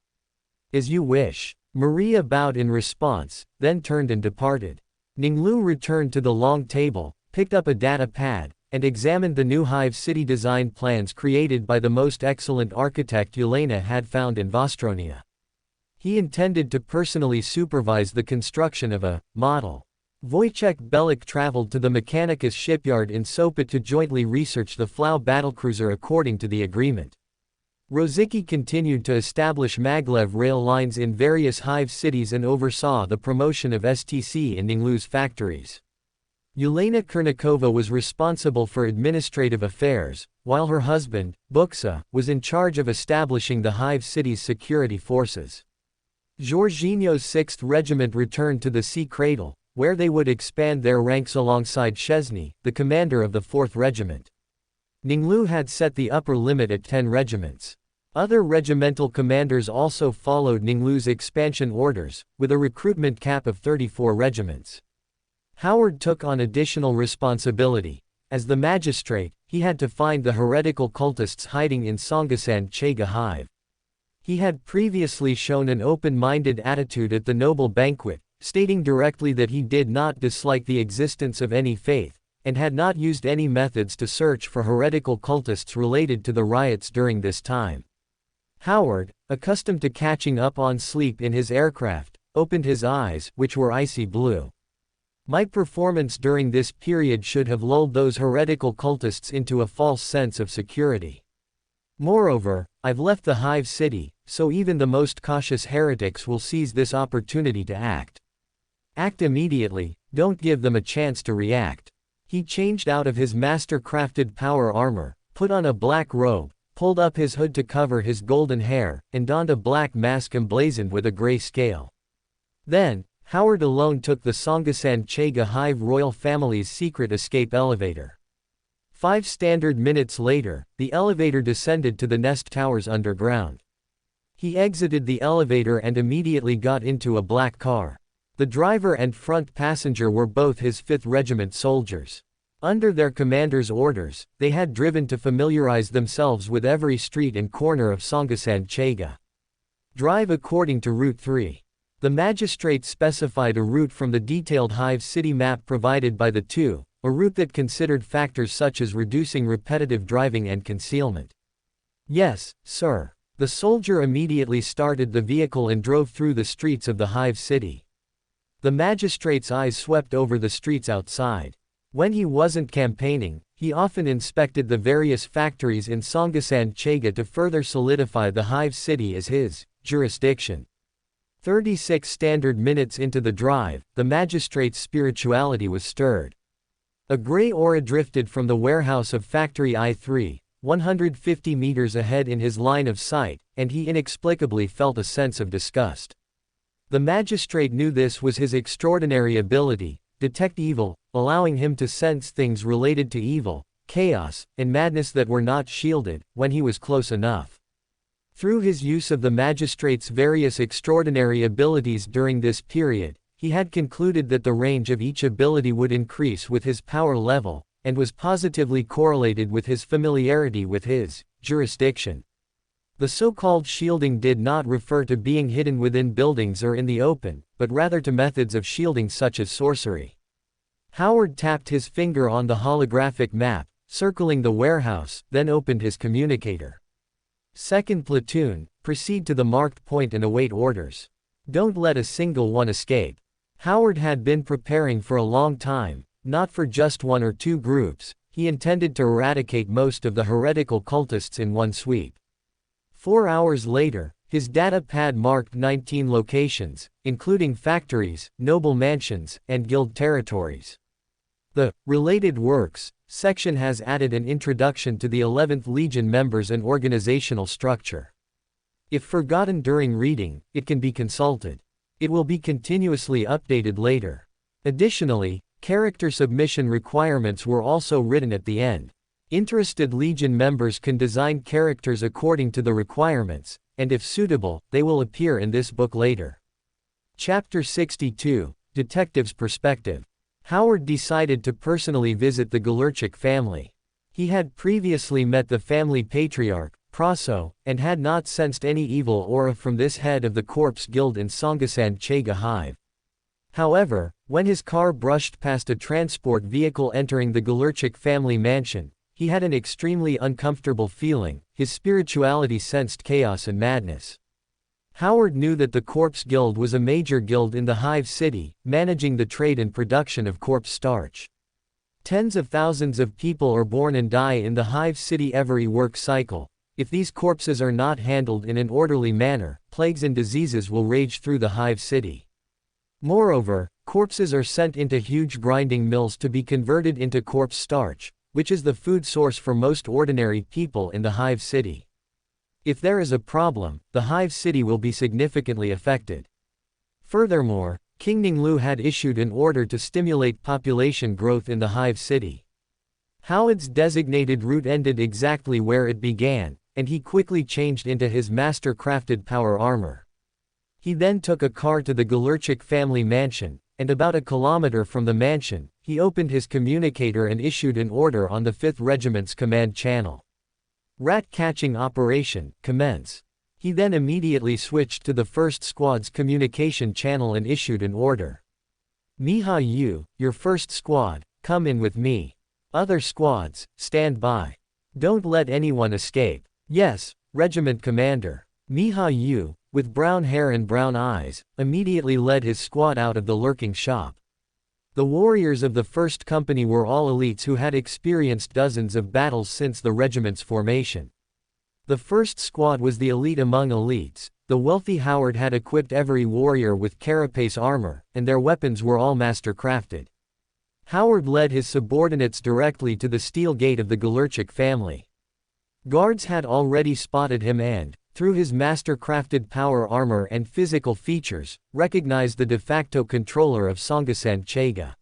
As you wish. Maria bowed in response, then turned and departed. Ning Lu returned to the long table, picked up a data pad, and examined the new Hive City design plans created by the most excellent architect Yelena had found in Vostronia. He intended to personally supervise the construction of a model. Wojciech Belik traveled to the Mechanicus shipyard in Sopot to jointly research the Flau battlecruiser according to the agreement. Rosicki continued to establish maglev rail lines in various hive cities and oversaw the promotion of STC in Ning Lu's factories. Yelena Kurnikova was responsible for administrative affairs, while her husband, Buksa, was in charge of establishing the hive city's security forces. Jorginho's 6th Regiment returned to the Sea Cradle, where they would expand their ranks alongside Chesney, the commander of the 4th Regiment. Ning Lu had set the upper limit at 10 regiments. Other regimental commanders also followed Ning Lu's expansion orders, with a recruitment cap of 34 regiments. Howard took on additional responsibility. As the magistrate, he had to find the heretical cultists hiding in Songasan Chega hive. He had previously shown an open-minded attitude at the Noble Banquet, stating directly that he did not dislike the existence of any faith, and had not used any methods to search for heretical cultists related to the riots during this time. Howard, accustomed to catching up on sleep in his aircraft, opened his eyes, which were icy blue. My performance during this period should have lulled those heretical cultists into a false sense of security. Moreover, I've left the hive city, so even the most cautious heretics will seize this opportunity to act. Act immediately, don't give them a chance to react. He changed out of his master-crafted power armor, put on a black robe, pulled up his hood to cover his golden hair, and donned a black mask emblazoned with a gray scale. Then, Howard alone took the Songasan Chega hive royal family's secret escape elevator. 5 standard minutes later, the elevator descended to the nest towers underground. He exited the elevator and immediately got into a black car. The driver and front passenger were both his 5th Regiment soldiers. Under their commander's orders, they had driven to familiarize themselves with every street and corner of Songasan Chega. Drive according to Route 3. The magistrate specified a route from the detailed hive city map provided by the two, a route that considered factors such as reducing repetitive driving and concealment. Yes, sir. The soldier immediately started the vehicle and drove through the streets of the hive city. The magistrate's eyes swept over the streets outside. When he wasn't campaigning, he often inspected the various factories in Songasan Chega to further solidify the hive city as his jurisdiction. 36 standard minutes into the drive, the magistrate's spirituality was stirred. A gray aura drifted from the warehouse of Factory I3, 150 meters ahead in his line of sight, and he inexplicably felt a sense of disgust. The magistrate knew this was his extraordinary ability, detect evil, allowing him to sense things related to evil, chaos, and madness that were not shielded, when he was close enough. Through his use of the magistrate's various extraordinary abilities during this period, he had concluded that the range of each ability would increase with his power level, and was positively correlated with his familiarity with his jurisdiction. The so-called shielding did not refer to being hidden within buildings or in the open, but rather to methods of shielding such as sorcery. Howard tapped his finger on the holographic map, circling the warehouse, then opened his communicator. Second platoon, proceed to the marked point and await orders. Don't let a single one escape. Howard had been preparing for a long time, not for just 1 or 2 groups. He intended to eradicate most of the heretical cultists in one sweep. 4 hours later, his data pad marked 19 locations, including factories, noble mansions, and guild territories. The Related Works section has added an introduction to the 11th Legion members and organizational structure. If forgotten during reading, it can be consulted. It will be continuously updated later. Additionally, character submission requirements were also written at the end. Interested Legion members can design characters according to the requirements, and if suitable, they will appear in this book later. Chapter 62, Detective's Perspective. Howard decided to personally visit the Gulurchik family. He had previously met the family patriarch, Praso, and had not sensed any evil aura from this head of the Corpse Guild in Songasan Chega hive. However, when his car brushed past a transport vehicle entering the Gulurchik family mansion, he had an extremely uncomfortable feeling. His spirituality sensed chaos and madness. Howard knew that the Corpse Guild was a major guild in the hive city, managing the trade and production of corpse starch. Tens of thousands of people are born and die in the hive city every work cycle. If these corpses are not handled in an orderly manner, plagues and diseases will rage through the hive city. Moreover, corpses are sent into huge grinding mills to be converted into corpse starch, which is the food source for most ordinary people in the hive city. If there is a problem, the hive city will be significantly affected. Furthermore, King Ning Lu had issued an order to stimulate population growth in the hive city. Howard's designated route ended exactly where it began, and he quickly changed into his master-crafted power armor. He then took a car to the Galerchik family mansion, and about a kilometer from the mansion, he opened his communicator and issued an order on the 5th Regiment's command channel. Rat-catching operation, commence. He then immediately switched to the 1st Squad's communication channel and issued an order. Miha Yu, your 1st Squad, come in with me. Other squads, stand by. Don't let anyone escape. Yes, Regiment Commander. Miha Yu, with brown hair and brown eyes, immediately led his squad out of the lurking shop. The warriors of the 1st Company were all elites who had experienced dozens of battles since the regiment's formation. The 1st Squad was the elite among elites. The wealthy Howard had equipped every warrior with carapace armor, and their weapons were all master-crafted. Howard led his subordinates directly to the steel gate of the Galerchik family. Guards had already spotted him and, through his master-crafted power armor and physical features, recognized the de facto controller of Songasan Chega.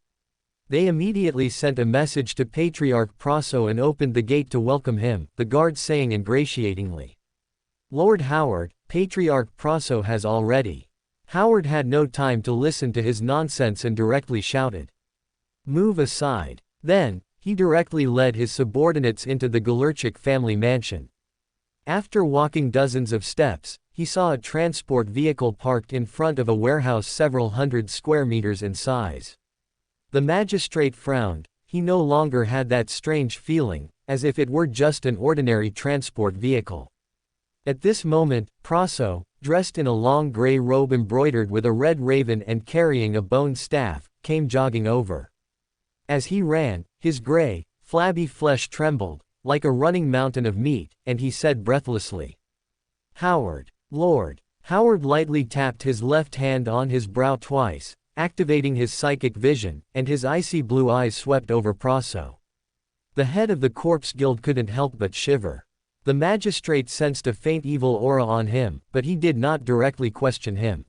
They immediately sent a message to Patriarch Praso and opened the gate to welcome him, the guards saying ingratiatingly. Lord Howard, Patriarch Praso has already. Howard had no time to listen to his nonsense and directly shouted. Move aside. Then, he directly led his subordinates into the Galerchik family mansion. After walking dozens of steps, he saw a transport vehicle parked in front of a warehouse several hundred square meters in size. The magistrate frowned. He no longer had that strange feeling, as if it were just an ordinary transport vehicle. At this moment, Praso, dressed in a long gray robe embroidered with a red raven and carrying a bone staff, came jogging over. As he ran, his gray, flabby flesh trembled, like a running mountain of meat, and he said breathlessly, Howard, Lord. Howard lightly tapped his left hand on his brow twice, activating his psychic vision, and his icy blue eyes swept over Praso. The head of the Corpse Guild couldn't help but shiver. The magistrate sensed a faint evil aura on him, but he did not directly question him.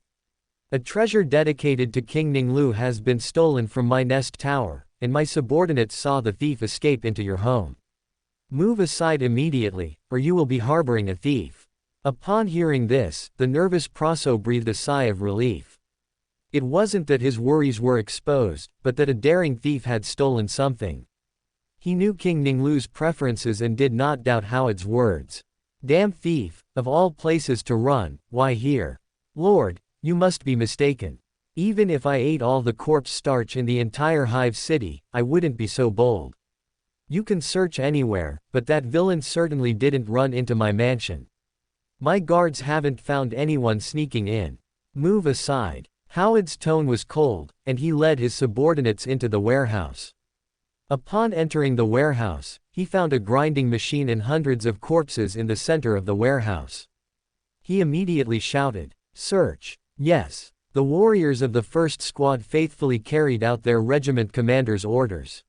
A treasure dedicated to King Ning Lu has been stolen from my nest tower, and my subordinates saw the thief escape into your home. Move aside immediately, or you will be harboring a thief. Upon hearing this, the nervous Praso breathed a sigh of relief. It wasn't that his worries were exposed, but that a daring thief had stolen something. He knew King Ning Lu's preferences and did not doubt Howard's words. Damn thief, of all places to run, why here? Lord, you must be mistaken. Even if I ate all the corpse starch in the entire hive city, I wouldn't be so bold. You can search anywhere, but that villain certainly didn't run into my mansion. My guards haven't found anyone sneaking in. Move aside. Howard's tone was cold, and he led his subordinates into the warehouse. Upon entering the warehouse, he found a grinding machine and hundreds of corpses in the center of the warehouse. He immediately shouted, Search. Yes. The warriors of the 1st Squad faithfully carried out their regiment commander's orders.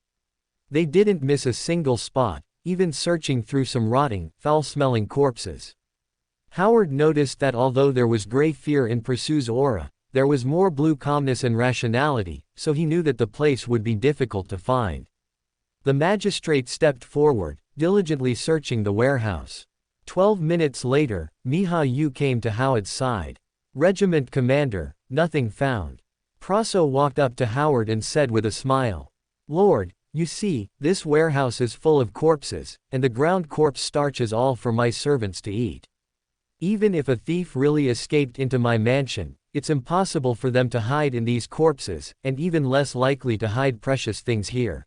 They didn't miss a single spot, even searching through some rotting, foul-smelling corpses. Howard noticed that although there was gray fear in Pursue's aura, there was more blue calmness and rationality, so he knew that the place would be difficult to find. The magistrate stepped forward, diligently searching the warehouse. 12 minutes later, Miha Yu came to Howard's side. Regiment Commander, nothing found. Praso walked up to Howard and said with a smile, Lord, you see, this warehouse is full of corpses, and the ground corpse starch is all for my servants to eat. Even if a thief really escaped into my mansion, it's impossible for them to hide in these corpses, and even less likely to hide precious things here.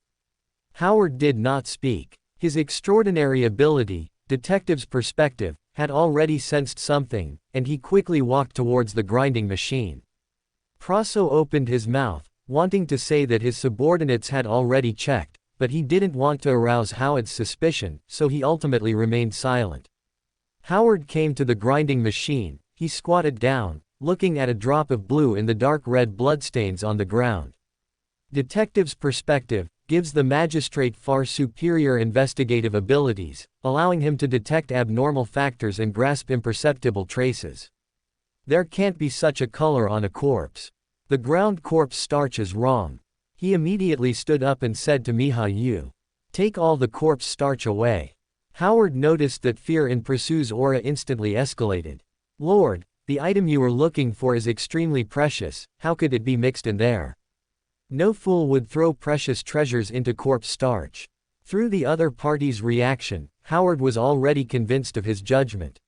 Howard did not speak. His extraordinary ability, detective's perspective, had already sensed something, and he quickly walked towards the grinding machine. Praso opened his mouth, wanting to say that his subordinates had already checked, but he didn't want to arouse Howard's suspicion, so he ultimately remained silent. Howard came to the grinding machine. He squatted down, looking at a drop of blue in the dark red bloodstains on the ground. Detective's perspective gives the magistrate far superior investigative abilities, allowing him to detect abnormal factors and grasp imperceptible traces. There can't be such a color on a corpse. The ground corpse starch is wrong. He immediately stood up and said to Mihail, "Take all the corpse starch away." Howard noticed that fear in Prasu's aura instantly escalated. "Lord, the item you were looking for is extremely precious, how could it be mixed in there? No fool would throw precious treasures into corpse starch." Through the other party's reaction, Howard was already convinced of his judgment.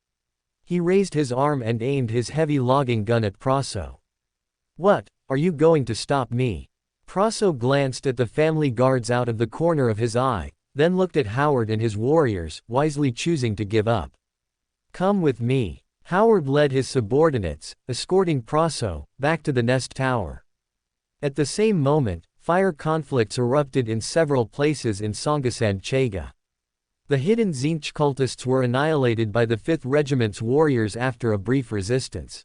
He raised his arm and aimed his heavy logging gun at Praso. "What, are you going to stop me?" Praso glanced at the family guards out of the corner of his eye, then looked at Howard and his warriors, wisely choosing to give up. "Come with me." Howard led his subordinates, escorting Praso back to the nest tower. At the same moment, fire conflicts erupted in several places in Songasan Chega. The hidden Zinch cultists were annihilated by the 5th Regiment's warriors after a brief resistance.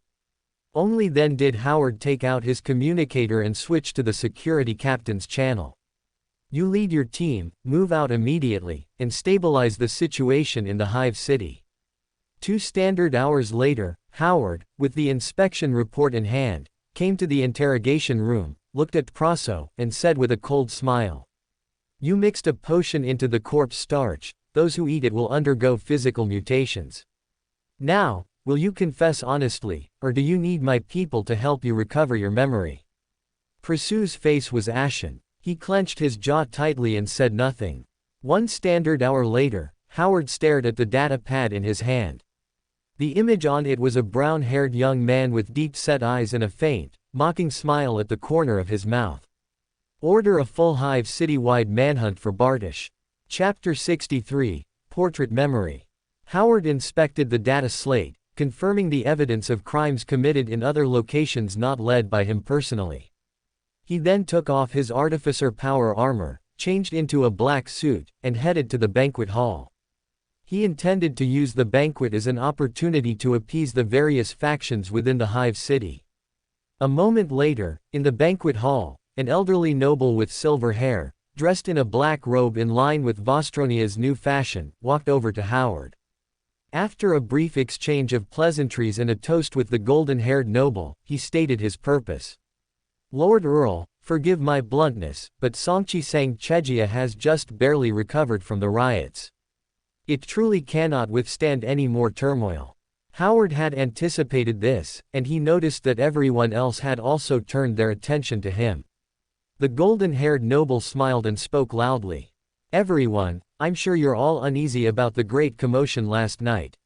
Only then did Howard take out his communicator and switch to the security captain's channel. "You lead your team, move out immediately, and stabilize the situation in the Hive City." 2 standard hours later, Howard, with the inspection report in hand, came to the interrogation room, looked at Praso, and said with a cold smile, "You mixed a potion into the corpse starch. Those who eat it will undergo physical mutations. Now, will you confess honestly, or do you need my people to help you recover your memory?" Prasu's face was ashen. He clenched his jaw tightly and said nothing. 1 standard hour later, Howard stared at the data pad in his hand. The image on it was a brown-haired young man with deep-set eyes and a faint, mocking smile at the corner of his mouth. Order a full Hive citywide manhunt for Bartosz. Chapter 63, Portrait Memory. Howard inspected the data slate, confirming the evidence of crimes committed in other locations not led by him personally. He then took off his artificer power armor, changed into a black suit, and headed to the banquet hall. He intended to use the banquet as an opportunity to appease the various factions within the Hive City. A moment later, in the banquet hall, an elderly noble with silver hair, dressed in a black robe in line with Vostronia's new fashion, walked over to Howard. After a brief exchange of pleasantries and a toast with the golden-haired noble, he stated his purpose. "Lord Earl, forgive my bluntness, but Songchi Sang Chejia has just barely recovered from the riots. It truly cannot withstand any more turmoil." Howard had anticipated this, and he noticed that everyone else had also turned their attention to him. The golden-haired noble smiled and spoke loudly. "Everyone, I'm sure you're all uneasy about the great commotion last night.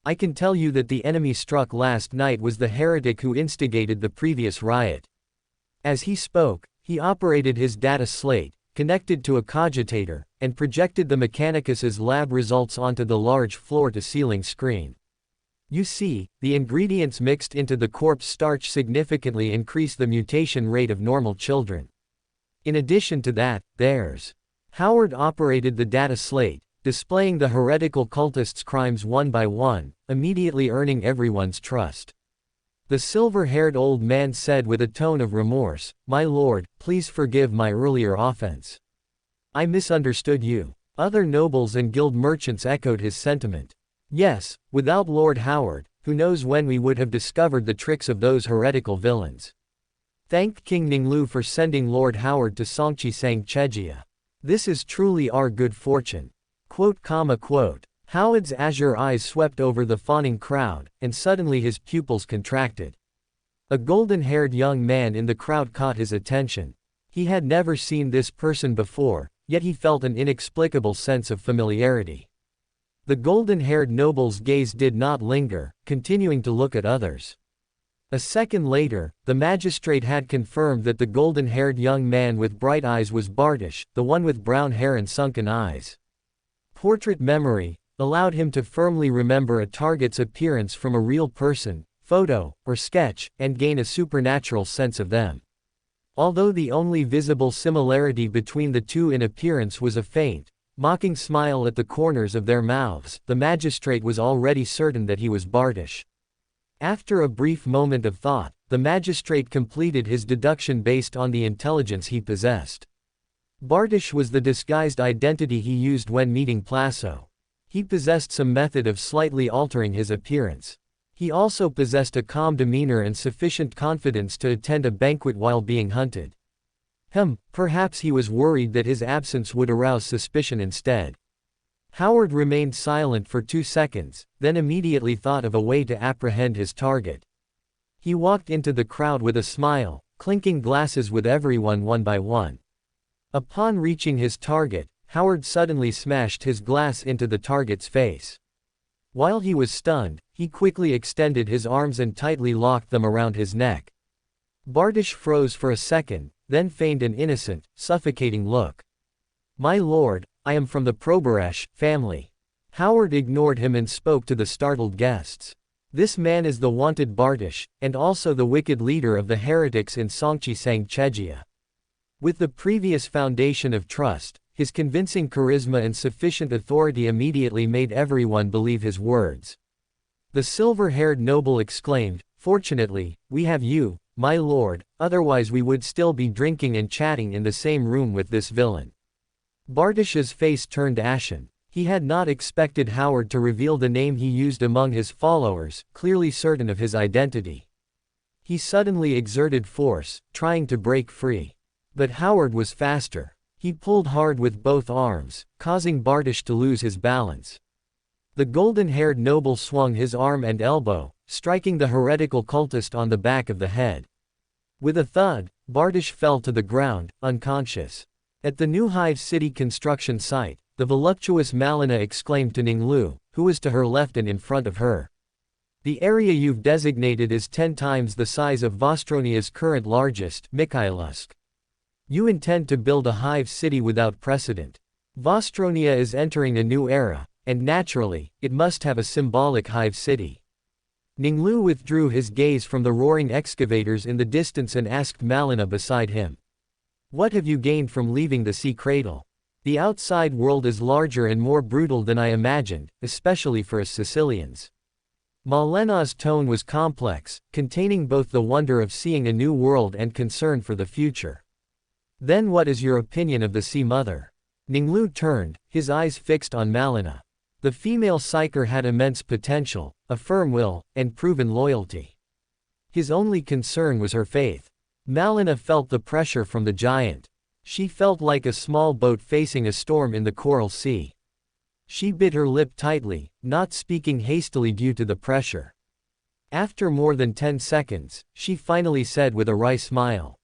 I can tell you that the enemy struck last night was the heretic who instigated the previous riot." As he spoke, he operated his data slate, connected to a cogitator, and projected the Mechanicus's lab results onto the large floor-to-ceiling screen. "You see, the ingredients mixed into the corpse starch significantly increase the mutation rate of normal children. In addition to that, there's..." Howard operated the data slate, displaying the heretical cultists' crimes one by one, immediately earning everyone's trust. The silver-haired old man said with a tone of remorse, "My lord, please forgive my earlier offense. I misunderstood you." Other nobles and guild merchants echoed his sentiment. "Yes, without Lord Howard, who knows when we would have discovered the tricks of those heretical villains." Thanked King Ning Lu for sending Lord Howard to Songchi Sang Chejia. "This is truly our good fortune." Howard's azure eyes swept over the fawning crowd, and suddenly his pupils contracted. A golden-haired young man in the crowd caught his attention. He had never seen this person before, yet he felt an inexplicable sense of familiarity. The golden-haired noble's gaze did not linger, continuing to look at others. A second later, the magistrate had confirmed that the golden-haired young man with bright eyes was Bartosz, the one with brown hair and sunken eyes. Portrait memory allowed him to firmly remember a target's appearance from a real person, photo, or sketch, and gain a supernatural sense of them. Although the only visible similarity between the two in appearance was a faint, mocking smile at the corners of their mouths. The magistrate was already certain that he was Bardish. After a brief moment of thought, the magistrate completed his deduction based on the intelligence he possessed. Bardish was the disguised identity he used when meeting Plasso. He possessed some method of slightly altering his appearance. He also possessed a calm demeanor and sufficient confidence to attend a banquet while being hunted. Perhaps he was worried that his absence would arouse suspicion instead. Howard remained silent for 2 seconds, then immediately thought of a way to apprehend his target. He walked into the crowd with a smile, clinking glasses with everyone one by one. Upon reaching his target, Howard suddenly smashed his glass into the target's face. While he was stunned, he quickly extended his arms and tightly locked them around his neck. Bardish froze for a second, then feigned an innocent, suffocating look. "My lord, I am from the Primarch family." Howard ignored him and spoke to the startled guests. "This man is the wanted Bardish, and also the wicked leader of the heretics in Songchi-sang Chejia." With the previous foundation of trust, his convincing charisma and sufficient authority immediately made everyone believe his words. The silver-haired noble exclaimed, "Fortunately, we have you, my lord, otherwise we would still be drinking and chatting in the same room with this villain." Bardish's face turned ashen. He had not expected Howard to reveal the name he used among his followers, clearly certain of his identity. He suddenly exerted force, trying to break free. But Howard was faster. He pulled hard with both arms, causing Bardish to lose his balance. The golden-haired noble swung his arm and elbow, striking the heretical cultist on the back of the head. With a thud, Bardish fell to the ground, unconscious. At the new Hive City construction site, the voluptuous Malina exclaimed to Ning Lu, who was to her left and in front of her. "The area you've designated is 10 times the size of Vostronia's current largest, Mikhailusk. You intend to build a Hive City without precedent. Vostronia is entering a new era, and naturally, it must have a symbolic Hive City." Ning Lu withdrew his gaze from the roaring excavators in the distance and asked Malina beside him. "What have you gained from leaving the sea cradle? The outside world is larger and more brutal than I imagined, especially for us Sicilians." Malena's tone was complex, containing both the wonder of seeing a new world and concern for the future. "Then what is your opinion of the Sea Mother?" Ning Lu turned, his eyes fixed on Malina. The female psyker had immense potential, a firm will, and proven loyalty. His only concern was her faith. Malina felt the pressure from the giant. She felt like a small boat facing a storm in the Coral Sea. She bit her lip tightly, not speaking hastily due to the pressure. After more than 10 seconds, she finally said with a wry smile,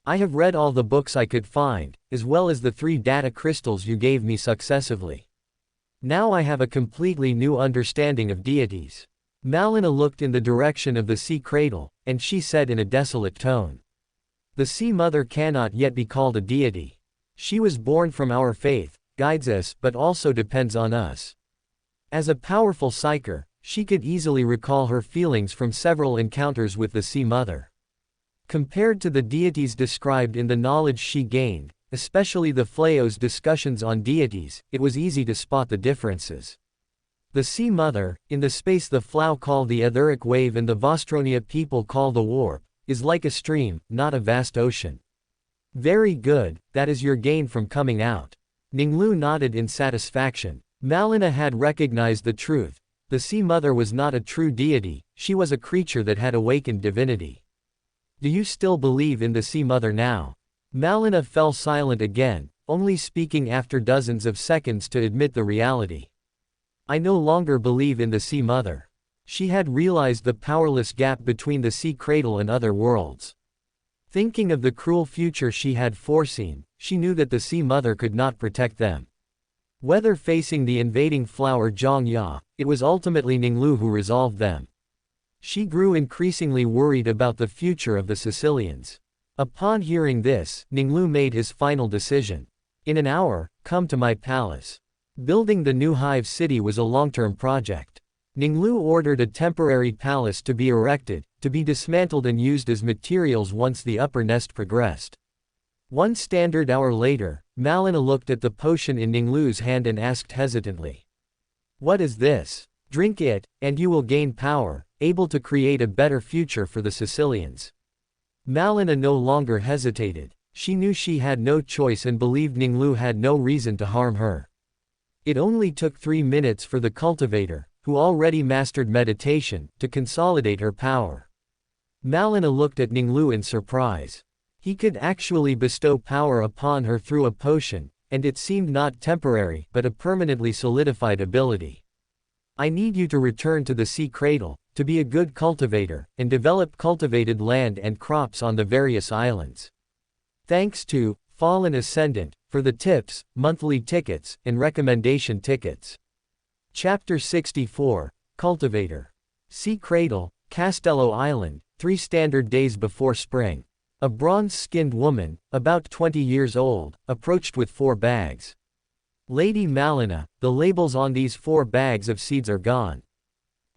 "I have read all the books I could find, as well as the 3 data crystals you gave me successively. Now I have a completely new understanding of deities." Malina looked in the direction of the sea cradle, and she said in a desolate tone, "The Sea Mother cannot yet be called a deity. She was born from our faith, guides us but also depends on us." As a powerful psyker, she could easily recall her feelings from several encounters with the Sea Mother. Compared to the deities described in the knowledge she gained, especially the Flao's discussions on deities, it was easy to spot the differences. The Sea Mother, in the space the Flao call the etheric wave and the Vostronia people call the warp, is like a stream, not a vast ocean. "Very good, that is your gain from coming out." Ning Lu nodded in satisfaction. Malina had recognized the truth. The Sea Mother was not a true deity, she was a creature that had awakened divinity. "Do you still believe in the Sea Mother now?" Malina fell silent again, only speaking after dozens of seconds to admit the reality. "I no longer believe in the Sea Mother." She had realized the powerless gap between the sea cradle and other worlds. Thinking of the cruel future she had foreseen, she knew that the Sea Mother could not protect them. Whether facing the invading Flao or Zhang Ya, it was ultimately Ning Lu who resolved them. She grew increasingly worried about the future of the Sicilians. Upon hearing this, Ning Lu made his final decision. "In an hour, come to my palace." Building the new Hive City was a long-term project. Ning Lu ordered a temporary palace to be erected, to be dismantled and used as materials once the upper nest progressed. 1 standard hour later, Malina looked at the potion in Ning Lu's hand and asked hesitantly. What is this? Drink it, and you will gain power, able to create a better future for the Sicilians. Malina no longer hesitated. She knew she had no choice and believed Ning Lu had no reason to harm her. It only took 3 minutes for the cultivator, who already mastered meditation, to consolidate her power. Malina looked at Ning Lu in surprise. He could actually bestow power upon her through a potion, and it seemed not temporary but a permanently solidified ability. I need you to return to the sea cradle, to be a good cultivator, and develop cultivated land and crops on the various islands. Thanks to Fallen Ascendant for the tips, monthly tickets, and recommendation tickets. Chapter 64, Cultivator. Sea Cradle, Castello Island, 3 standard days before spring. A bronze-skinned woman, about 20 years old, approached with 4 bags. Lady Malina, the labels on these 4 bags of seeds are gone.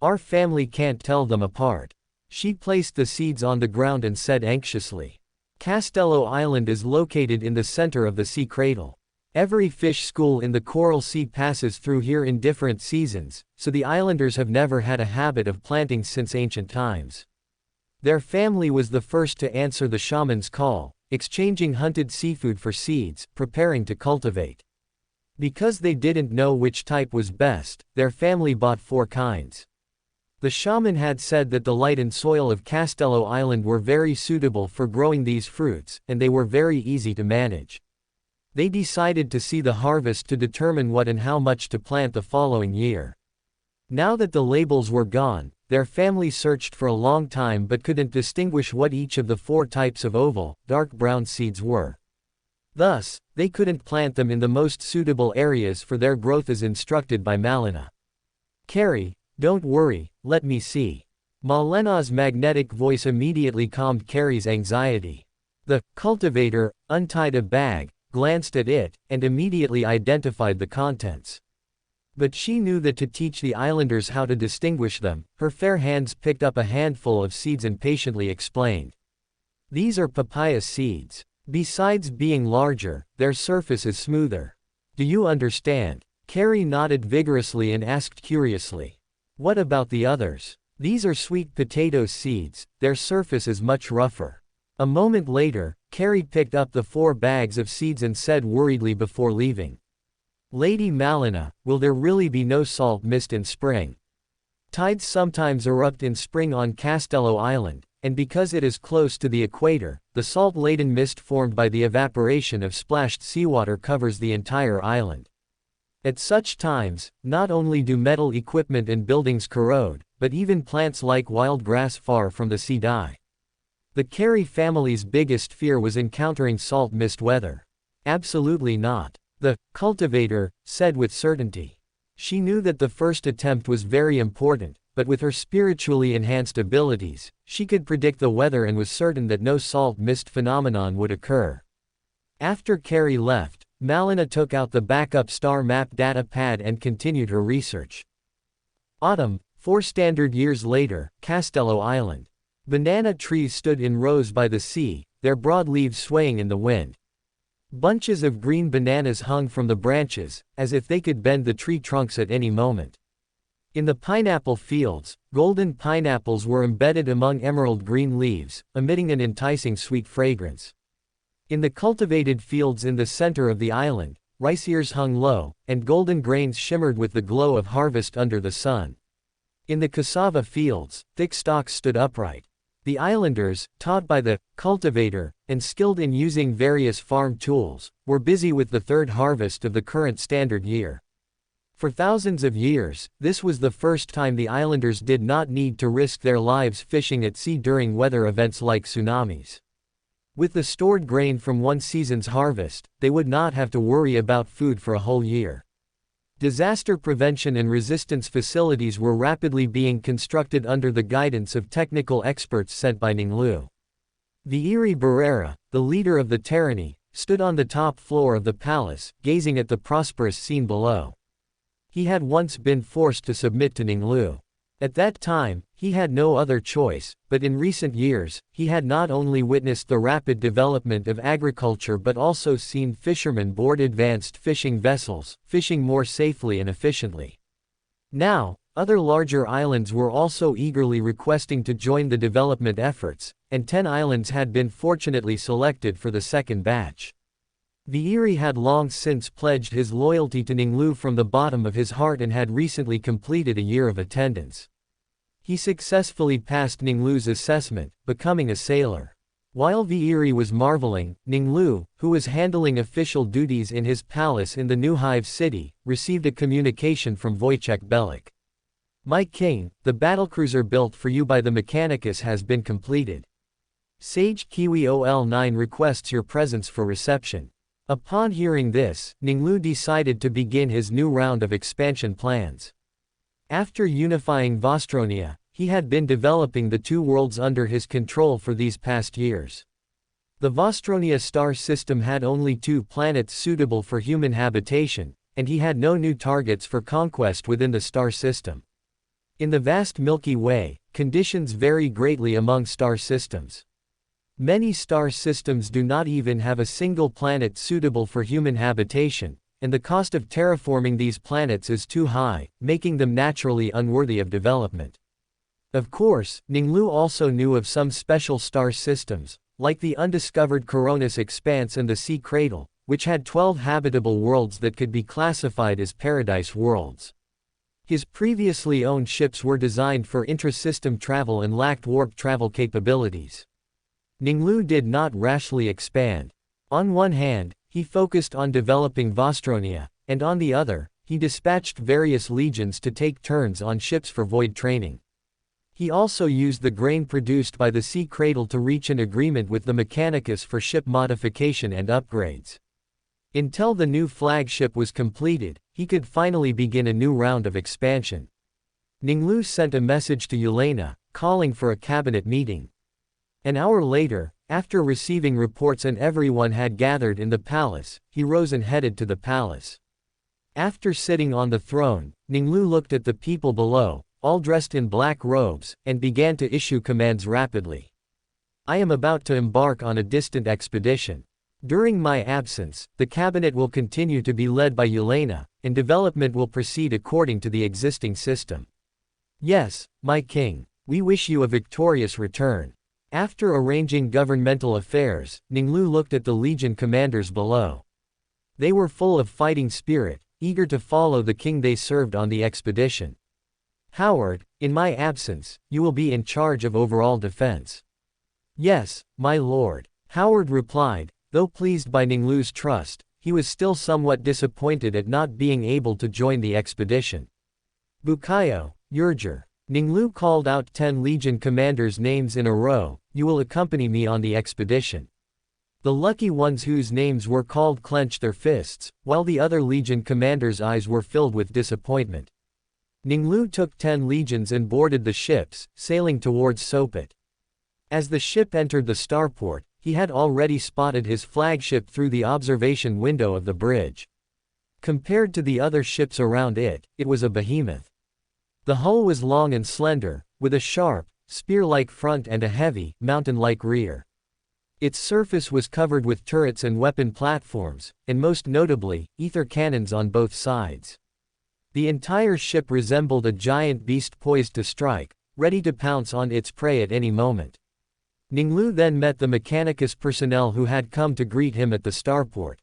Our family can't tell them apart. She placed the seeds on the ground and said anxiously. Castello Island is located in the center of the sea cradle. Every fish school in the Coral Sea passes through here in different seasons, so the islanders have never had a habit of planting since ancient times. Their family was the first to answer the shaman's call, exchanging hunted seafood for seeds, preparing to cultivate. Because they didn't know which type was best, their family bought 4 kinds. The shaman had said that the light and soil of Castello Island were very suitable for growing these fruits, and they were very easy to manage. They decided to see the harvest to determine what and how much to plant the following year. Now that the labels were gone, their family searched for a long time but couldn't distinguish what each of the 4 types of oval, dark brown seeds were. Thus, they couldn't plant them in the most suitable areas for their growth as instructed by Malina. Carrie, don't worry, let me see. Malena's magnetic voice immediately calmed Carrie's anxiety. The cultivator untied a bag, glanced at it, and immediately identified the contents. But she knew that to teach the islanders how to distinguish them, her fair hands picked up a handful of seeds and patiently explained. These are papaya seeds. Besides being larger, their surface is smoother. Do you understand? Carrie nodded vigorously and asked curiously. What about the others? These are sweet potato seeds, their surface is much rougher. A moment later, Carrie picked up the 4 bags of seeds and said worriedly before leaving. Lady Malina, will there really be no salt mist in spring? Tides sometimes erupt in spring on Castello Island, and because it is close to the equator, the salt-laden mist formed by the evaporation of splashed seawater covers the entire island. At such times, not only do metal equipment and buildings corrode, but even plants like wild grass far from the sea die. The Carey family's biggest fear was encountering salt mist weather. Absolutely not. The cultivator said with certainty. She knew that the first attempt was very important, but with her spiritually enhanced abilities, she could predict the weather and was certain that no salt mist phenomenon would occur. After Carrie left, Malina took out the backup star map data pad and continued her research. Autumn, 4 standard years later, Castello Island. Banana trees stood in rows by the sea, their broad leaves swaying in the wind. Bunches of green bananas hung from the branches, as if they could bend the tree trunks at any moment. In the pineapple fields, golden pineapples were embedded among emerald green leaves, emitting an enticing sweet fragrance. In the cultivated fields in the center of the island, rice ears hung low, and golden grains shimmered with the glow of harvest under the sun. In the cassava fields, thick stalks stood upright. The islanders, taught by the cultivator, and skilled in using various farm tools, were busy with the 3rd harvest of the current standard year. For thousands of years, this was the first time the islanders did not need to risk their lives fishing at sea during weather events like tsunamis. With the stored grain from one season's harvest, they would not have to worry about food for a whole year. Disaster prevention and resistance facilities were rapidly being constructed under the guidance of technical experts sent by Ning Lu. Vieri Barrera, the leader of the tyranny, stood on the top floor of the palace, gazing at the prosperous scene below. He had once been forced to submit to Ning Lu. At that time, he had no other choice, but in recent years, he had not only witnessed the rapid development of agriculture but also seen fishermen board advanced fishing vessels, fishing more safely and efficiently. Now, other larger islands were also eagerly requesting to join the development efforts, and 10 islands had been fortunately selected for the second batch. Vieri had long since pledged his loyalty to Ning Lu from the bottom of his heart and had recently completed a year of attendance. He successfully passed Ning Lu's assessment, becoming a sailor. While Vieri was marveling, Ning Lu, who was handling official duties in his palace in the New Hive City, received a communication from Wojciech Belik. "My king, the battlecruiser built for you by the Mechanicus has been completed. Sage Kiwi OL9 requests your presence for reception." Upon hearing this, Ning Lu decided to begin his new round of expansion plans. After unifying Vostronia, he had been developing the two worlds under his control for these past years. The Vostronia star system had only 2 planets suitable for human habitation, and he had no new targets for conquest within the star system. In the vast Milky Way, conditions vary greatly among star systems. Many star systems do not even have a single planet suitable for human habitation, and the cost of terraforming these planets is too high, making them naturally unworthy of development. Of course, Ning Lu also knew of some special star systems, like the undiscovered Coronas Expanse and the Sea Cradle, which had 12 habitable worlds that could be classified as paradise worlds. His previously owned ships were designed for intra-system travel and lacked warp travel capabilities. Ning Lu did not rashly expand. On one hand, he focused on developing Vostronia, and on the other, he dispatched various legions to take turns on ships for void training. He also used the grain produced by the Sea Cradle to reach an agreement with the Mechanicus for ship modification and upgrades. Until the new flagship was completed, he could finally begin a new round of expansion. Ning Lu sent a message to Yelena, calling for a cabinet meeting. An hour later, after receiving reports and everyone had gathered in the palace, he rose and headed to the palace. After sitting on the throne, Ning Lu looked at the people below, all dressed in black robes, and began to issue commands rapidly. "I am about to embark on a distant expedition. During my absence, the cabinet will continue to be led by Yelena, and development will proceed according to the existing system." "Yes, my king. We wish you a victorious return." After arranging governmental affairs, Ning Lu looked at the legion commanders below. They were full of fighting spirit, eager to follow the king they served on the expedition. "Howard, in my absence, you will be in charge of overall defense." "Yes, my lord," Howard replied. Though pleased by Ning Lu's trust, he was still somewhat disappointed at not being able to join the expedition. "Bukayo, Yurger." Ning Lu called out 10 legion commanders' names in a row. "You will accompany me on the expedition." The lucky ones whose names were called clenched their fists, while the other legion commanders' eyes were filled with disappointment. Ning Lu took 10 legions and boarded the ships, sailing towards Sopot. As the ship entered the starport, he had already spotted his flagship through the observation window of the bridge. Compared to the other ships around it, it was a behemoth. The hull was long and slender, with a sharp, spear-like front and a heavy, mountain-like rear. Its surface was covered with turrets and weapon platforms, and most notably, ether cannons on both sides. The entire ship resembled a giant beast poised to strike, ready to pounce on its prey at any moment. Ning Lu then met the Mechanicus personnel who had come to greet him at the starport.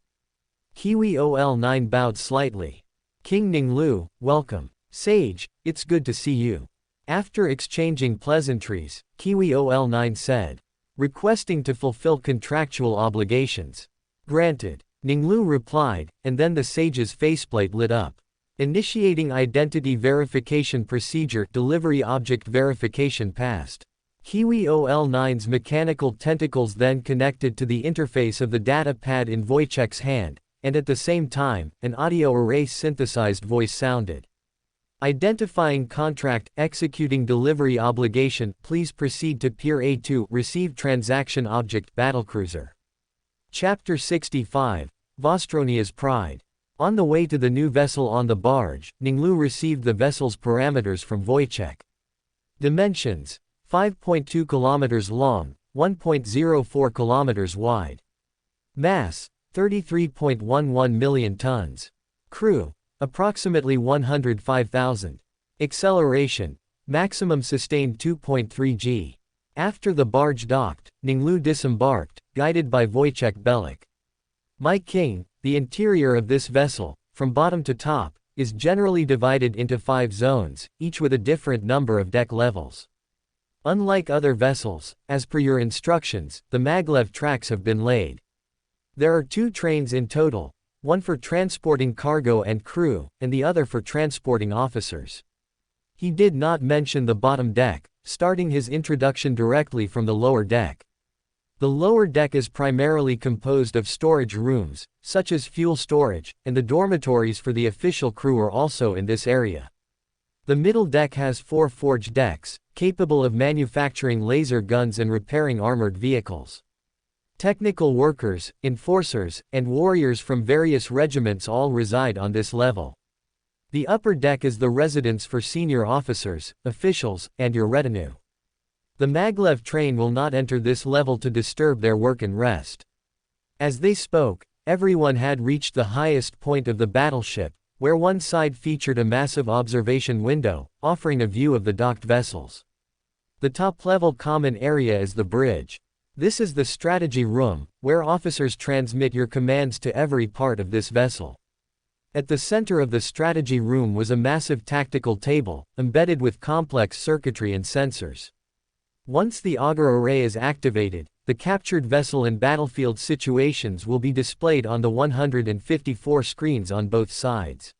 Kiwi OL9 bowed slightly. "King Ning Lu, welcome. Sage, it's good to see you." After exchanging pleasantries, Kiwi OL9 said, "Requesting to fulfill contractual obligations." "Granted," Ning Lu replied, and then the sage's faceplate lit up. "Initiating identity verification procedure, delivery object verification passed." Kiwi OL9's mechanical tentacles then connected to the interface of the data pad in Wojciech's hand, and at the same time, an audio array synthesized voice sounded. "Identifying contract, executing delivery obligation, please proceed to Pier A2, receive transaction object battlecruiser." Chapter 65, Vostronia's Pride. On the way to the new vessel on the barge, Ning Lu received the vessel's parameters from Wojciech. Dimensions: 5.2 kilometers long, 1.04 kilometers wide. Mass: 33.11 million tons. Crew: approximately 105,000. Acceleration: maximum sustained 2.3 g. After the barge docked, Ning Lu disembarked, guided by Wojciech Belik. My king, the interior of this vessel, from bottom to top, is generally divided into 5 zones, each with a different number of deck levels. Unlike other vessels, as per your instructions, the maglev tracks have been laid. There are 2 trains in total, one for transporting cargo and crew, and the other for transporting officers. He did not mention the bottom deck, starting his introduction directly from the lower deck. The lower deck is primarily composed of storage rooms, such as fuel storage, and the dormitories for the official crew are also in this area. The middle deck has 4 forge decks, capable of manufacturing laser guns and repairing armored vehicles. Technical workers, enforcers, and warriors from various regiments all reside on this level. The upper deck is the residence for senior officers, officials, and your retinue. The maglev train will not enter this level to disturb their work and rest. As they spoke, everyone had reached the highest point of the battleship, where one side featured a massive observation window, offering a view of the docked vessels. The top-level common area is the bridge. This is the strategy room, where officers transmit your commands to every part of this vessel. At the center of the strategy room was a massive tactical table, embedded with complex circuitry and sensors. Once the auger array is activated, the captured vessel in battlefield situations will be displayed on the 154 screens on both sides.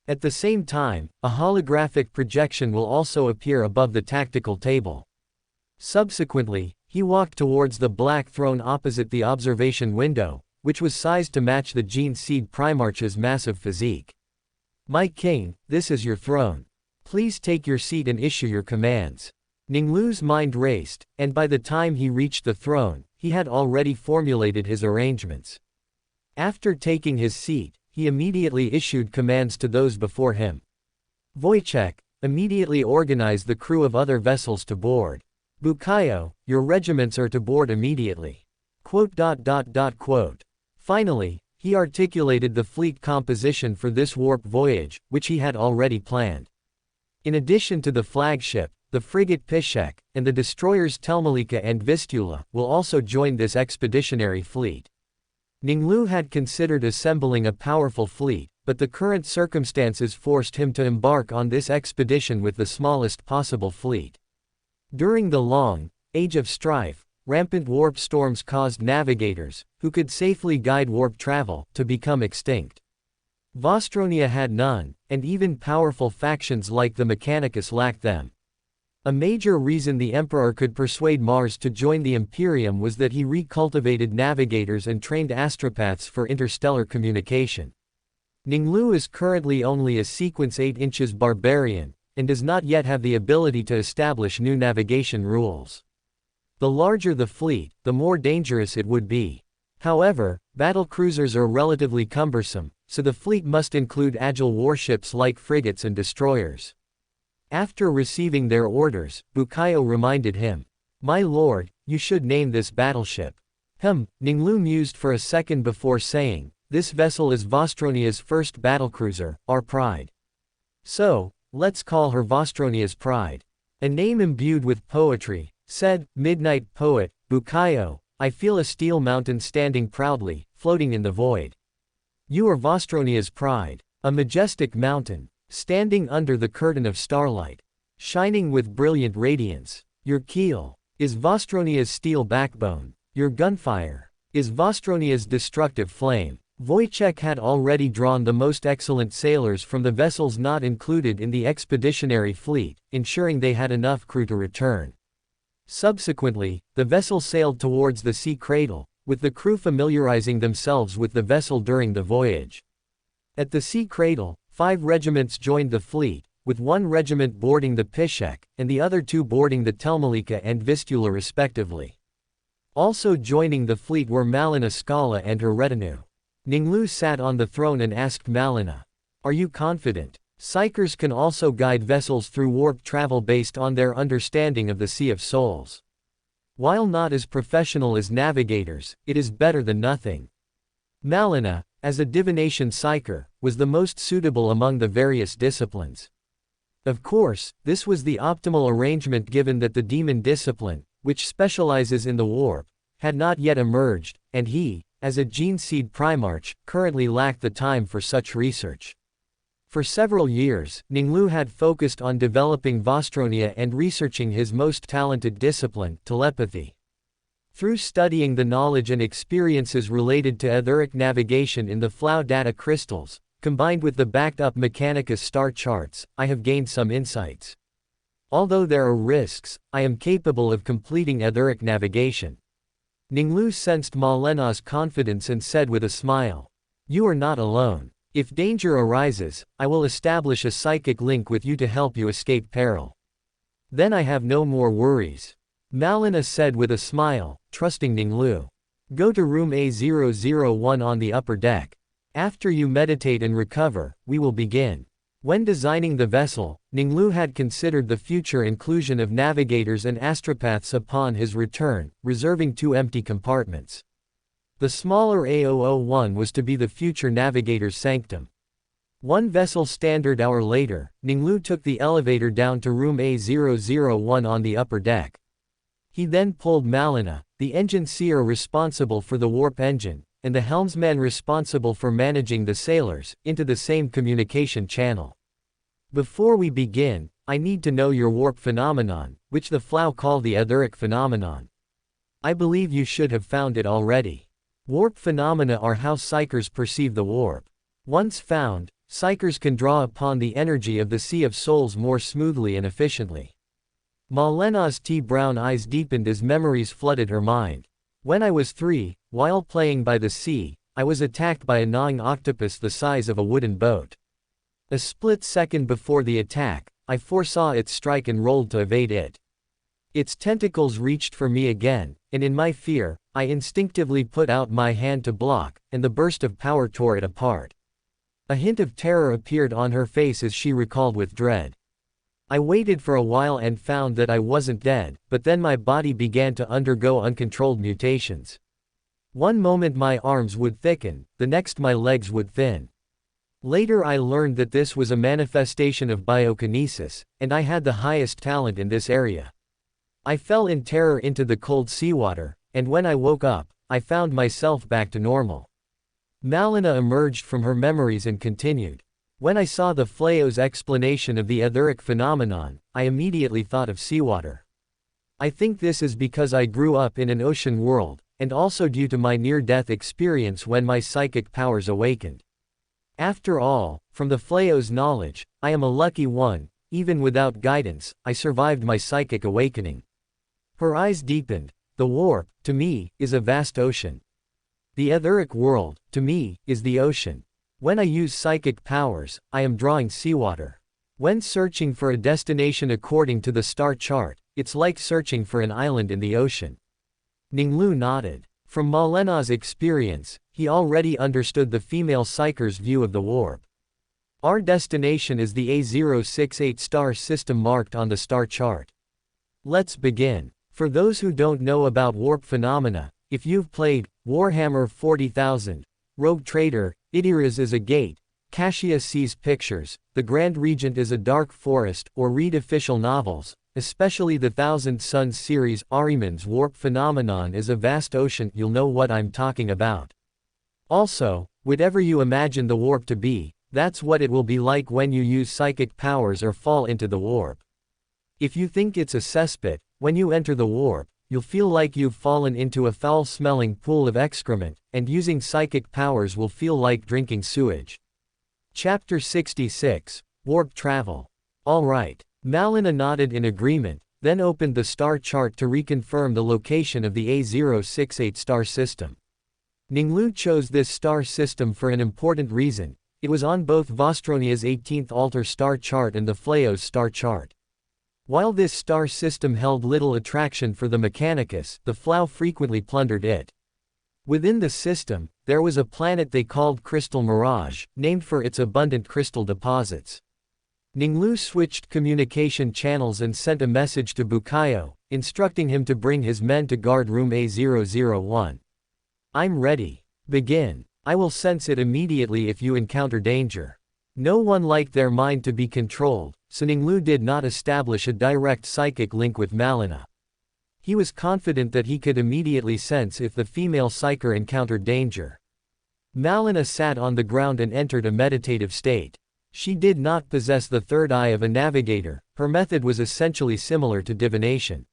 At the same time, a holographic projection will also appear above the tactical table. Subsequently, he walked towards the black throne opposite the observation window, which was sized to match the Gene Seed Primarch's massive physique. My king, this is your throne. Please take your seat and issue your commands. Ning Lu's mind raced, and by the time he reached the throne, he had already formulated his arrangements. After taking his seat, he immediately issued commands to those before him. Wojciech, immediately organize the crew of other vessels to board. Bukayo, your regiments are to board immediately. Finally, he articulated the fleet composition for this warp voyage, which he had already planned. In addition to the flagship, the frigate Pishek, and the destroyers Telmalika and Vistula, will also join this expeditionary fleet. Ning Lu had considered assembling a powerful fleet, but the current circumstances forced him to embark on this expedition with the smallest possible fleet. During the long age of strife, rampant warp storms caused navigators, who could safely guide warp travel, to become extinct. Vostronia had none, and even powerful factions like the Mechanicus lacked them. A major reason the Emperor could persuade Mars to join the Imperium was that he recultivated navigators and trained astropaths for interstellar communication. Ning Lu is currently only a sequence 8 inches barbarian, and does not yet have the ability to establish new navigation rules. The larger the fleet, the more dangerous it would be. However, battle cruisers are relatively cumbersome, so the fleet must include agile warships like frigates and destroyers. After receiving their orders, Bukayo reminded him, "My lord, you should name this battleship." Ning Lu mused for a second before saying, "This vessel is Vostronia's first battlecruiser, our pride. So, let's call her Vostronia's pride. A name imbued with poetry," said midnight poet Bukayo. "I feel a steel mountain standing proudly, floating in the void. You are Vostronia's pride, a majestic mountain, standing under the curtain of starlight, shining with brilliant radiance. Your keel is Vostronia's steel backbone. Your gunfire is Vostronia's destructive flame." Wojciech had already drawn the most excellent sailors from the vessels not included in the expeditionary fleet, ensuring they had enough crew to return. Subsequently, the vessel sailed towards the sea cradle, with the crew familiarizing themselves with the vessel during the voyage. At the sea cradle, 5 regiments joined the fleet, with 1 regiment boarding the Pishek, and the other 2 boarding the Telmalika and Vistula respectively. Also joining the fleet were Malina Scala and her retinue. Ning Lu sat on the throne and asked Malina, "Are you confident?" Psychers can also guide vessels through warp travel based on their understanding of the Sea of Souls. While not as professional as navigators, it is better than nothing. Malina, as a divination psyker, was the most suitable among the various disciplines. Of course, this was the optimal arrangement given that the demon discipline, which specializes in the warp, had not yet emerged, and he, as a gene seed Primarch, currently lacked the time for such research. For several years, Ning Lu had focused on developing Vostronia and researching his most talented discipline, telepathy. Through studying the knowledge and experiences related to etheric navigation in the Flow data crystals, combined with the backed-up Mechanicus star charts, I have gained some insights. Although there are risks, I am capable of completing etheric navigation. Ning Lu sensed Ma Lena's confidence and said with a smile, "You are not alone. If danger arises, I will establish a psychic link with you to help you escape peril. Then I have no more worries." Malina said with a smile, trusting Ning Lu. "Go to room A001 on the upper deck. After you meditate and recover, we will begin." When designing the vessel, Ning Lu had considered the future inclusion of navigators and astropaths upon his return, reserving 2 empty compartments. The smaller A001 was to be the future navigator's sanctum. One vessel standard hour later, Ning Lu took the elevator down to room A001 on the upper deck. He then pulled Malina, the engine seer responsible for the warp engine, and the helmsman responsible for managing the sailors, into the same communication channel. "Before we begin, I need to know your warp phenomenon, which the Flow call the etheric phenomenon. I believe you should have found it already. Warp phenomena are how psychers perceive the warp. Once found, psychers can draw upon the energy of the Sea of Souls more smoothly and efficiently." Ma Lena's tea-brown eyes deepened as memories flooded her mind. "When I was 3, while playing by the sea, I was attacked by a gnawing octopus the size of a wooden boat. A split second before the attack, I foresaw its strike and rolled to evade it. Its tentacles reached for me again, and in my fear, I instinctively put out my hand to block, and the burst of power tore it apart." A hint of terror appeared on her face as she recalled with dread. "I waited for a while and found that I wasn't dead, but then my body began to undergo uncontrolled mutations. One moment my arms would thicken, the next my legs would thin. Later I learned that this was a manifestation of biokinesis, and I had the highest talent in this area. I fell in terror into the cold seawater, and when I woke up, I found myself back to normal." Malina emerged from her memories and continued. "When I saw the Flayo's explanation of the etheric phenomenon, I immediately thought of seawater. I think this is because I grew up in an ocean world, and also due to my near-death experience when my psychic powers awakened. After all, from the Flayo's knowledge, I am a lucky one. Even without guidance, I survived my psychic awakening." Her eyes deepened. "The warp, to me, is a vast ocean. The etheric world, to me, is the ocean. When I use psychic powers, I am drawing seawater. When searching for a destination according to the star chart, it's like searching for an island in the ocean." Ning Lu nodded. From Ma Lena's experience, he already understood the female psycher's view of the warp. "Our destination is the A068 star system marked on the star chart. Let's begin. For those who don't know about warp phenomena, if you've played Warhammer 40,000, Rogue Trader, Idiras is a gate, Cassia sees pictures, The Grand Regent is a dark forest, or read official novels, especially the Thousand Suns series, Ahriman's warp phenomenon is a vast ocean, you'll know what I'm talking about. Also, whatever you imagine the warp to be, that's what it will be like when you use psychic powers or fall into the warp. If you think it's a cesspit, when you enter the warp, you'll feel like you've fallen into a foul-smelling pool of excrement, and using psychic powers will feel like drinking sewage." Chapter 66, Warp Travel. "All right." Malina nodded in agreement, then opened the star chart to reconfirm the location of the A068 star system. Ning Lu chose this star system for an important reason. It was on both Vostronia's 18th altar star chart and the Flayo's star chart. While this star system held little attraction for the Mechanicus, the Flow frequently plundered it. Within the system, there was a planet they called Crystal Mirage, named for its abundant crystal deposits. Ning Lu switched communication channels and sent a message to Bukayo, instructing him to bring his men to guard room A001. I'm ready. Begin. I will sense it immediately if you encounter danger. No one liked their mind to be controlled, so Ning Lu did not establish a direct psychic link with Malina. He was confident that he could immediately sense if the female psyker encountered danger. Malina sat on the ground and entered a meditative state. She did not possess the third eye of a navigator, her method was essentially similar to divination.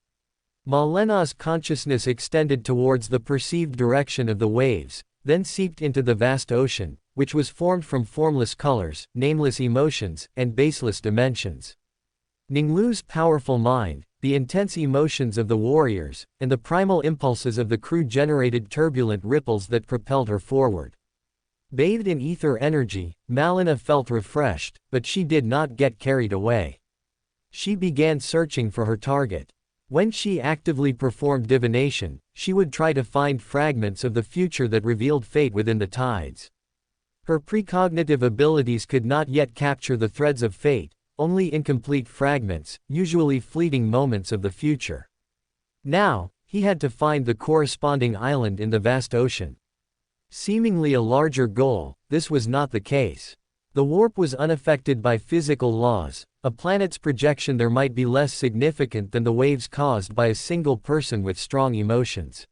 Malena's consciousness extended towards the perceived direction of the waves, then seeped into the vast ocean, which was formed from formless colors, nameless emotions, and baseless dimensions. Ning Lu's powerful mind, the intense emotions of the warriors, and the primal impulses of the crew generated turbulent ripples that propelled her forward. Bathed in ether energy, Malina felt refreshed, but she did not get carried away. She began searching for her target. When she actively performed divination, she would try to find fragments of the future that revealed fate within the tides. Her precognitive abilities could not yet capture the threads of fate, only incomplete fragments, usually fleeting moments of the future. Now, he had to find the corresponding island in the vast ocean. Seemingly a larger goal, this was not the case. The warp was unaffected by physical laws, a planet's projection there might be less significant than the waves caused by a single person with strong emotions.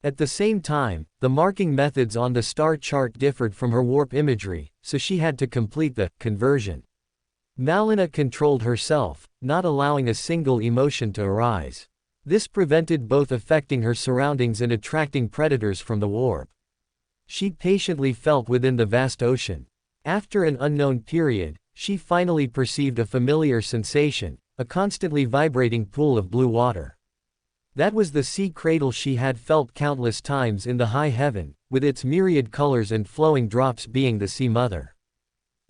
At the same time, the marking methods on the star chart differed from her warp imagery, so she had to complete the conversion. Malina controlled herself, not allowing a single emotion to arise. This prevented both affecting her surroundings and attracting predators from the warp. She patiently felt within the vast ocean. After an unknown period, she finally perceived a familiar sensation, a constantly vibrating pool of blue water. That was the sea cradle she had felt countless times in the high heaven, with its myriad colors and flowing drops being the sea mother.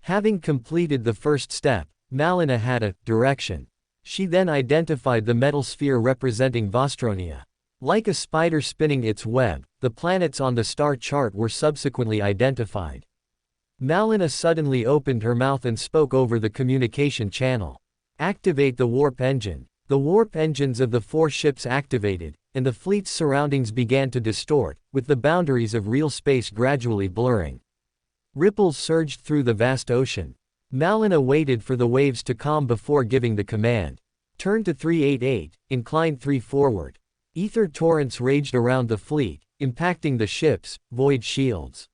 Having completed the first step, Malina had a direction. She then identified the metal sphere representing Vostronia. Like a spider spinning its web, the planets on the star chart were subsequently identified. Malina suddenly opened her mouth and spoke over the communication channel. Activate the warp engine. The warp engines of the 4 ships activated, and the fleet's surroundings began to distort, with the boundaries of real space gradually blurring. Ripples surged through the vast ocean. Malina waited for the waves to calm before giving the command. Turn to 388, incline 3 forward. Ether torrents raged around the fleet, impacting the ships, void shields.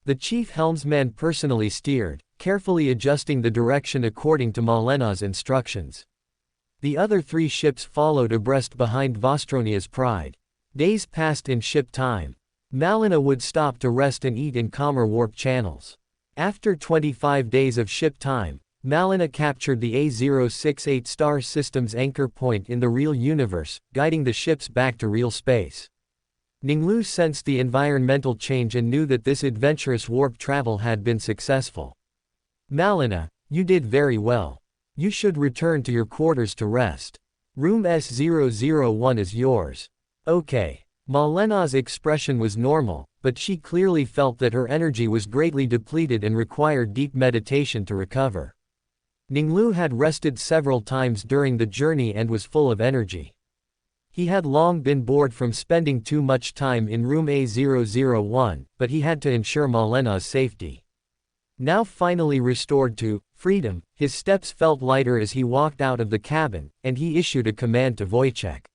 The chief helmsman personally steered, carefully adjusting the direction according to Malena's instructions. The other 3 ships followed abreast behind Vostronia's Pride. Days passed in ship time. Malina would stop to rest and eat in calmer warp channels. After 25 days of ship time, Malina captured the A068 star system's anchor point in the real universe, guiding the ships back to real space. Ning Lu sensed the environmental change and knew that this adventurous warp travel had been successful. Malina, you did very well. You should return to your quarters to rest. Room S001 is yours. Okay. Malena's expression was normal, but she clearly felt that her energy was greatly depleted and required deep meditation to recover. Ning Lu had rested several times during the journey and was full of energy. He had long been bored from spending too much time in room A001, but he had to ensure Malena's safety. Now finally restored to freedom, his steps felt lighter as he walked out of the cabin, and he issued a command to Wojciech.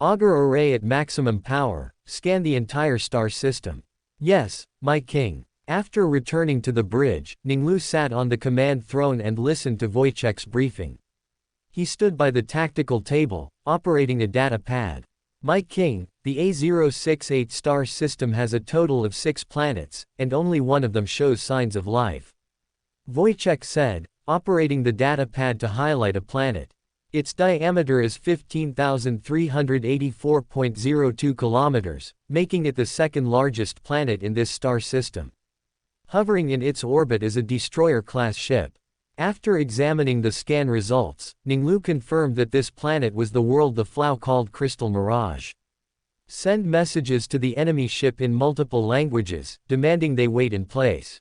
Augur array at maximum power, scan the entire star system. Yes, my king. After returning to the bridge, Ning Lu sat on the command throne and listened to Wojciech's briefing. He stood by the tactical table, operating a data pad. My king, the A068 star system has a total of 6 planets, and only one of them shows signs of life. Wojciech said, operating the data pad to highlight a planet. Its diameter is 15,384.02 kilometers, making it the second largest planet in this star system. Hovering in its orbit is a destroyer-class ship. After examining the scan results, Ning Lu confirmed that this planet was the world the Flow called Crystal Mirage. Send messages to the enemy ship in multiple languages, demanding they wait in place.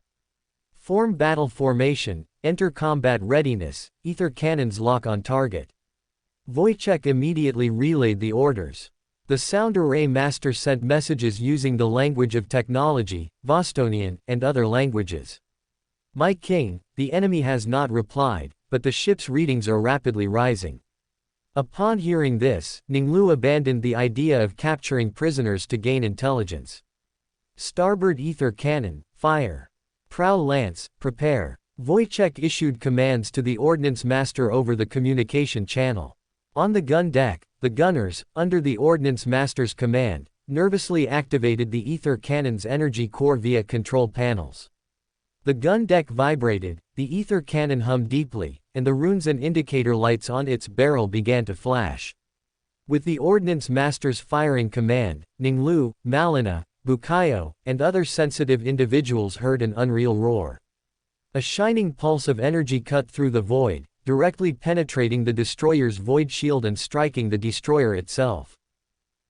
Form battle formation, Enter combat readiness, ether cannons lock on target. Wojciech immediately relayed the orders. The sound array master sent messages using the language of technology, Vostonian, and other languages. My king, the enemy has not replied, but the ship's readings are rapidly rising. Upon hearing this, Ning Lu abandoned the idea of capturing prisoners to gain intelligence. Starboard ether cannon, fire. Prow lance, prepare. Wojciech issued commands to the ordnance master over the communication channel. On the gun deck, the gunners, under the ordnance master's command, nervously activated the ether cannon's energy core via control panels. The gun deck vibrated, the ether cannon hummed deeply, and the runes and indicator lights on its barrel began to flash. With the ordnance master's firing command, Ning Lu, Malina, Bukayo, and other sensitive individuals heard an unreal roar. A shining pulse of energy cut through the void, directly penetrating the destroyer's void shield and striking the destroyer itself.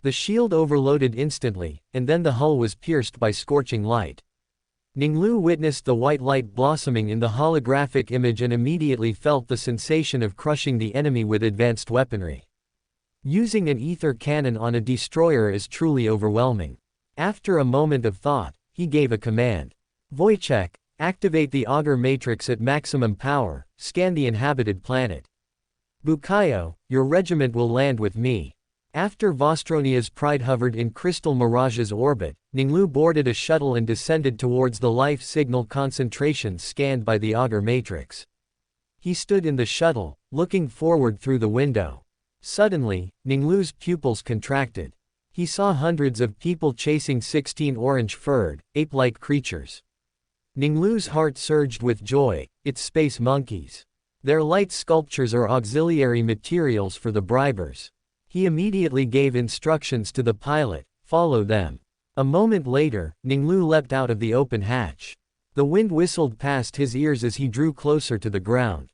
The shield overloaded instantly, and then the hull was pierced by scorching light. Ning Lu witnessed the white light blossoming in the holographic image and immediately felt the sensation of crushing the enemy with advanced weaponry. Using an ether cannon on a destroyer is truly overwhelming. After a moment of thought, he gave a command. Wojciech, activate the auger matrix at maximum power, scan the inhabited planet. Bukayo, your regiment will land with me. After Vostronia's pride hovered in Crystal Mirage's orbit, Ning Lu boarded a shuttle and descended towards the life signal concentrations scanned by the auger matrix. He stood in the shuttle, looking forward through the window. Suddenly, Ning Lu's pupils contracted. He saw hundreds of people chasing 16 orange-furred, ape-like creatures. Ning Lu's heart surged with joy. It's space monkeys. Their light sculptures are auxiliary materials for the bribers. He immediately gave instructions to the pilot, follow them. A moment later, Ning Lu leapt out of the open hatch. The wind whistled past his ears as he drew closer to the ground.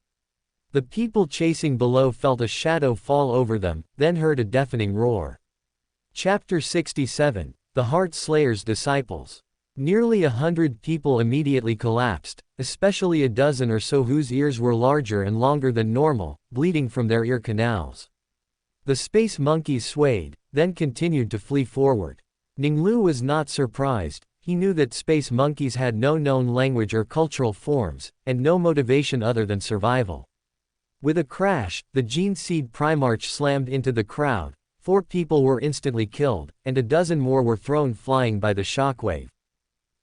The people chasing below felt a shadow fall over them, then heard a deafening roar. Chapter 67, The Heart Slayer's Disciples. Nearly 100 people immediately collapsed, especially a dozen or so whose ears were larger and longer than normal, bleeding from their ear canals. The space monkeys swayed, then continued to flee forward. Ning Lu was not surprised. He knew that space monkeys had no known language or cultural forms, and no motivation other than survival. With a crash, the Gene Seed Primarch slammed into the crowd. 4 people were instantly killed, and a dozen more were thrown flying by the shockwave.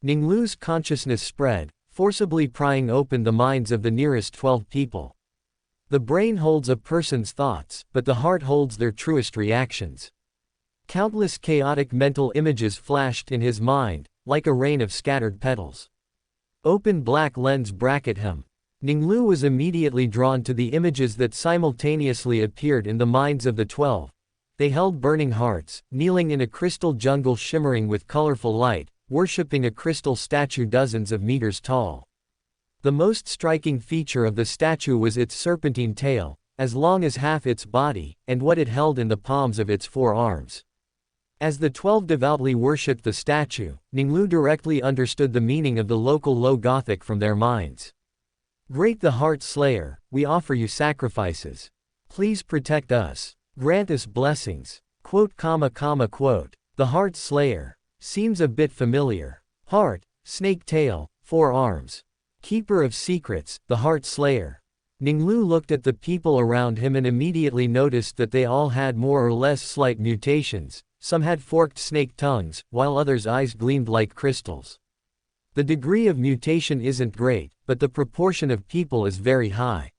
Ning Lu's consciousness spread, forcibly prying open the minds of the nearest 12 people. The brain holds a person's thoughts, but the heart holds their truest reactions. Countless chaotic mental images flashed in his mind, like a rain of scattered petals. Open black lens bracket him. Ning Lu was immediately drawn to the images that simultaneously appeared in the minds of the 12. They held burning hearts, kneeling in a crystal jungle shimmering with colorful light, worshipping a crystal statue dozens of meters tall. The most striking feature of the statue was its serpentine tail, as long as half its body, and what it held in the palms of its 4 arms. As the 12 devoutly worshipped the statue, Ning Lu directly understood the meaning of the local Low Gothic from their minds. Great the Heart Slayer, we offer you sacrifices. Please protect us. Grant us blessings. Quote. The Heart Slayer. Seems a bit familiar. Heart, snake tail, 4 arms. Keeper of secrets, the Heart Slayer. Ning Lu looked at the people around him and immediately noticed that they all had more or less slight mutations. Some had forked snake tongues, while others' eyes gleamed like crystals. The degree of mutation isn't great, but the proportion of people is very high.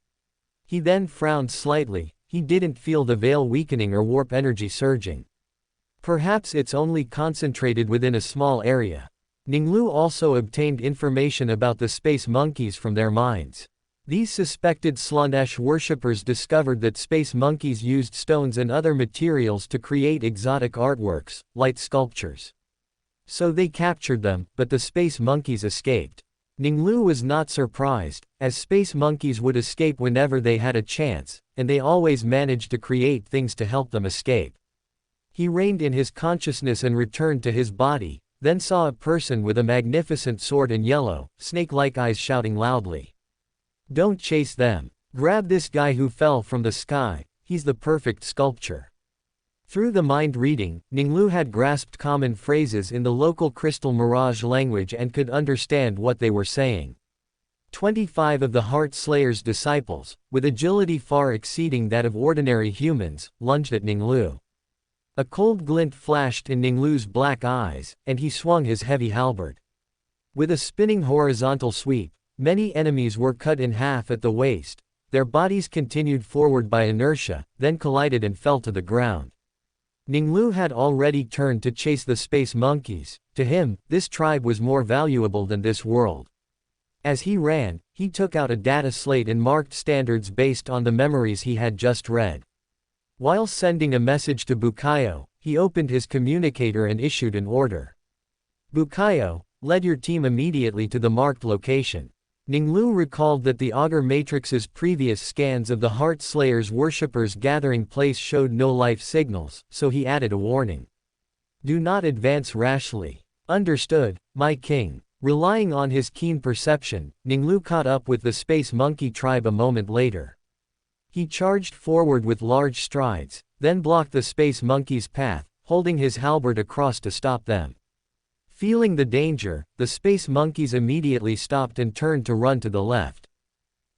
He then frowned slightly. He didn't feel the veil weakening or warp energy surging. Perhaps it's only concentrated within a small area. Ning Lu also obtained information about the space monkeys from their minds. These suspected Slanesh worshippers discovered that space monkeys used stones and other materials to create exotic artworks, light sculptures. So they captured them, but the space monkeys escaped. Ning Lu was not surprised, as space monkeys would escape whenever they had a chance, and they always managed to create things to help them escape. He reined in his consciousness and returned to his body, then saw a person with a magnificent sword and yellow, snake-like eyes shouting loudly. Don't chase them. Grab this guy who fell from the sky, he's the perfect sculpture. Through the mind reading, Ning Lu had grasped common phrases in the local crystal Mirage language and could understand what they were saying. 25 of the Heart Slayer's disciples, with agility far exceeding that of ordinary humans, lunged at Ning Lu. A cold glint flashed in Ning Lu's black eyes, and he swung his heavy halberd. With a spinning horizontal sweep, many enemies were cut in half at the waist. Their bodies continued forward by inertia, then collided and fell to the ground. Ning Lu had already turned to chase the space monkeys. To him, this tribe was more valuable than this world. As he ran, he took out a data slate and marked standards based on the memories he had just read. While sending a message to Bukayo, he opened his communicator and issued an order. Bukayo, lead your team immediately to the marked location. Ning Lu recalled that the Augur Matrix's previous scans of the Heart Slayer's worshippers' gathering place showed no life signals, so he added a warning. Do not advance rashly. Understood, my king. Relying on his keen perception, Ning Lu caught up with the Space Monkey tribe a moment later. He charged forward with large strides, then blocked the Space Monkey's path, holding his halberd across to stop them. Feeling the danger, the Space Monkeys immediately stopped and turned to run to the left.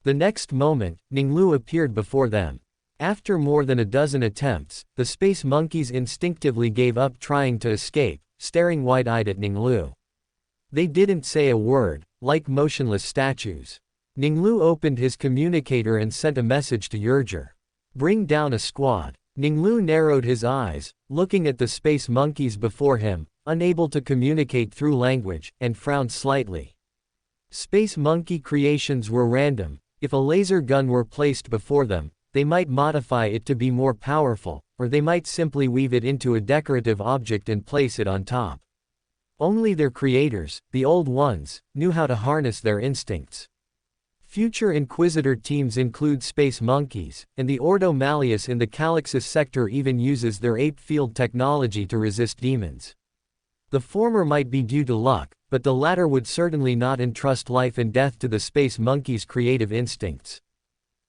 The next moment, Ning Lu appeared before them. After more than a dozen attempts, the Space Monkeys instinctively gave up trying to escape, staring wide-eyed at Ning Lu. They didn't say a word, like motionless statues. Ning Lu opened his communicator and sent a message to Yurger. Bring down a squad. Ning Lu narrowed his eyes, looking at the Space Monkeys before him, unable to communicate through language, and frowned slightly. Space Monkey creations were random. If a laser gun were placed before them, they might modify it to be more powerful, or they might simply weave it into a decorative object and place it on top. Only their creators, the old ones, knew how to harness their instincts. Future Inquisitor teams include Space Monkeys, and the Ordo Malleus in the Calixis sector even uses their ape field technology to resist demons. The former might be due to luck, but the latter would certainly not entrust life and death to the Space Monkeys' creative instincts.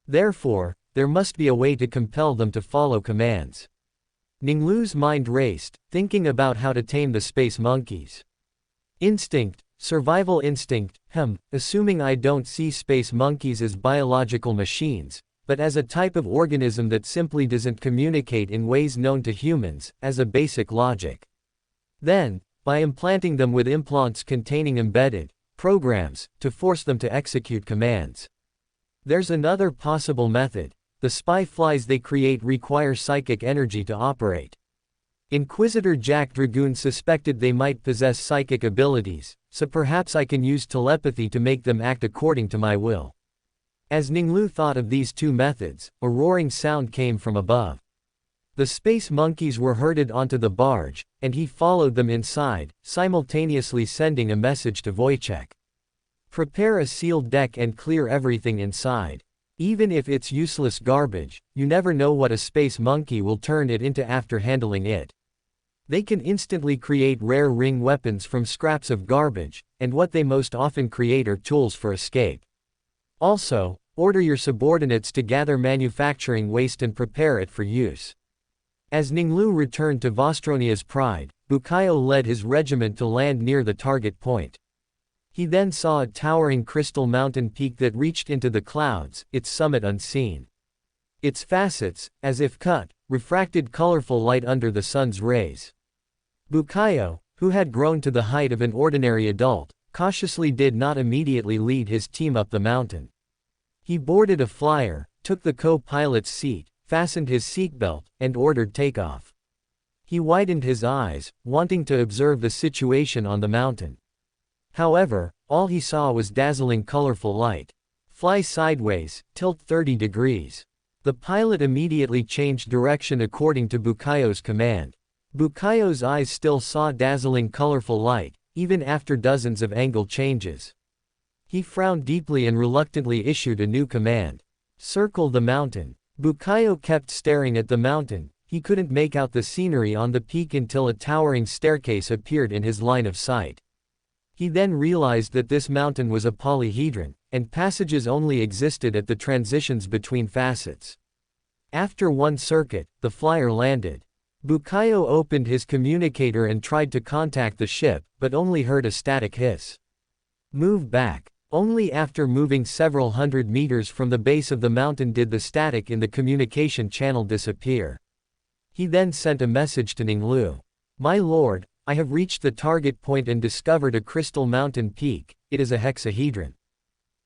Therefore, there must be a way to compel them to follow commands. Ning Lu's mind raced, thinking about how to tame the Space Monkeys. Instinct, survival instinct, assuming I don't see Space Monkeys as biological machines, but as a type of organism that simply doesn't communicate in ways known to humans, as a basic logic. Then, by implanting them with implants containing embedded programs, to force them to execute commands. There's another possible method. The spy flies they create require psychic energy to operate. Inquisitor Jack Dragoon suspected they might possess psychic abilities, so perhaps I can use telepathy to make them act according to my will. As Ning Lu thought of these two methods, a roaring sound came from above. The Space Monkeys were herded onto the barge, and he followed them inside, simultaneously sending a message to Wojciech. Prepare a sealed deck and clear everything inside. Even if it's useless garbage, you never know what a Space Monkey will turn it into after handling it. They can instantly create rare ring weapons from scraps of garbage, and what they most often create are tools for escape. Also, order your subordinates to gather manufacturing waste and prepare it for use. As Ning Lu returned to Vostronia's pride, Bukayo led his regiment to land near the target point. He then saw a towering crystal mountain peak that reached into the clouds, its summit unseen. Its facets, as if cut, refracted colorful light under the sun's rays. Bukayo, who had grown to the height of an ordinary adult, cautiously did not immediately lead his team up the mountain. He boarded a flyer, took the co-pilot's seat, fastened his seatbelt, and ordered takeoff. He widened his eyes, wanting to observe the situation on the mountain. However, all he saw was dazzling colorful light. Fly sideways, tilt 30 degrees. The pilot immediately changed direction according to Bukayo's command. Bukayo's eyes still saw dazzling colorful light, even after dozens of angle changes. He frowned deeply and reluctantly issued a new command. Circle the mountain. Bukayo kept staring at the mountain. He couldn't make out the scenery on the peak until a towering staircase appeared in his line of sight. He then realized that this mountain was a polyhedron, and passages only existed at the transitions between facets. After one circuit, the flyer landed. Bukayo opened his communicator and tried to contact the ship, but only heard a static hiss. Move back. Only after moving several hundred meters from the base of the mountain did the static in the communication channel disappear. He then sent a message to Ning Lu. My lord, I have reached the target point and discovered a crystal mountain peak. It is a hexahedron.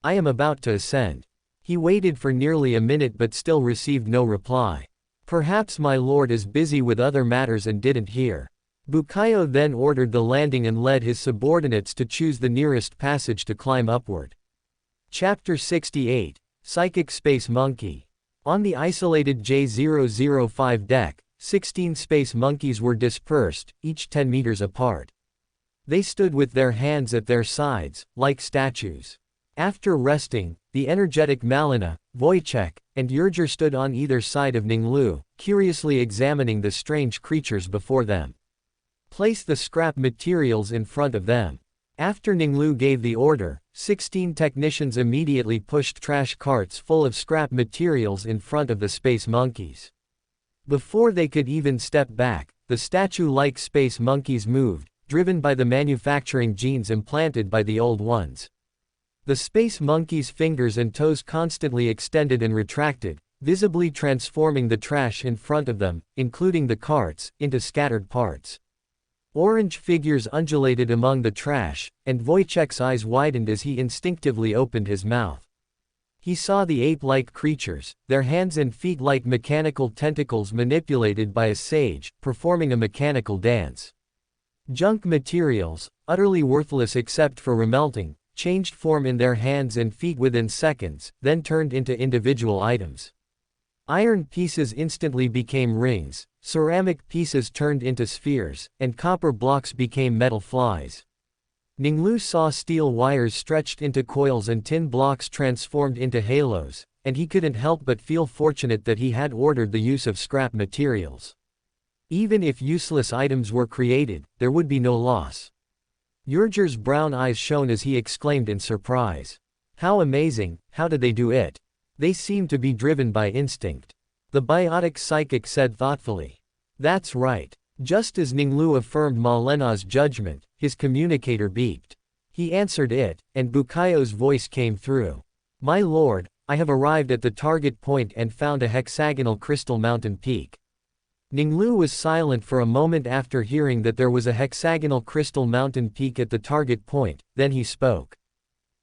I am about to ascend. He waited for nearly a minute but still received no reply. Perhaps my lord is busy with other matters and didn't hear. Bukayo then ordered the landing and led his subordinates to choose the nearest passage to climb upward. Chapter 68, Psychic Space Monkey. On the isolated J005 deck, 16 space monkeys were dispersed, each 10 meters apart. They stood with their hands at their sides, like statues. After resting, the energetic Malina, Wojciech, and Yurger stood on either side of Ning Lu, curiously examining the strange creatures before them. Place the scrap materials in front of them. After Ning Lu gave the order, 16 technicians immediately pushed trash carts full of scrap materials in front of the space monkeys. Before they could even step back, the statue-like space monkeys moved, driven by the manufacturing genes implanted by the old ones. The space monkeys' fingers and toes constantly extended and retracted, visibly transforming the trash in front of them, including the carts, into scattered parts. Orange figures undulated among the trash, and Wojciech's eyes widened as he instinctively opened his mouth. He saw the ape-like creatures, their hands and feet like mechanical tentacles manipulated by a sage, performing a mechanical dance. Junk materials, utterly worthless except for remelting, changed form in their hands and feet within seconds, then turned into individual items. Iron pieces instantly became rings, ceramic pieces turned into spheres, and copper blocks became metal flies. Ning Lu saw steel wires stretched into coils and tin blocks transformed into halos, and he couldn't help but feel fortunate that he had ordered the use of scrap materials. Even if useless items were created, there would be no loss. Yurger's brown eyes shone as he exclaimed in surprise. How amazing, how did they do it? They seem to be driven by instinct. The biotic psychic said thoughtfully. That's right. Just as Ning Lu affirmed Malena's judgment, his communicator beeped. He answered it, and Bukayo's voice came through. My lord, I have arrived at the target point and found a hexagonal crystal mountain peak. Ning Lu was silent for a moment after hearing that there was a hexagonal crystal mountain peak at the target point, then he spoke.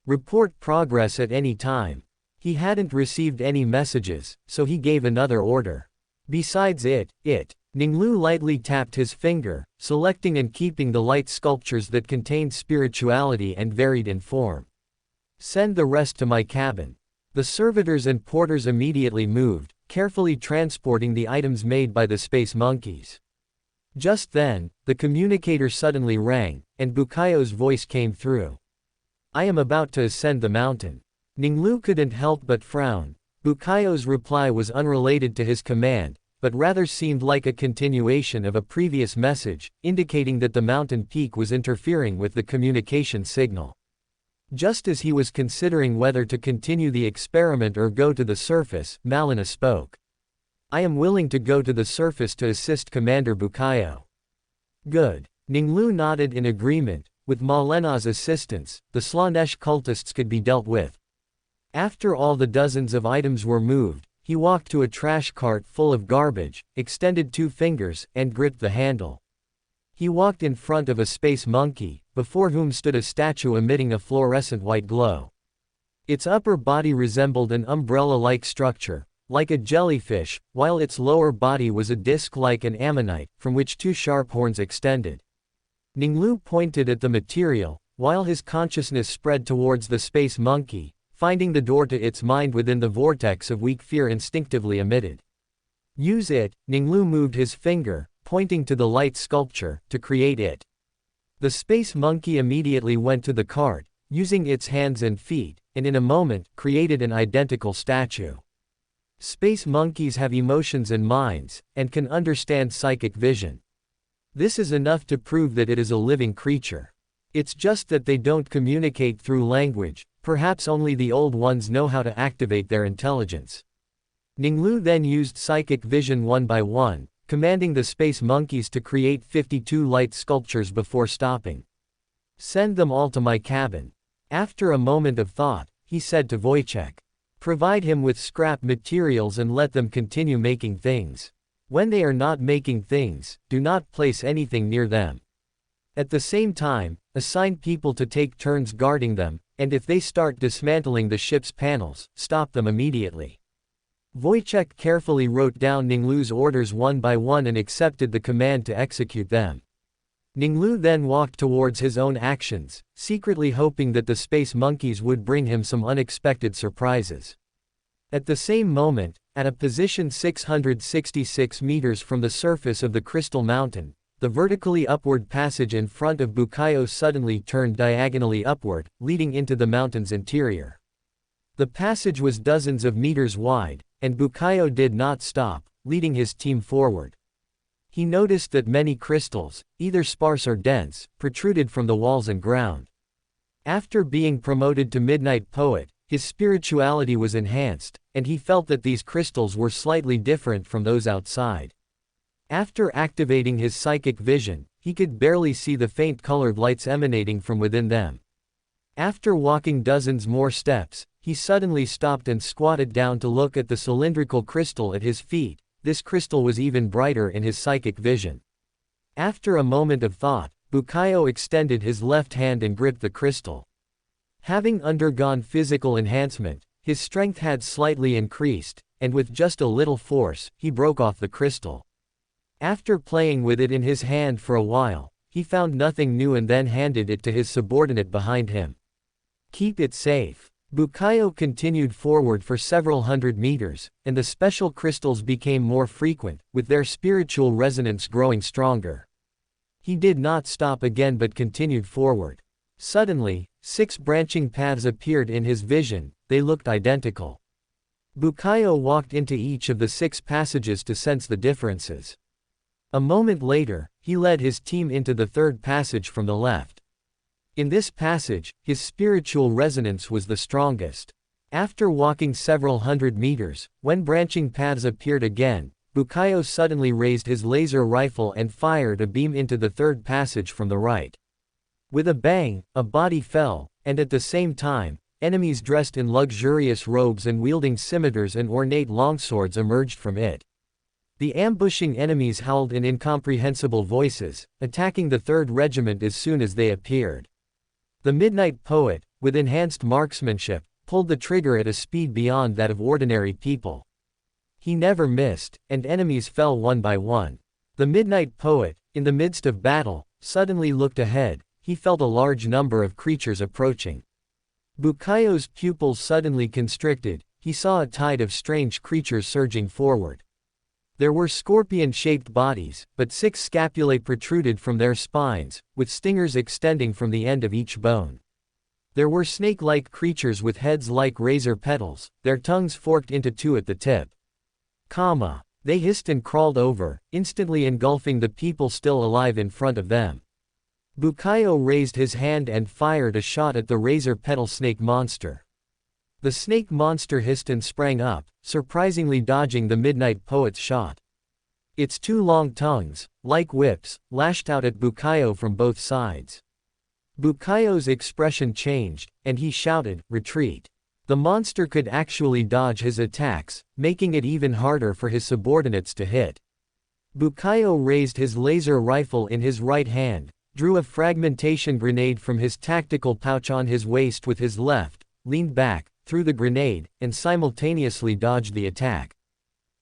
Report progress at any time. He hadn't received any messages, so he gave another order. Besides it, Ning Lu lightly tapped his finger, selecting and keeping the light sculptures that contained spirituality and varied in form. Send the rest to my cabin. The servitors and porters immediately moved, carefully transporting the items made by the space monkeys. Just then, the communicator suddenly rang, and Bukayo's voice came through. I am about to ascend the mountain. Ning Lu couldn't help but frown. Bukayo's reply was unrelated to his command, but rather seemed like a continuation of a previous message, indicating that the mountain peak was interfering with the communication signal. Just as he was considering whether to continue the experiment or go to the surface, Malina spoke. I am willing to go to the surface to assist Commander Bukayo. Good. Ning Lu nodded in agreement. With Malena's assistance, the Slanesh cultists could be dealt with. After all the dozens of items were moved, he walked to a trash cart full of garbage, extended 2 fingers, and gripped the handle. He walked in front of a space monkey, before whom stood a statue emitting a fluorescent white glow. Its upper body resembled an umbrella-like structure, like a jellyfish, while its lower body was a disc like an ammonite, from which 2 sharp horns extended. Ning Lu pointed at the material, while his consciousness spread towards the space monkey, finding the door to its mind within the vortex of weak fear instinctively emitted. Use it, Ning Lu moved his finger, pointing to the light sculpture, to create it. The space monkey immediately went to the cart, using its hands and feet, and in a moment, created an identical statue. Space monkeys have emotions and minds, and can understand psychic vision. This is enough to prove that it is a living creature. It's just that they don't communicate through language, perhaps only the old ones know how to activate their intelligence. Ning Lu then used psychic vision one by one, commanding the space monkeys to create 52 light sculptures before stopping. Send them all to my cabin. After a moment of thought, he said to Wojciech. Provide him with scrap materials and let them continue making things. When they are not making things, do not place anything near them. At the same time, assign people to take turns guarding them, and if they start dismantling the ship's panels, stop them immediately. Wojciech carefully wrote down Ning Lu's orders one by one and accepted the command to execute them. Ning Lu then walked towards his own actions, secretly hoping that the space monkeys would bring him some unexpected surprises. At the same moment, at a position 666 meters from the surface of the Crystal Mountain, the vertically upward passage in front of Bukayo suddenly turned diagonally upward, leading into the mountain's interior. The passage was dozens of meters wide, and Bukayo did not stop, leading his team forward. He noticed that many crystals, either sparse or dense, protruded from the walls and ground. After being promoted to Midnight Poet, his spirituality was enhanced, and he felt that these crystals were slightly different from those outside. After activating his psychic vision, he could barely see the faint colored lights emanating from within them. After walking dozens more steps, he suddenly stopped and squatted down to look at the cylindrical crystal at his feet. This crystal was even brighter in his psychic vision. After a moment of thought, Bukayo extended his left hand and gripped the crystal. Having undergone physical enhancement, his strength had slightly increased, and with just a little force, he broke off the crystal. After playing with it in his hand for a while, he found nothing new and then handed it to his subordinate behind him. Keep it safe. Bukayo continued forward for several hundred meters, and the special crystals became more frequent, with their spiritual resonance growing stronger. He did not stop again but continued forward. Suddenly, 6 branching paths appeared in his vision. They looked identical. Bukayo walked into each of the 6 passages to sense the differences. A moment later, he led his team into the 3rd passage from the left. In this passage, his spiritual resonance was the strongest. After walking several hundred meters, when branching paths appeared again, Bukayo suddenly raised his laser rifle and fired a beam into the 3rd passage from the right. With a bang, a body fell, and at the same time, enemies dressed in luxurious robes and wielding scimitars and ornate longswords emerged from it. The ambushing enemies howled in incomprehensible voices, attacking the 3rd Regiment as soon as they appeared. The Midnight Poet, with enhanced marksmanship, pulled the trigger at a speed beyond that of ordinary people. He never missed, and enemies fell one by one. The Midnight Poet, in the midst of battle, suddenly looked ahead. He felt a large number of creatures approaching. Bukayo's pupils suddenly constricted. He saw a tide of strange creatures surging forward. There were scorpion-shaped bodies, but 6 scapulae protruded from their spines, with stingers extending from the end of each bone. There were snake-like creatures with heads like razor petals, their tongues forked into 2 at the tip. They hissed and crawled over, instantly engulfing the people still alive in front of them. Bukayo raised his hand and fired a shot at the razor petal snake monster. The snake monster hissed and sprang up, surprisingly dodging the Midnight Poet's shot. Its 2 long tongues, like whips, lashed out at Bukayo from both sides. Bukayo's expression changed, and he shouted, "Retreat!" The monster could actually dodge his attacks, making it even harder for his subordinates to hit. Bukayo raised his laser rifle in his right hand, drew a fragmentation grenade from his tactical pouch on his waist with his left, leaned back, threw the grenade, and simultaneously dodged the attack.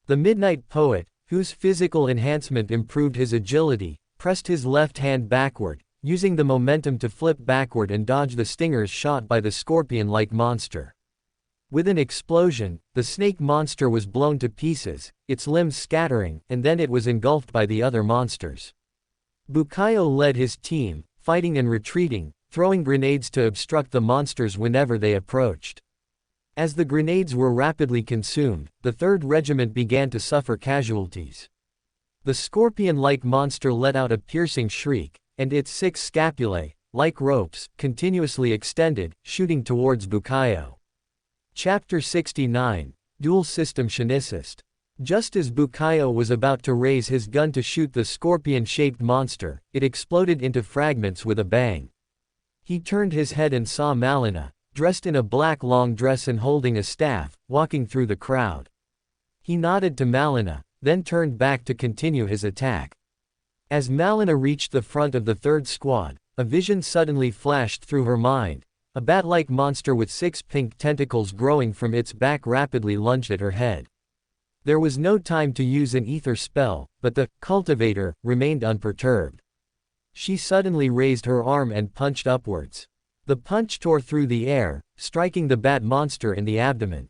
The Midnight Poet, whose physical enhancement improved his agility, pressed his left hand backward, using the momentum to flip backward and dodge the stingers shot by the scorpion-like monster. With an explosion, the snake monster was blown to pieces, its limbs scattering, and then it was engulfed by the other monsters. Bukayo led his team, fighting and retreating, throwing grenades to obstruct the monsters whenever they approached. As the grenades were rapidly consumed, the 3rd Regiment began to suffer casualties. The scorpion-like monster let out a piercing shriek, and its 6 scapulae, like ropes, continuously extended, shooting towards Bukayo. Chapter 69. Dual System Shinicist. Just as Bukayo was about to raise his gun to shoot the scorpion-shaped monster, it exploded into fragments with a bang. He turned his head and saw Malina, dressed in a black long dress and holding a staff, walking through the crowd. He nodded to Malina, then turned back to continue his attack. As Malina reached the front of the third squad, a vision suddenly flashed through her mind. A bat-like monster with 6 pink tentacles growing from its back rapidly lunged at her head. There was no time to use an ether spell, but the cultivator remained unperturbed. She suddenly raised her arm and punched upwards. The punch tore through the air, striking the bat monster in the abdomen.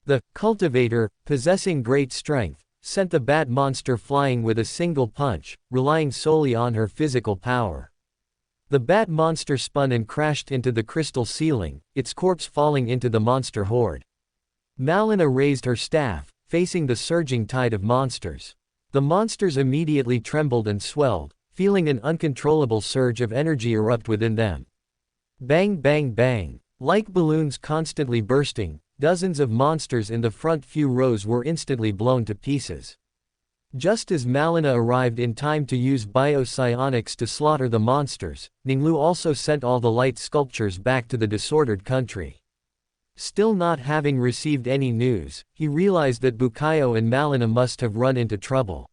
The cultivator, possessing great strength, sent the bat monster flying with a single punch, relying solely on her physical power. The bat monster spun and crashed into the crystal ceiling, its corpse falling into the monster horde. Malina raised her staff, facing the surging tide of monsters. The monsters immediately trembled and swelled, feeling an uncontrollable surge of energy erupt within them. Bang bang bang. Like balloons constantly bursting, dozens of monsters in the front few rows were instantly blown to pieces. Just as Malina arrived in time to use biopsionics to slaughter the monsters, Ning Lu also sent all the light sculptures back to the disordered country. Still not having received any news, he realized that Bukayo and Malina must have run into trouble.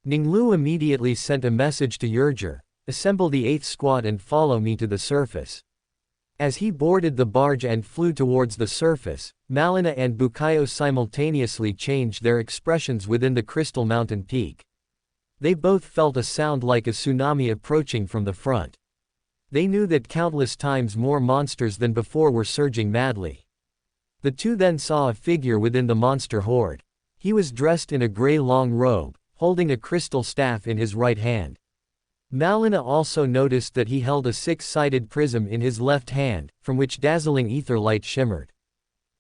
Ning Lu immediately sent a message to Yurger, "Assemble the 8th squad and follow me to the surface." As he boarded the barge and flew towards the surface, Malina and Bukayo simultaneously changed their expressions within the Crystal Mountain peak. They both felt a sound like a tsunami approaching from the front. They knew that countless times more monsters than before were surging madly. The two then saw a figure within the monster horde. He was dressed in a gray long robe, holding a crystal staff in his right hand. Malina also noticed that he held a 6-sided prism in his left hand, from which dazzling ether light shimmered.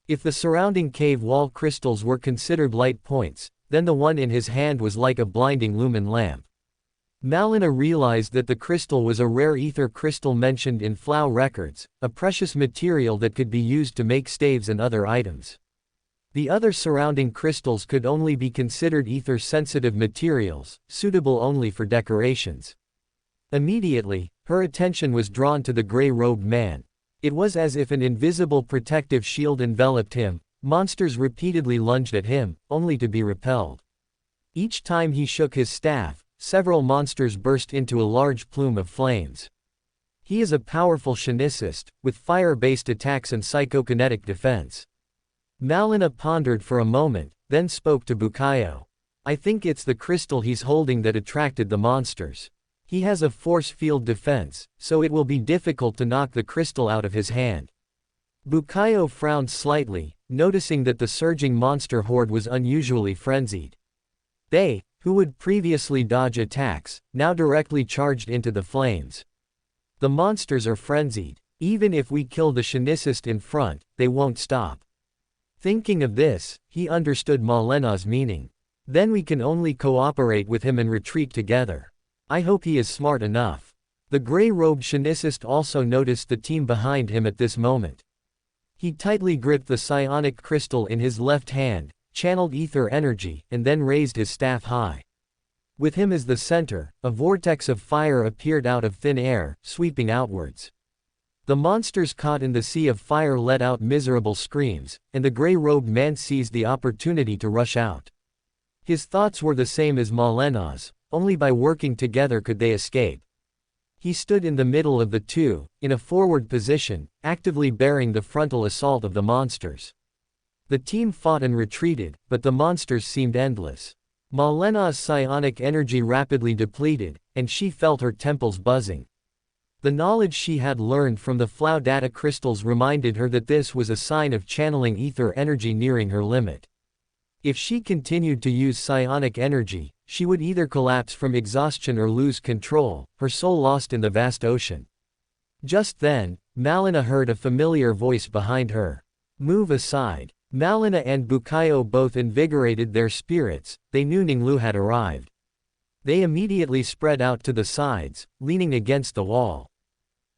If the surrounding cave wall crystals were considered light points, then the one in his hand was like a blinding lumen lamp. Malina realized that the crystal was a rare ether crystal mentioned in Flow records, a precious material that could be used to make staves and other items. The other surrounding crystals could only be considered ether-sensitive materials, suitable only for decorations. Immediately, her attention was drawn to the gray-robed man. It was as if an invisible protective shield enveloped him. Monsters repeatedly lunged at him, only to be repelled. Each time he shook his staff, several monsters burst into a large plume of flames. He is a powerful shinicist, with fire-based attacks and psychokinetic defense. Malina pondered for a moment, then spoke to Bukayo. "I think it's the crystal he's holding that attracted the monsters. He has a force field defense, so it will be difficult to knock the crystal out of his hand." Bukayo frowned slightly, noticing that the surging monster horde was unusually frenzied. They, who would previously dodge attacks, now directly charged into the flames. The monsters are frenzied. Even if we kill the shinicist in front, they won't stop. Thinking of this, he understood Malena's meaning. Then we can only cooperate with him and retreat together. I hope he is smart enough. The gray-robed shinicist also noticed the team behind him at this moment. He tightly gripped the psionic crystal in his left hand, channeled ether energy, and then raised his staff high. With him as the center, a vortex of fire appeared out of thin air, sweeping outwards. The monsters caught in the sea of fire let out miserable screams, and the gray-robed man seized the opportunity to rush out. His thoughts were the same as Malena's. Only by working together could they escape. He stood in the middle of the two, in a forward position, actively bearing the frontal assault of the monsters. The team fought and retreated, but the monsters seemed endless. Malena's psionic energy rapidly depleted, and she felt her temples buzzing. The knowledge she had learned from the Flow data crystals reminded her that this was a sign of channeling ether energy nearing her limit. If she continued to use psionic energy, she would either collapse from exhaustion or lose control, her soul lost in the vast ocean. Just then, Malina heard a familiar voice behind her. "Move aside." Malina and Bukayo both invigorated their spirits. They knew Ning Lu had arrived. They immediately spread out to the sides, leaning against the wall.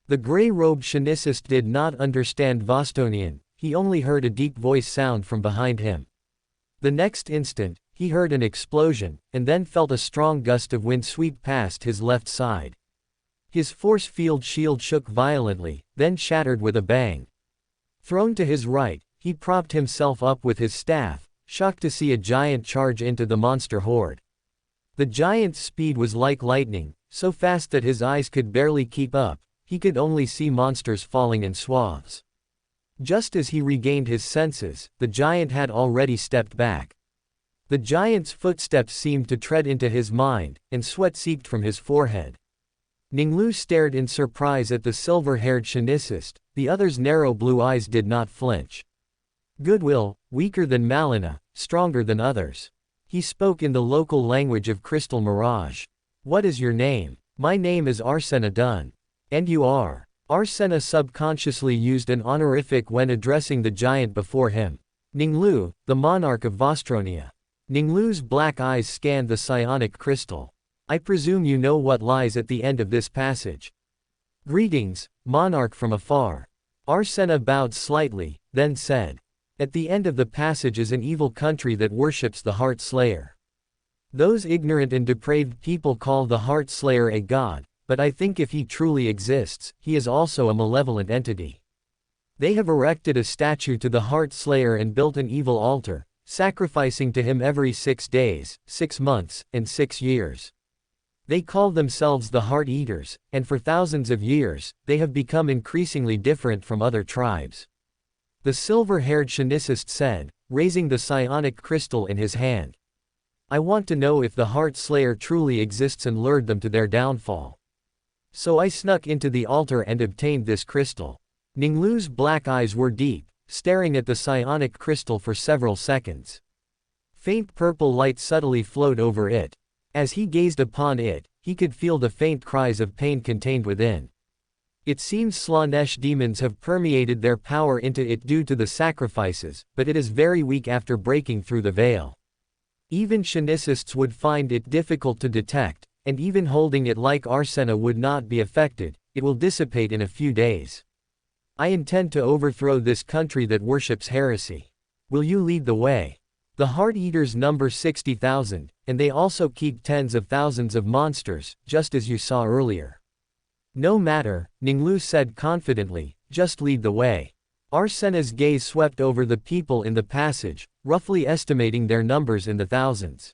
The grey-robed Shenicist did not understand Vostonian, he only heard a deep voice sound from behind him. The next instant, he heard an explosion, and then felt a strong gust of wind sweep past his left side. His force field shield shook violently, then shattered with a bang. Thrown to his right, he propped himself up with his staff, shocked to see a giant charge into the monster horde. The giant's speed was like lightning, so fast that his eyes could barely keep up, he could only see monsters falling in swaths. Just as he regained his senses, the giant had already stepped back. The giant's footsteps seemed to tread into his mind, and sweat seeped from his forehead. Ning Lu stared in surprise at the silver-haired Shenicist, the other's narrow blue eyes did not flinch. Goodwill, weaker than Malina, stronger than others. He spoke in the local language of Crystal Mirage. What is your name? My name is Arsena Dun. And you are? Arsena subconsciously used an honorific when addressing the giant before him. Ning Lu, the monarch of Vostronia. Ning Lu's black eyes scanned the psionic crystal. I presume you know what lies at the end of this passage. Greetings, monarch from afar. Arsena bowed slightly, then said. At the end of the passage is an evil country that worships the Heart Slayer. Those ignorant and depraved people call the Heart Slayer a god, but I think if he truly exists, he is also a malevolent entity. They have erected a statue to the Heart Slayer and built an evil altar, sacrificing to him every 6 days, 6 months, and 6 years. They call themselves the Heart Eaters, and for thousands of years, they have become increasingly different from other tribes. The silver-haired Shenicist said, raising the psionic crystal in his hand. I want to know if the Heart Slayer truly exists and lured them to their downfall. So I snuck into the altar and obtained this crystal. Ning Lu's black eyes were deep, staring at the psionic crystal for several seconds. Faint purple light subtly flowed over it. As he gazed upon it, he could feel the faint cries of pain contained within. It seems Slaanesh demons have permeated their power into it due to the sacrifices, but it is very weak after breaking through the veil. Even Shenicists would find it difficult to detect, and even holding it like Arsena would not be affected, it will dissipate in a few days. I intend to overthrow this country that worships heresy. Will you lead the way? The Heart Eaters number 60,000, and they also keep tens of thousands of monsters, just as you saw earlier. No matter, Ning Lu said confidently, just lead the way. Arsena's gaze swept over the people in the passage, roughly estimating their numbers in the thousands.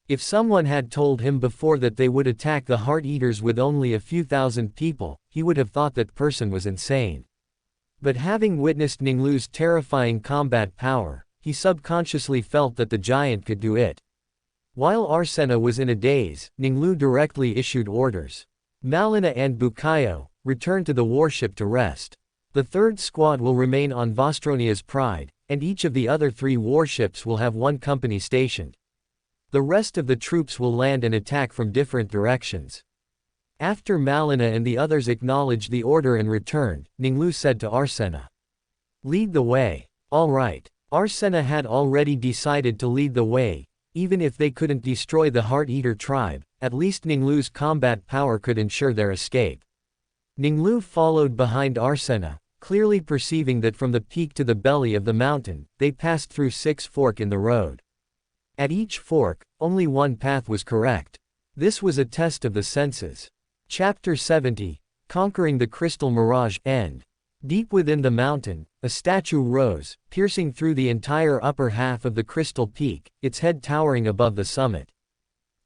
If someone had told him before that they would attack the Heart Eaters with only a few thousand people, he would have thought that person was insane. But having witnessed Ning Lu's terrifying combat power, he subconsciously felt that the giant could do it. While Arsena was in a daze, Ning Lu directly issued orders. Malina and Bukayo, return to the warship to rest. The third squad will remain on Vostronia's Pride, and each of the other 3 warships will have 1 company stationed. The rest of the troops will land and attack from different directions. After Malina and the others acknowledged the order and returned, Ning Lu said to Arsena. Lead the way. All right. Arsena had already decided to lead the way, even if they couldn't destroy the Heart Eater tribe, at least Ning Lu's combat power could ensure their escape. Ning Lu followed behind Arsena, clearly perceiving that from the peak to the belly of the mountain, they passed through 6 forks in the road. At each fork, only one path was correct. This was a test of the senses. Chapter 70, Conquering the Crystal Mirage, End. Deep within the mountain, a statue rose, piercing through the entire upper half of the crystal peak, its head towering above the summit.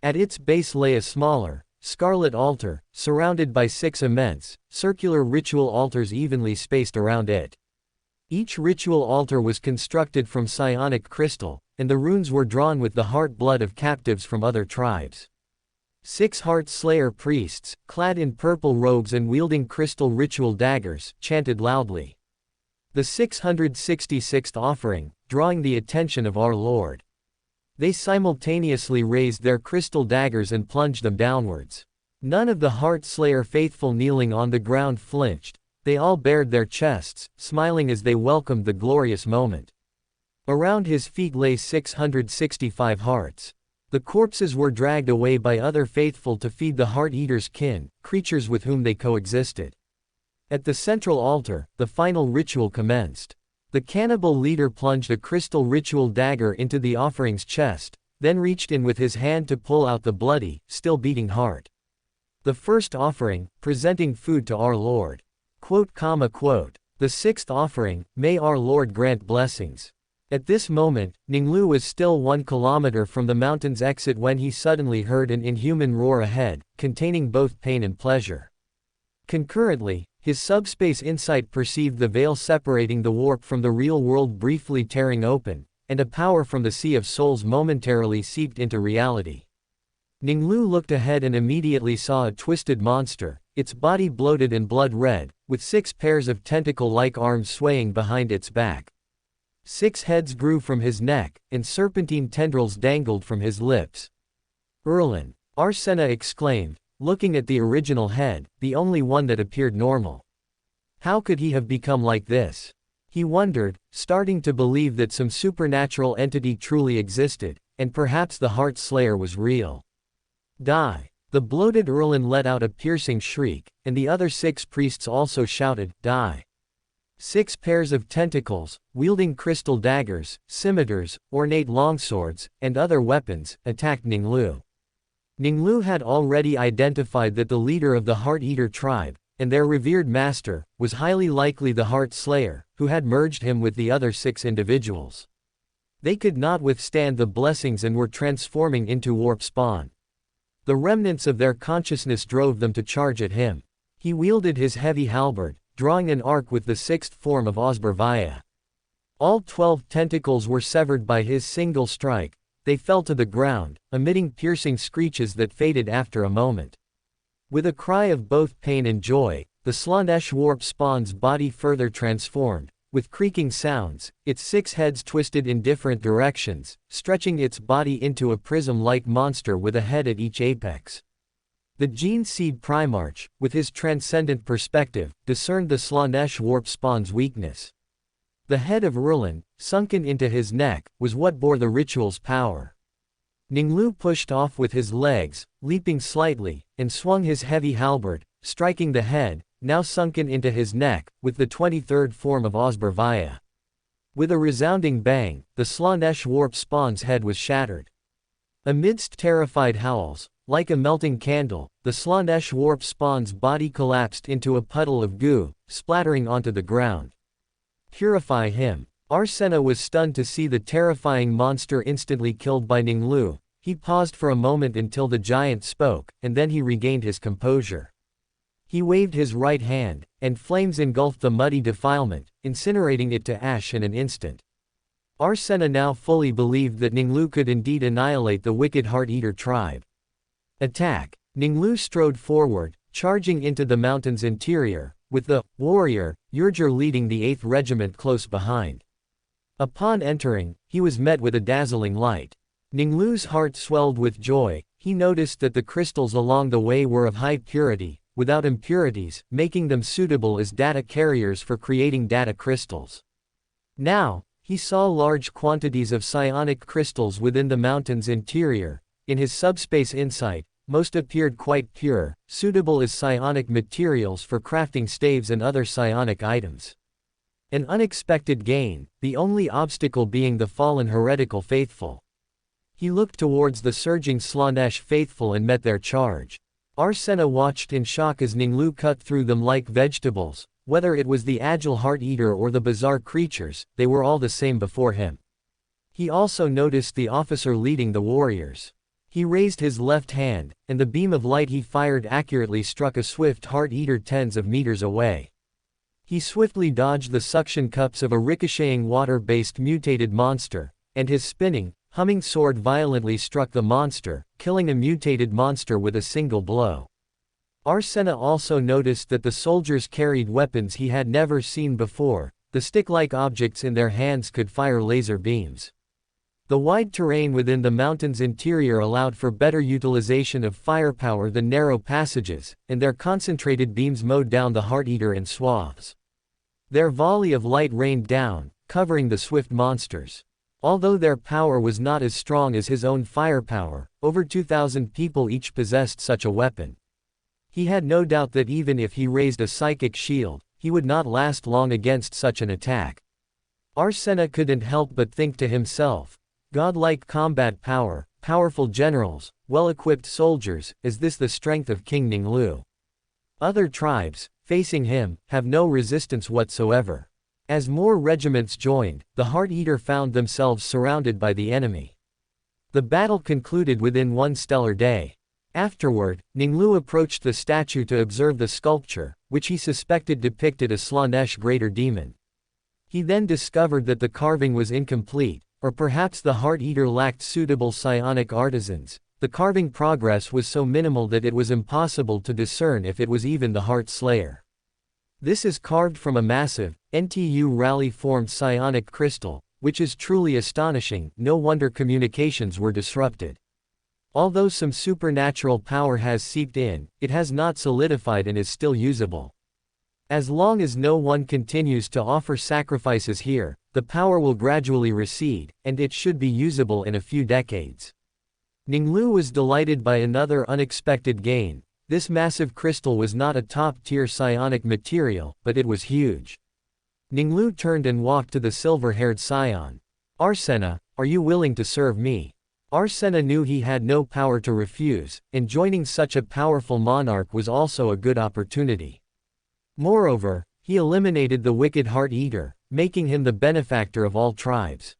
At its base lay a smaller, scarlet altar, surrounded by 6 immense, circular ritual altars evenly spaced around it. Each ritual altar was constructed from psionic crystal, and the runes were drawn with the heart blood of captives from other tribes. 6 Heart Slayer priests, clad in purple robes and wielding crystal ritual daggers, chanted loudly. The 666th offering, drawing the attention of our Lord. They simultaneously raised their crystal daggers and plunged them downwards. None of the Heart Slayer faithful kneeling on the ground flinched, they all bared their chests, smiling as they welcomed the glorious moment. Around his feet lay 665 hearts. The corpses were dragged away by other faithful to feed the Heart Eaters' kin, creatures with whom they coexisted. At the central altar, the final ritual commenced. The cannibal leader plunged a crystal ritual dagger into the offering's chest, then reached in with his hand to pull out the bloody, still beating heart. The first offering, presenting food to our Lord. The sixth offering, may our Lord grant blessings. At this moment, Ning Lu was still 1 kilometer from the mountain's exit when he suddenly heard an inhuman roar ahead, containing both pain and pleasure. Concurrently, his subspace insight perceived the veil separating the warp from the real world briefly tearing open, and a power from the Sea of Souls momentarily seeped into reality. Ning Lu looked ahead and immediately saw a twisted monster, its body bloated and blood-red, with 6 pairs of tentacle-like arms swaying behind its back. 6 heads grew from his neck, and serpentine tendrils dangled from his lips. Erlen! Arsena exclaimed, looking at the original head, the only one that appeared normal. How could he have become like this? He wondered, starting to believe that some supernatural entity truly existed, and perhaps the Heart Slayer was real. Die! The bloated Erlen let out a piercing shriek, and the other 6 priests also shouted, die! 6 pairs of tentacles, wielding crystal daggers, scimitars, ornate longswords, and other weapons, attacked Ning Lu. Ning Lu had already identified that the leader of the Heart Eater tribe, and their revered master, was highly likely the Heart Slayer, who had merged him with the other 6 individuals. They could not withstand the blessings and were transforming into warp spawn. The remnants of their consciousness drove them to charge at him. He wielded his heavy halberd, drawing an arc with the 6th form of Osbervaya. All 12 tentacles were severed by his single strike. They fell to the ground, emitting piercing screeches that faded after a moment. With a cry of both pain and joy, the Slanesh warp spawn's body further transformed. With creaking sounds, its 6 heads twisted in different directions, stretching its body into a prism-like monster with a head at each apex. The Gene Seed Primarch, with his transcendent perspective, discerned the Slanesh warp spawn's weakness. The head of Erlen, sunken into his neck, was what bore the ritual's power. Ning Lu pushed off with his legs, leaping slightly, and swung his heavy halberd, striking the head, now sunken into his neck, with the 23rd form of Osbervaya. With a resounding bang, the Slanesh warp spawn's head was shattered. Amidst terrified howls, like a melting candle, the Slanesh warp spawn's body collapsed into a puddle of goo, splattering onto the ground. Purify him. Arsena was stunned to see the terrifying monster instantly killed by Ning Lu. He paused for a moment until the giant spoke, and then he regained his composure. He waved his right hand, and flames engulfed the muddy defilement, incinerating it to ash in an instant. Arsena now fully believed that Ning Lu could indeed annihilate the wicked Heart Eater tribe. Attack! Ning Lu strode forward, charging into the mountain's interior, with the warrior, Yurger leading the 8th Regiment close behind. Upon entering, he was met with a dazzling light. Ning Lu's heart swelled with joy. He noticed that the crystals along the way were of high purity, without impurities, making them suitable as data carriers for creating data crystals. Now, he saw large quantities of psionic crystals within the mountain's interior. In his subspace insight, most appeared quite pure, suitable as psionic materials for crafting staves and other psionic items. An unexpected gain, the only obstacle being the fallen heretical faithful. He looked towards the surging Slanesh faithful and met their charge. Arsena watched in shock as Ning Lu cut through them like vegetables. Whether it was the agile Heart Eater or the bizarre creatures, they were all the same before him. He also noticed the officer leading the warriors. He raised his left hand, and the beam of light he fired accurately struck a swift Heart Eater tens of meters away. He swiftly dodged the suction cups of a ricocheting water-based mutated monster, and his spinning, humming sword violently struck the monster, killing a mutated monster with a single blow. Arsena also noticed that the soldiers carried weapons he had never seen before. The stick-like objects in their hands could fire laser beams. The wide terrain within the mountain's interior allowed for better utilization of firepower than narrow passages, and their concentrated beams mowed down the Heart Eater in swaths. Their volley of light rained down, covering the swift monsters. Although their power was not as strong as his own firepower, over 2,000 people each possessed such a weapon. He had no doubt that even if he raised a psychic shield, he would not last long against such an attack. Arsena couldn't help but think to himself, godlike combat power, powerful generals, well-equipped soldiers, is this the strength of King Ning Lu? Other tribes, facing him, have no resistance whatsoever. As more regiments joined, the Heart-Eater found themselves surrounded by the enemy. The battle concluded within one stellar day. Afterward, Ning Lu approached the statue to observe the sculpture, which he suspected depicted a Slanesh greater demon. He then discovered that the carving was incomplete, or perhaps the Heart-Eater lacked suitable psionic artisans. The carving progress was so minimal that it was impossible to discern if it was even the Heart Slayer. This is carved from a massive, NTU rally-formed psionic crystal, which is truly astonishing. No wonder communications were disrupted. Although some supernatural power has seeped in, it has not solidified and is still usable. As long as no one continues to offer sacrifices here, the power will gradually recede, and it should be usable in a few decades. Ning Lu was delighted by another unexpected gain. This massive crystal was not a top-tier psionic material, but it was huge. Ning Lu turned and walked to the silver-haired scion. Arsena, are you willing to serve me? Arsena knew he had no power to refuse, and joining such a powerful monarch was also a good opportunity. Moreover, he eliminated the wicked Heart-Eater, making him the benefactor of all tribes.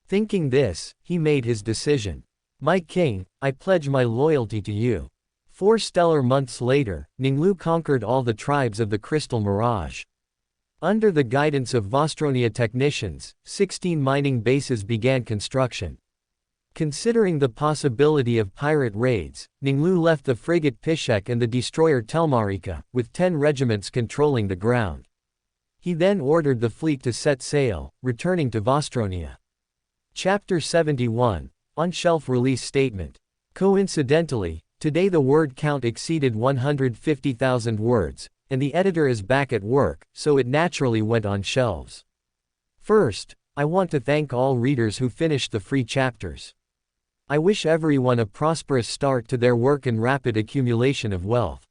Thinking this, he made his decision. My king, I pledge my loyalty to you. 4 stellar months later, Ning Lu conquered all the tribes of the Crystal Mirage. Under the guidance of Vostronia technicians, 16 mining bases began construction. Considering the possibility of pirate raids, Ning Lu left the frigate Pishek and the destroyer Telmarika, with 10 regiments controlling the ground. He then ordered the fleet to set sail, returning to Vostronia. Chapter 71. On-shelf release statement. Coincidentally, today the word count exceeded 150,000 words, and the editor is back at work, so it naturally went on shelves. First, I want to thank all readers who finished the free chapters. I wish everyone a prosperous start to their work and rapid accumulation of wealth.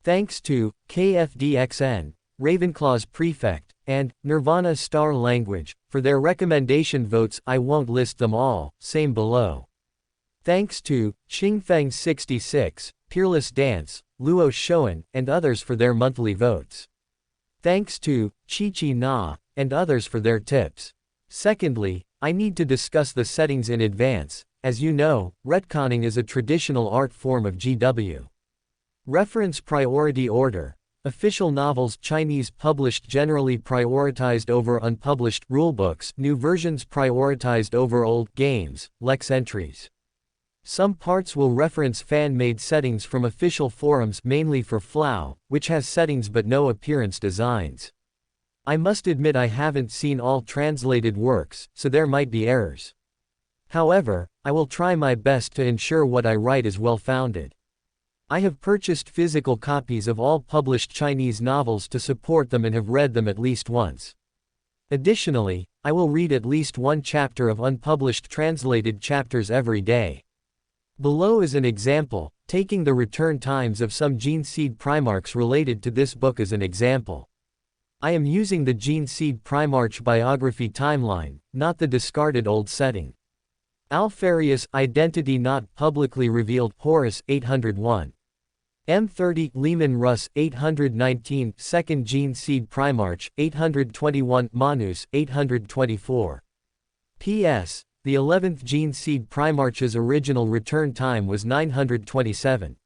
Thanks to KFDXN, Ravenclaw's Prefect, and Nirvana Star Language, for their recommendation votes. I won't list them all, same below. Thanks to Qingfeng66, Peerless Dance, Luo Shoan, and others for their monthly votes. Thanks to Chi Na, and others for their tips. Secondly, I need to discuss the settings in advance. As you know, retconning is a traditional art form of GW. Reference priority order. Official novels Chinese published generally prioritized over unpublished rulebooks, new versions prioritized over old games, Lex entries. Some parts will reference fan-made settings from official forums mainly for FLAO, which has settings but no appearance designs. I must admit I haven't seen all translated works, so there might be errors. However, I will try my best to ensure what I write is well-founded. I have purchased physical copies of all published Chinese novels to support them and have read them at least once. Additionally, I will read at least one chapter of unpublished translated chapters every day. Below is an example, taking the return times of some Gene Seed Primarchs related to this book as an example. I am using the Gene Seed Primarch biography timeline, not the discarded old setting. Alfarius, identity not publicly revealed, Horus 801. M30, Lehman Russ 819, Second Gene Seed Primarch 821, Manus 824. P.S. The 11th Gene Seed Primarch's original return time was 927.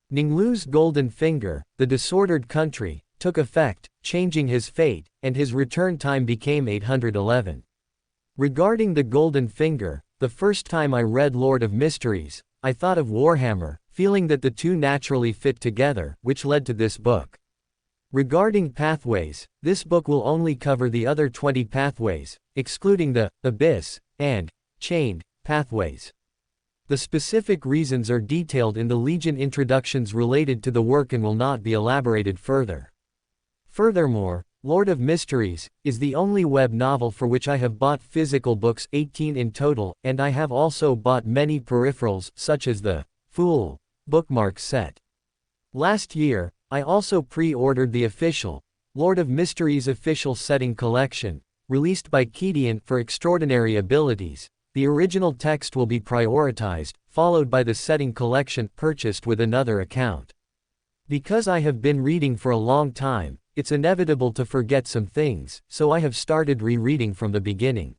Ning Lu's Golden Finger, the Disordered Country, took effect, changing his fate, and his return time became 811. Regarding the Golden Finger, the first time I read Lord of Mysteries, I thought of Warhammer, feeling that the two naturally fit together, which led to this book. Regarding pathways, this book will only cover the other 20 pathways, excluding the Abyss and Chained pathways. The specific reasons are detailed in the Legion introductions related to the work and will not be elaborated further. Furthermore, Lord of Mysteries is the only web novel for which I have bought physical books, 18 in total, and I have also bought many peripherals such as the Fool bookmark set. Last year, I also pre-ordered the official, Lord of Mysteries official setting collection, released by Kedian for extraordinary abilities. The original text will be prioritized, followed by the setting collection purchased with another account. Because I have been reading for a long time, it's inevitable to forget some things, so I have started rereading from the beginning.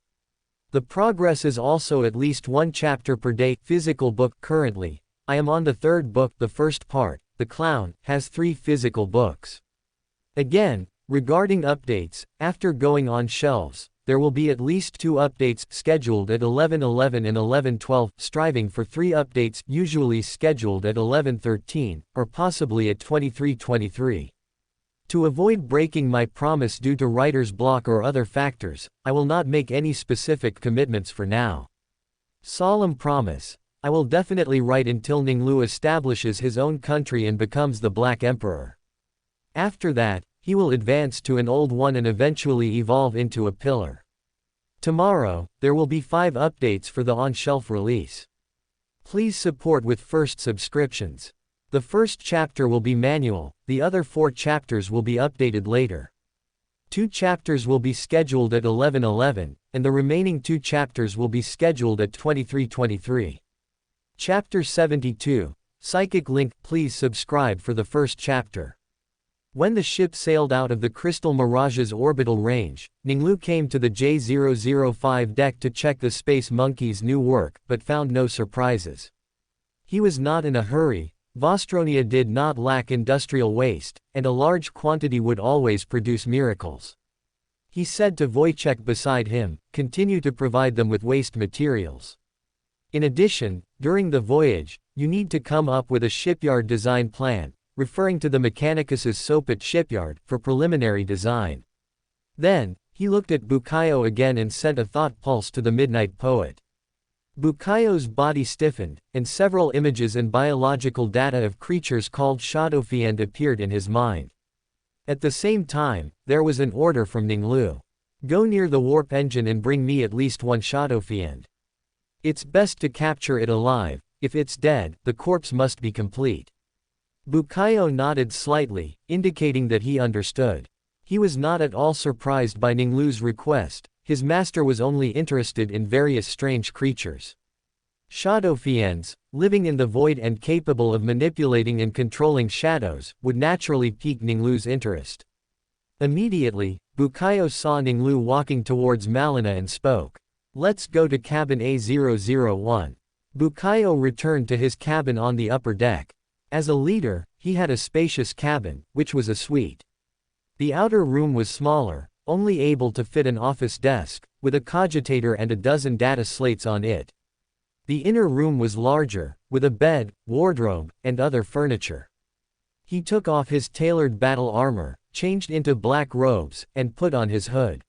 The progress is also at least one chapter per day. Physical book. Currently, I am on the third book. The first part, The Clown, has 3 physical books. Again, regarding updates, after going on shelves, there will be at least 2 updates scheduled at 11:11 and 11:12, striving for 3 updates usually scheduled at 11:13, or possibly at 23:23. To avoid breaking my promise due to writer's block or other factors, I will not make any specific commitments for now. Solemn promise, I will definitely write until Ning Lu establishes his own country and becomes the Black Emperor. After that, he will advance to an old one and eventually evolve into a pillar. Tomorrow, there will be 5 updates for the on-shelf release. Please support with first subscriptions. The first chapter will be manual, the other 4 chapters will be updated later. 2 chapters will be scheduled at 11:11, and the remaining 2 chapters will be scheduled at 23:23. Chapter 72, Psychic Link. Please subscribe for the first chapter. When the ship sailed out of the Crystal Mirage's orbital range, Ning Lu came to the J005 deck to check the Space Monkey's new work, but found no surprises. He was not in a hurry. Vostronia did not lack industrial waste, and a large quantity would always produce miracles. He said to Wojciech beside him, continue to provide them with waste materials. In addition, during the voyage, you need to come up with a shipyard design plan, referring to the Mechanicus's Sopot shipyard, for preliminary design. Then, he looked at Bukayo again and sent a thought pulse to the Midnight Poet. Bukayo's body stiffened, and several images and biological data of creatures called Shadowfiend appeared in his mind. At the same time, there was an order from Ning Lu. Go near the warp engine and bring me at least 1 Shadowfiend. It's best to capture it alive. If it's dead, the corpse must be complete. Bukayo nodded slightly, indicating that he understood. He was not at all surprised by Ning Lu's request. His master was only interested in various strange creatures. Shadowfiends, living in the void and capable of manipulating and controlling shadows, would naturally pique Ning Lu's interest. Immediately, Bukayo saw Ning Lu walking towards Malina and spoke. Let's go to cabin A001. Bukayo returned to his cabin on the upper deck. As a leader, he had a spacious cabin, which was a suite. The outer room was smaller, only able to fit an office desk, with a cogitator and a dozen data slates on it. The inner room was larger, with a bed, wardrobe, and other furniture. He took off his tailored battle armor, changed into black robes, and put on his hood.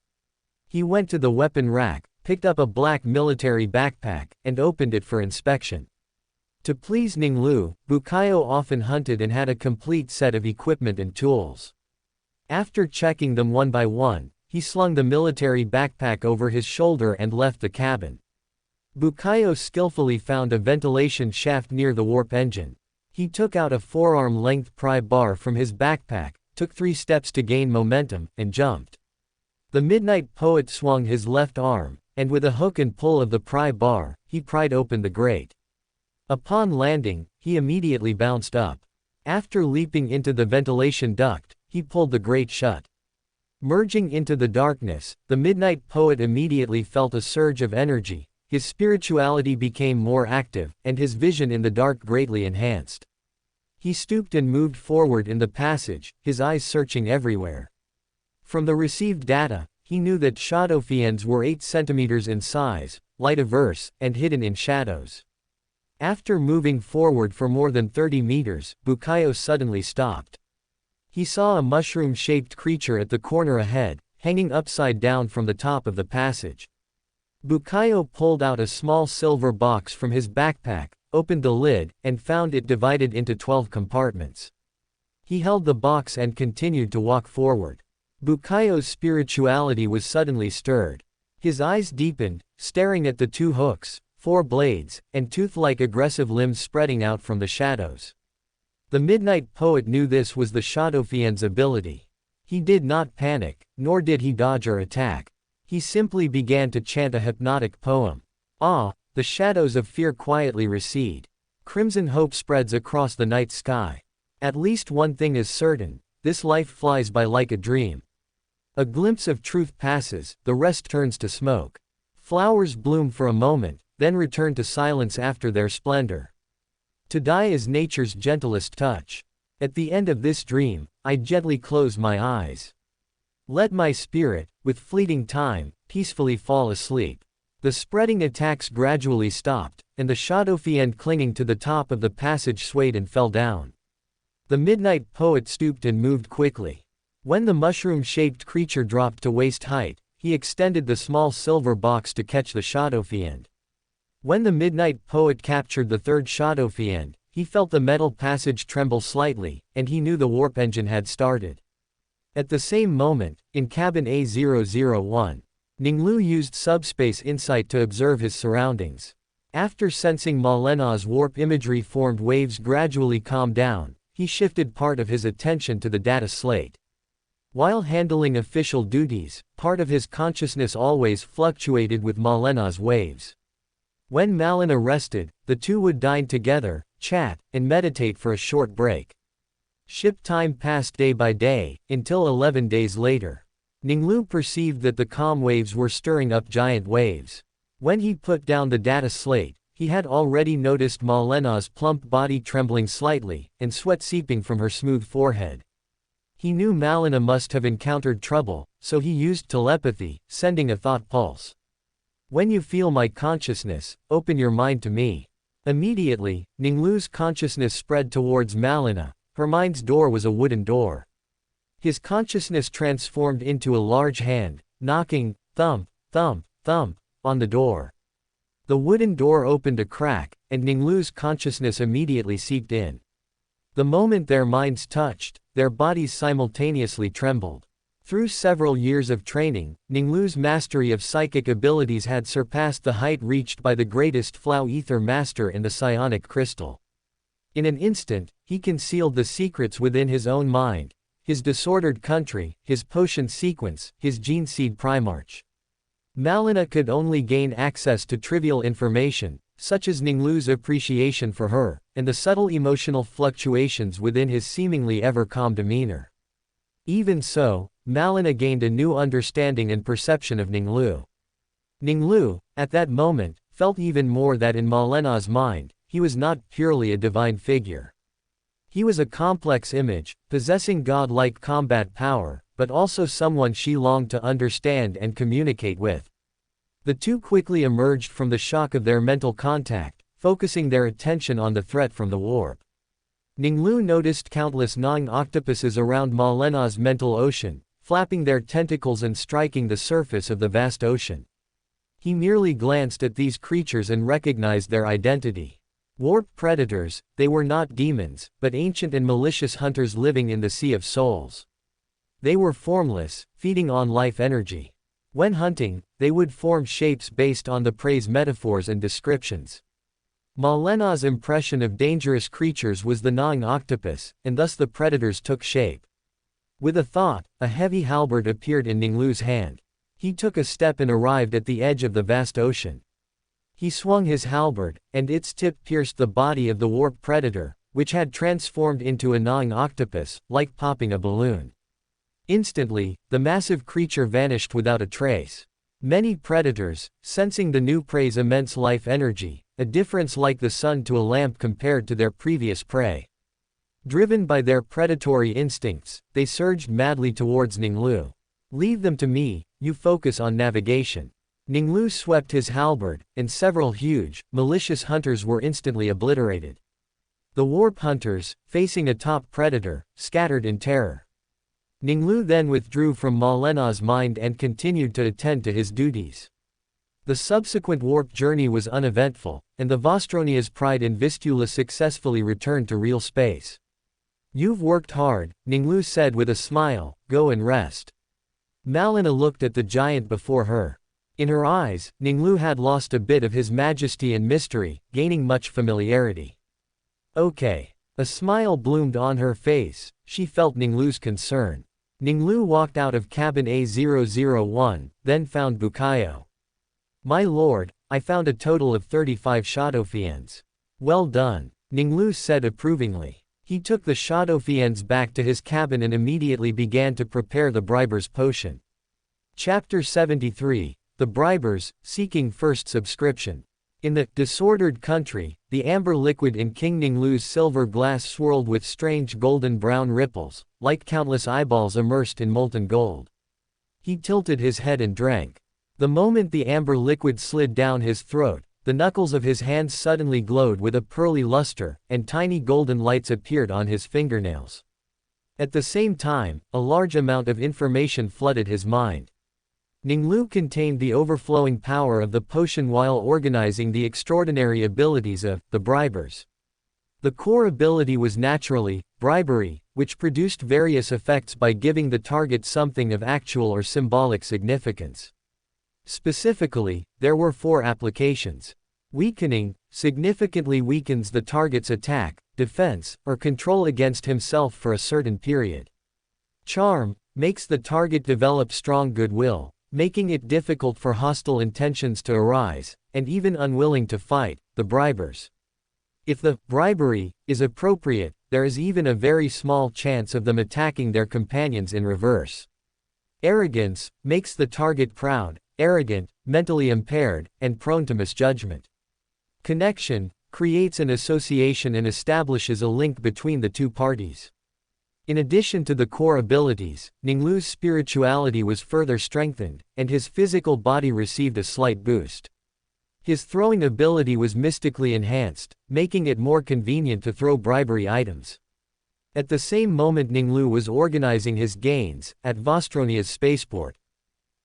He went to the weapon rack, picked up a black military backpack, and opened it for inspection. To please Ning Lu, Bukayo often hunted and had a complete set of equipment and tools. After checking them one by one, he slung the military backpack over his shoulder and left the cabin. Bukayo skillfully found a ventilation shaft near the warp engine. He took out a forearm-length pry bar from his backpack, took 3 steps to gain momentum, and jumped. The Midnight Poet swung his left arm, and with a hook and pull of the pry bar, he pried open the grate. Upon landing, he immediately bounced up. After leaping into the ventilation duct, he pulled the grate shut. Merging into the darkness, the Midnight Poet immediately felt a surge of energy. His spirituality became more active, and his vision in the dark greatly enhanced. He stooped and moved forward in the passage, his eyes searching everywhere. From the received data, he knew that Shadowfiends were 8 centimeters in size, light-averse, and hidden in shadows. After moving forward for more than 30 meters, Bukayo suddenly stopped. He saw a mushroom-shaped creature at the corner ahead, hanging upside down from the top of the passage. Bukayo pulled out a small silver box from his backpack, opened the lid, and found it divided into 12 compartments. He held the box and continued to walk forward. Bukayo's spirituality was suddenly stirred. His eyes deepened, staring at the 2 hooks, 4 blades, and tooth-like aggressive limbs spreading out from the shadows. The Midnight Poet knew this was the Shadofiend's ability. He did not panic, nor did he dodge or attack. He simply began to chant a hypnotic poem. Ah, the shadows of fear quietly recede. Crimson hope spreads across the night sky. At least one thing is certain, this life flies by like a dream. A glimpse of truth passes, the rest turns to smoke. Flowers bloom for a moment, then return to silence after their splendor. To die is nature's gentlest touch. At the end of this dream, I gently close my eyes. Let my spirit, with fleeting time, peacefully fall asleep. The spreading attacks gradually stopped, and the Shadofiend clinging to the top of the passage swayed and fell down. The Midnight Poet stooped and moved quickly. When the mushroom-shaped creature dropped to waist height, he extended the small silver box to catch the Shadofiend. When the Midnight Poet captured the third Shadofiend, he felt the metal passage tremble slightly, and he knew the warp engine had started. At the same moment, in cabin A001, Ning Lu used subspace insight to observe his surroundings. After sensing Malena's warp imagery-formed waves gradually calm down, he shifted part of his attention to the data slate. While handling official duties, part of his consciousness always fluctuated with Malena's waves. When Malena rested, the two would dine together, chat, and meditate for a short break. Ship time passed day by day, until 11 days later. Ning Lu perceived that the calm waves were stirring up giant waves. When he put down the data slate, he had already noticed Malena's plump body trembling slightly, and sweat seeping from her smooth forehead. He knew Malena must have encountered trouble, so he used telepathy, sending a thought pulse. When you feel my consciousness, open your mind to me. Immediately, Ning Lu's consciousness spread towards Malena. Her mind's door was a wooden door. His consciousness transformed into a large hand, knocking, thump, thump, thump, on the door. The wooden door opened a crack, and Ning Lu's consciousness immediately seeped in. The moment their minds touched, their bodies simultaneously trembled. Through several years of training, Ning Lu's mastery of psychic abilities had surpassed the height reached by the greatest Flow Ether master in the psionic crystal. In an instant, he concealed the secrets within his own mind, his disordered country, his potion sequence, his gene seed Primarch. Malena could only gain access to trivial information, such as Ning Lu's appreciation for her, and the subtle emotional fluctuations within his seemingly ever-calm demeanor. Even so, Malena gained a new understanding and perception of Ning Lu. Ning Lu, at that moment, felt even more that in Malena's mind, he was not purely a divine figure. He was a complex image, possessing godlike combat power, but also someone she longed to understand and communicate with. The two quickly emerged from the shock of their mental contact, focusing their attention on the threat from the warp. Ning Lu noticed countless gnawing octopuses around Malena's mental ocean, flapping their tentacles and striking the surface of the vast ocean. He merely glanced at these creatures and recognized their identity. Warp predators, they were not demons, but ancient and malicious hunters living in the Sea of Souls. They were formless, feeding on life energy. When hunting, they would form shapes based on the prey's metaphors and descriptions. Malena's impression of dangerous creatures was the gnawing octopus, and thus the predators took shape. With a thought, a heavy halberd appeared in Ning Lu's hand. He took a step and arrived at the edge of the vast ocean. He swung his halberd, and its tip pierced the body of the warp predator, which had transformed into a gnawing octopus, like popping a balloon. Instantly, the massive creature vanished without a trace. Many predators, sensing the new prey's immense life energy, a difference like the sun to a lamp compared to their previous prey. Driven by their predatory instincts, they surged madly towards Ning Lu. Leave them to me, you focus on navigation. Ning Lu swept his halberd, and several huge, malicious hunters were instantly obliterated. The warp hunters, facing a top predator, scattered in terror. Ning Lu then withdrew from Malena's mind and continued to attend to his duties. The subsequent warp journey was uneventful, and the Vostronia's pride in Vistula successfully returned to real space. You've worked hard, Ning Lu said with a smile, go and rest. Malena looked at the giant before her. In her eyes, Ning Lu had lost a bit of his majesty and mystery, gaining much familiarity. Okay. A smile bloomed on her face. She felt Ning Lu's concern. Ning Lu walked out of cabin A001, then found Bukayo. My lord, I found a total of 35 Shadofians. Well done, Ning Lu said approvingly. He took the Shadofians back to his cabin and immediately began to prepare the Briber's potion. Chapter 73, The Bribers, Seeking First Subscription. In the disordered country, the amber liquid in King Ning Lu's silver glass swirled with strange golden-brown ripples, like countless eyeballs immersed in molten gold. He tilted his head and drank. The moment the amber liquid slid down his throat, the knuckles of his hands suddenly glowed with a pearly luster, and tiny golden lights appeared on his fingernails. At the same time, a large amount of information flooded his mind. Ning Lu contained the overflowing power of the potion while organizing the extraordinary abilities of the Bribers. The core ability was naturally bribery, which produced various effects by giving the target something of actual or symbolic significance. Specifically, there were 4 applications. Weakening significantly weakens the target's attack, defense, or control against himself for a certain period. Charm makes the target develop strong goodwill, making it difficult for hostile intentions to arise, and even unwilling to fight the Bribers. If the bribery is appropriate, there is even a very small chance of them attacking their companions in reverse. Arrogance makes the target proud, arrogant, mentally impaired, and prone to misjudgment. Connection creates an association and establishes a link between the two parties. In addition to the core abilities, Ning Lu's spirituality was further strengthened, and his physical body received a slight boost. His throwing ability was mystically enhanced, making it more convenient to throw bribery items. At the same moment Ning Lu was organizing his gains, at Vostronia's spaceport.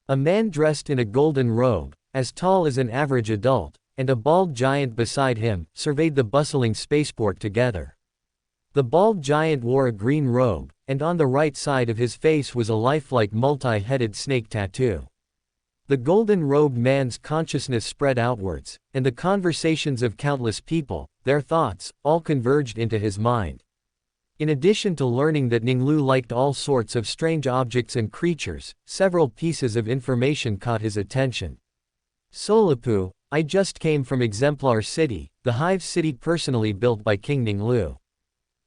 A man dressed in a golden robe, as tall as an average adult, and a bald giant beside him, surveyed the bustling spaceport together. The bald giant wore a green robe, and on the right side of his face was a lifelike multi-headed snake tattoo. The golden-robed man's consciousness spread outwards, and the conversations of countless people, their thoughts, all converged into his mind. In addition to learning that Ning Lu liked all sorts of strange objects and creatures, several pieces of information caught his attention. Solapu, I just came from Exemplar City, the hive city personally built by King Ning Lu.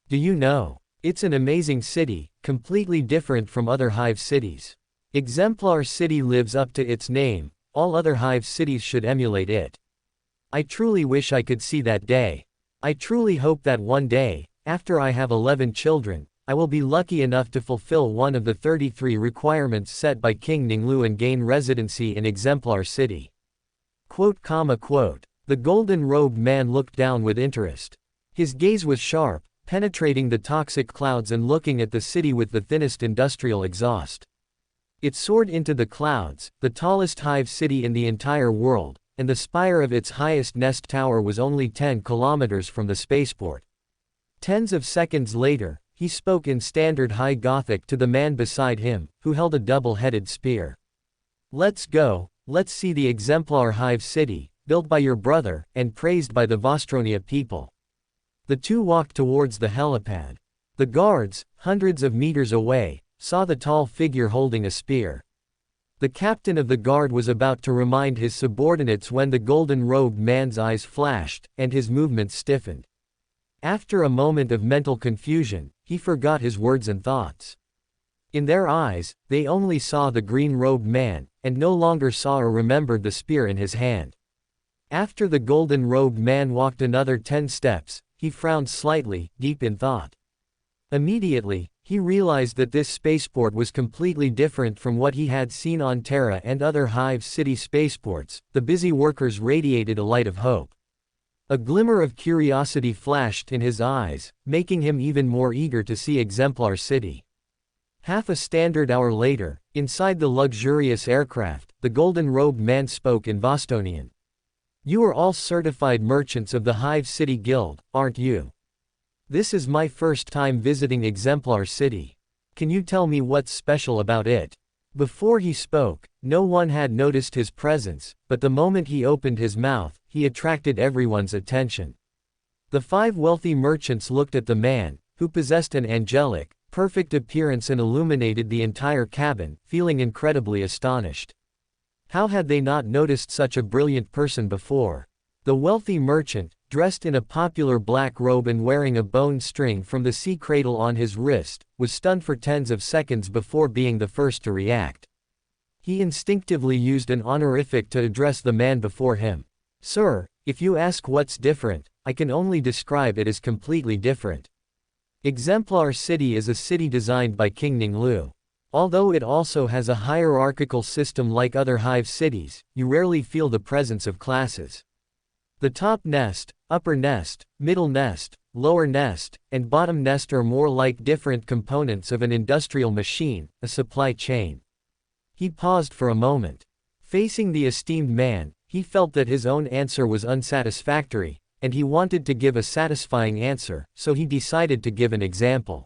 Do you know? It's an amazing city, completely different from other hive cities. Exemplar City lives up to its name, all other hive cities should emulate it. I truly wish I could see that day. I truly hope that one day, after I have 11 children, I will be lucky enough to fulfill one of the 33 requirements set by King Ning Lu and gain residency in Exemplar City. The golden-robed man looked down with interest. His gaze was sharp, penetrating the toxic clouds and looking at the city with the thinnest industrial exhaust. It soared into the clouds, the tallest hive city in the entire world, and the spire of its highest nest tower was only 10 kilometers from the spaceport. Tens of seconds later, he spoke in standard High Gothic to the man beside him, who held a double-headed spear. Let's go, let's see the exemplar hive city, built by your brother, and praised by the Vostronia people. The two walked towards the helipad. The guards, hundreds of meters away, saw the tall figure holding a spear. The captain of the guard was about to remind his subordinates when the golden-robed man's eyes flashed, and his movements stiffened. After a moment of mental confusion, he forgot his words and thoughts. In their eyes, they only saw the green-robed man, and no longer saw or remembered the spear in his hand. After the golden-robed man walked another 10 steps, he frowned slightly, deep in thought. Immediately, he realized that this spaceport was completely different from what he had seen on Terra and other Hive City spaceports. The busy workers radiated a light of hope. A glimmer of curiosity flashed in his eyes, making him even more eager to see Exemplar City. Half a standard hour later, inside the luxurious aircraft, the golden-robed man spoke in Vostonian. You are all certified merchants of the Hive City Guild, aren't you? This is my first time visiting Exemplar City. Can you tell me what's special about it? Before he spoke, no one had noticed his presence, but the moment he opened his mouth, he attracted everyone's attention. The 5 wealthy merchants looked at the man, who possessed an angelic, perfect appearance and illuminated the entire cabin, feeling incredibly astonished. How had they not noticed such a brilliant person before? The wealthy merchant, dressed in a popular black robe and wearing a bone string from the sea cradle on his wrist, was stunned for tens of seconds before being the first to react. He instinctively used an honorific to address the man before him. Sir, if you ask what's different, I can only describe it as completely different. Exemplar City is a city designed by King Ning Lu. Although it also has a hierarchical system like other hive cities, you rarely feel the presence of classes. The top nest, upper nest, middle nest, lower nest, and bottom nest are more like different components of an industrial machine, a supply chain. He paused for a moment. Facing the esteemed man, he felt that his own answer was unsatisfactory, and he wanted to give a satisfying answer, so he decided to give an example.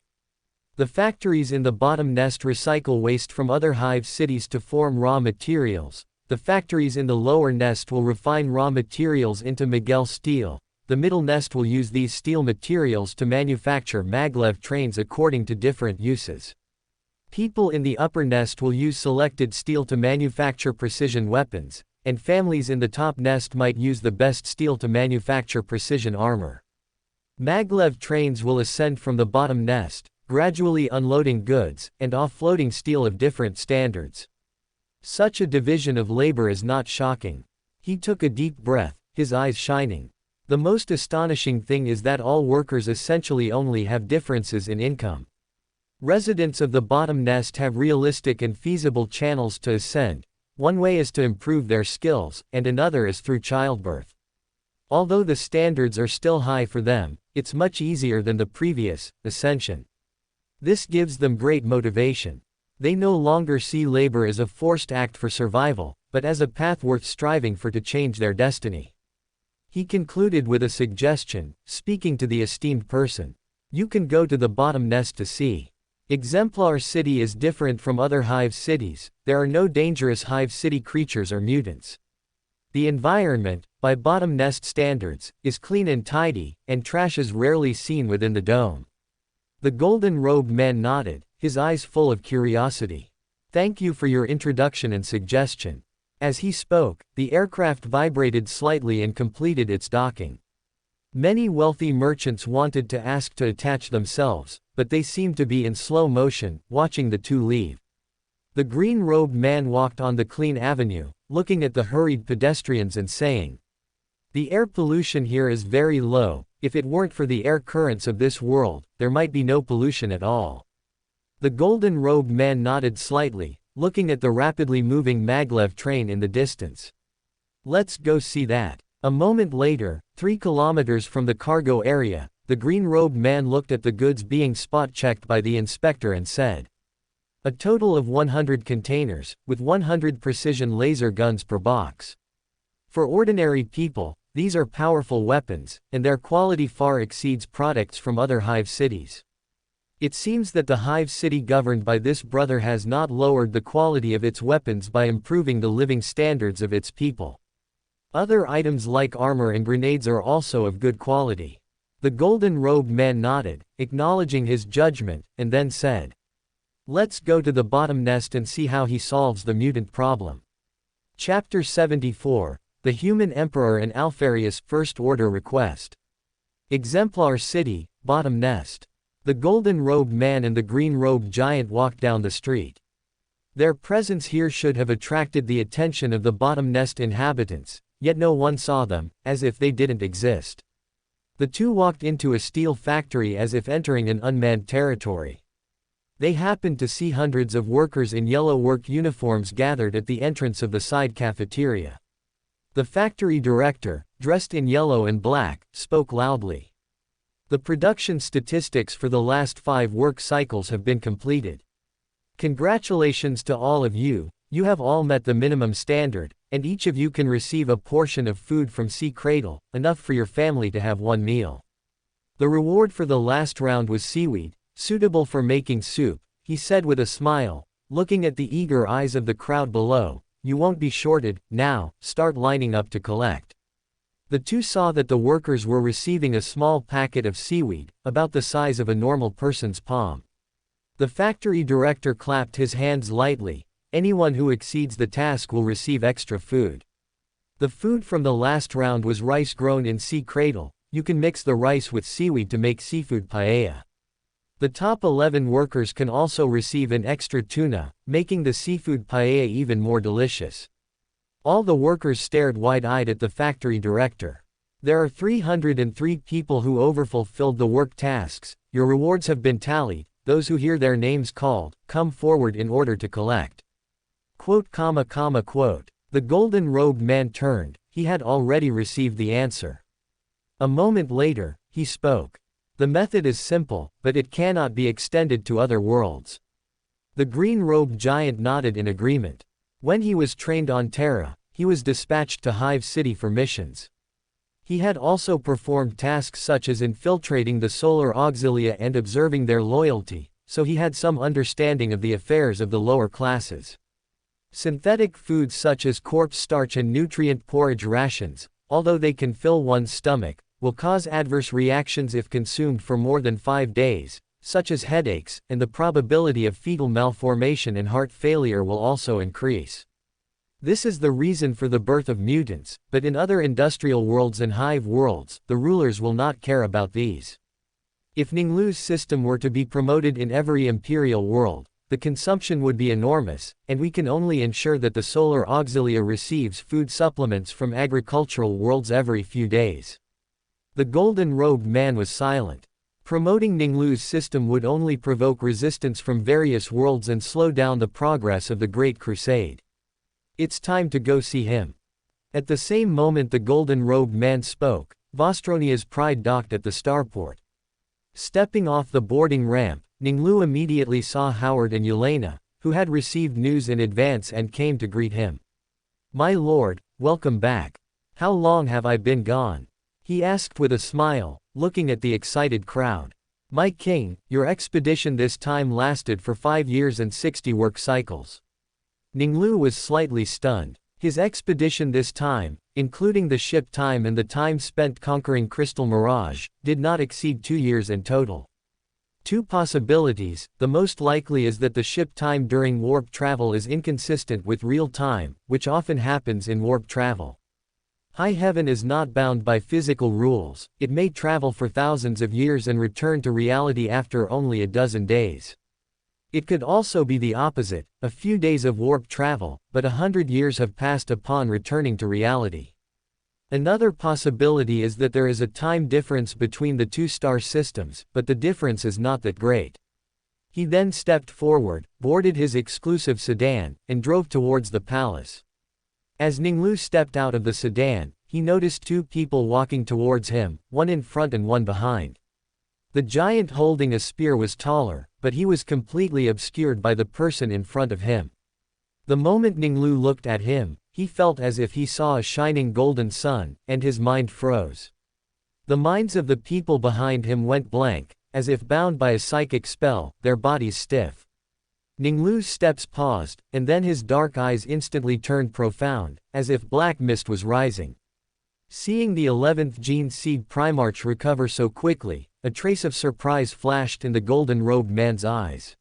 The factories in the bottom nest recycle waste from other hive cities to form raw materials. The factories in the lower nest will refine raw materials into Miguel steel. The middle nest will use these steel materials to manufacture maglev trains according to different uses. People in the upper nest will use selected steel to manufacture precision weapons, and families in the top nest might use the best steel to manufacture precision armor. Maglev trains will ascend from the bottom nest, gradually unloading goods, and offloading steel of different standards. Such a division of labor is not shocking. He took a deep breath, his eyes shining. The most astonishing thing is that all workers essentially only have differences in income. Residents of the bottom nest have realistic and feasible channels to ascend. One way is to improve their skills, and another is through childbirth. Although the standards are still high for them, it's much easier than the previous ascension. This gives them great motivation. They no longer see labor as a forced act for survival, but as a path worth striving for to change their destiny. He concluded with a suggestion, speaking to the esteemed person. You can go to the bottom nest to see. Exemplar City is different from other hive cities. There are no dangerous hive city creatures or mutants. The environment, by bottom nest standards, is clean and tidy, and trash is rarely seen within the dome. The golden-robed man nodded, his eyes full of curiosity. Thank you for your introduction and suggestion. As he spoke, the aircraft vibrated slightly and completed its docking. Many wealthy merchants wanted to ask to attach themselves, but they seemed to be in slow motion, watching the two leave. The green-robed man walked on the clean avenue, looking at the hurried pedestrians and saying, "The air pollution here is very low. If it weren't for the air currents of this world, there might be no pollution at all." The golden-robed man nodded slightly, looking at the rapidly moving maglev train in the distance. "Let's go see that." A moment later, 3 kilometers from the cargo area, the green-robed man looked at the goods being spot-checked by the inspector and said, "A total of 100 containers, with 100 precision laser guns per box. For ordinary people, these are powerful weapons, and their quality far exceeds products from other hive cities. It seems that the hive city governed by this brother has not lowered the quality of its weapons by improving the living standards of its people. Other items like armor and grenades are also of good quality." The golden-robed man nodded, acknowledging his judgment, and then said, "Let's go to the bottom nest and see how he solves the mutant problem." Chapter 74, The Human Emperor and Alfarius' First Order Request. Exemplar City, Bottom Nest. The golden-robed man and the green-robed giant walked down the street. Their presence here should have attracted the attention of the bottom nest inhabitants, yet no one saw them, as if they didn't exist. The two walked into a steel factory as if entering an unmanned territory. They happened to see hundreds of workers in yellow work uniforms gathered at the entrance of the side cafeteria. The factory director, dressed in yellow and black, spoke loudly. "The production statistics for the last 5 work cycles have been completed. Congratulations to all of you, you have all met the minimum standard, and each of you can receive a portion of food from Sea Cradle, enough for your family to have 1 meal. The reward for the last round was seaweed, suitable for making soup," he said with a smile, looking at the eager eyes of the crowd below. "You won't be shorted. Now, start lining up to collect." The two saw that the workers were receiving a small packet of seaweed, about the size of a normal person's palm. The factory director clapped his hands lightly. Anyone who exceeds the task will receive extra food. The food from the last round was rice grown in sea cradle. You can mix the rice with seaweed to make seafood paella. The top 11 workers can also receive an extra tuna, making the seafood paella even more delicious. All the workers stared wide-eyed at the factory director. There are 303 people who overfulfilled the work tasks. Your rewards have been tallied. Those who hear their names called, come forward in order to collect. Quote. The golden-robed man turned. He had already received the answer. A moment later, he spoke. The method is simple, but it cannot be extended to other worlds. The green-robed giant nodded in agreement. When he was trained on Terra, he was dispatched to Hive City for missions. He had also performed tasks such as infiltrating the solar auxilia and observing their loyalty, so he had some understanding of the affairs of the lower classes. Synthetic foods such as corpse starch and nutrient porridge rations, although they can fill one's stomach, will cause adverse reactions if consumed for more than 5 days, such as headaches, and the probability of fetal malformation and heart failure will also increase. This is the reason for the birth of mutants, but in other industrial worlds and hive worlds, the rulers will not care about these. If Ning Lu's system were to be promoted in every imperial world, the consumption would be enormous, and we can only ensure that the solar auxilia receives food supplements from agricultural worlds every few days. The golden-robed man was silent. Promoting Ning Lu's system would only provoke resistance from various worlds and slow down the progress of the Great Crusade. It's time to go see him. At the same moment the golden-robed man spoke, Vostronia's pride docked at the starport. Stepping off the boarding ramp, Ning Lu immediately saw Howard and Yelena, who had received news in advance and came to greet him. My lord, welcome back. How long have I been gone? He asked with a smile, looking at the excited crowd. My king, your expedition this time lasted for 5 years and 60 work cycles. Ning Lu was slightly stunned. His expedition this time, including the ship time and the time spent conquering Crystal Mirage, did not exceed 2 years in total. 2 possibilities. The most likely is that the ship time during warp travel is inconsistent with real time, which often happens in warp travel. High heaven is not bound by physical rules. It may travel for thousands of years and return to reality after only a dozen days. It could also be the opposite, a few days of warp travel, but 100 years have passed upon returning to reality. Another possibility is that there is a time difference between the 2 star systems, but the difference is not that great. He then stepped forward, boarded his exclusive sedan, and drove towards the palace. As Ning Lu stepped out of the sedan, he noticed 2 people walking towards him, one in front and one behind. The giant holding a spear was taller, but he was completely obscured by the person in front of him. The moment Ning Lu looked at him, he felt as if he saw a shining golden sun, and his mind froze. The minds of the people behind him went blank, as if bound by a psychic spell, their bodies stiff. Ning Lu's steps paused, and then his dark eyes instantly turned profound, as if black mist was rising. Seeing the 11th Gene Seed Primarch recover so quickly, a trace of surprise flashed in the golden-robed man's eyes.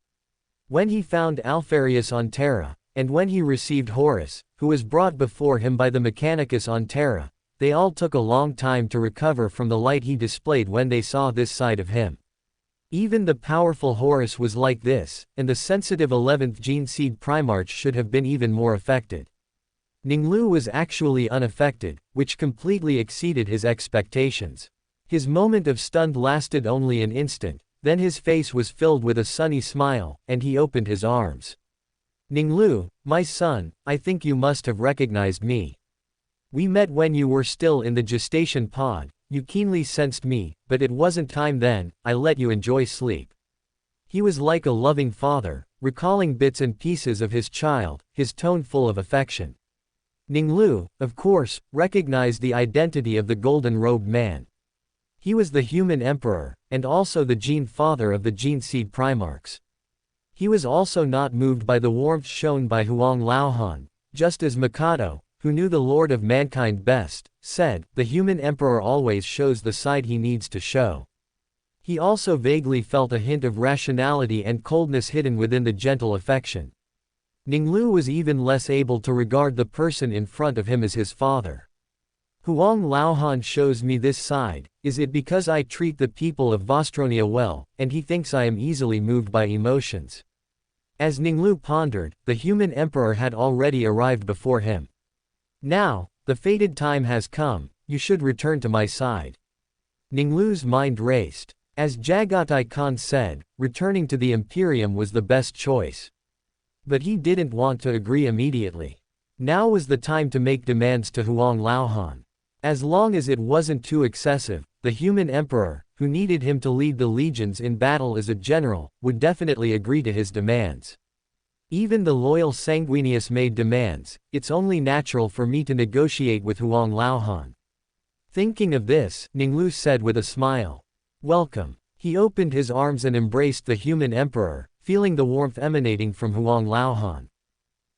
When he found Alfarius on Terra, and when he received Horus, who was brought before him by the Mechanicus on Terra, they all took a long time to recover from the light he displayed when they saw this side of him. Even the powerful Horus was like this, and the sensitive 11th Gene Seed Primarch should have been even more affected. Ning Lu was actually unaffected, which completely exceeded his expectations. His moment of stunned lasted only an instant, then his face was filled with a sunny smile, and he opened his arms. Ning Lu, my son, I think you must have recognized me. We met when you were still in the gestation pod. You keenly sensed me, but it wasn't time then. I let you enjoy sleep. He was like a loving father, recalling bits and pieces of his child, his tone full of affection. Ning Lu, of course, recognized the identity of the golden-robed man. He was the human emperor, and also the gene father of the Gene Seed Primarchs. He was also not moved by the warmth shown by Huang Laohan, just as Mikado, who knew the Lord of Mankind best, said, "The human emperor always shows the side he needs to show." He also vaguely felt a hint of rationality and coldness hidden within the gentle affection. Ning Lu was even less able to regard the person in front of him as his father. "Huang Laohan shows me this side. Is it because I treat the people of Vostronia well, and he thinks I am easily moved by emotions?" As Ning Lu pondered, the human emperor had already arrived before him. "Now, the fated time has come, you should return to my side." Ning Lu's mind raced. As Jagatai Khan said, returning to the Imperium was the best choice. But he didn't want to agree immediately. Now was the time to make demands to Huang Laohan. As long as it wasn't too excessive, the human emperor, who needed him to lead the legions in battle as a general, would definitely agree to his demands. Even the loyal Sanguinius made demands. It's only natural for me to negotiate with Huang Laohan. Thinking of this, Ning Lu said with a smile, "Welcome." He opened his arms and embraced the human emperor, feeling the warmth emanating from Huang Laohan.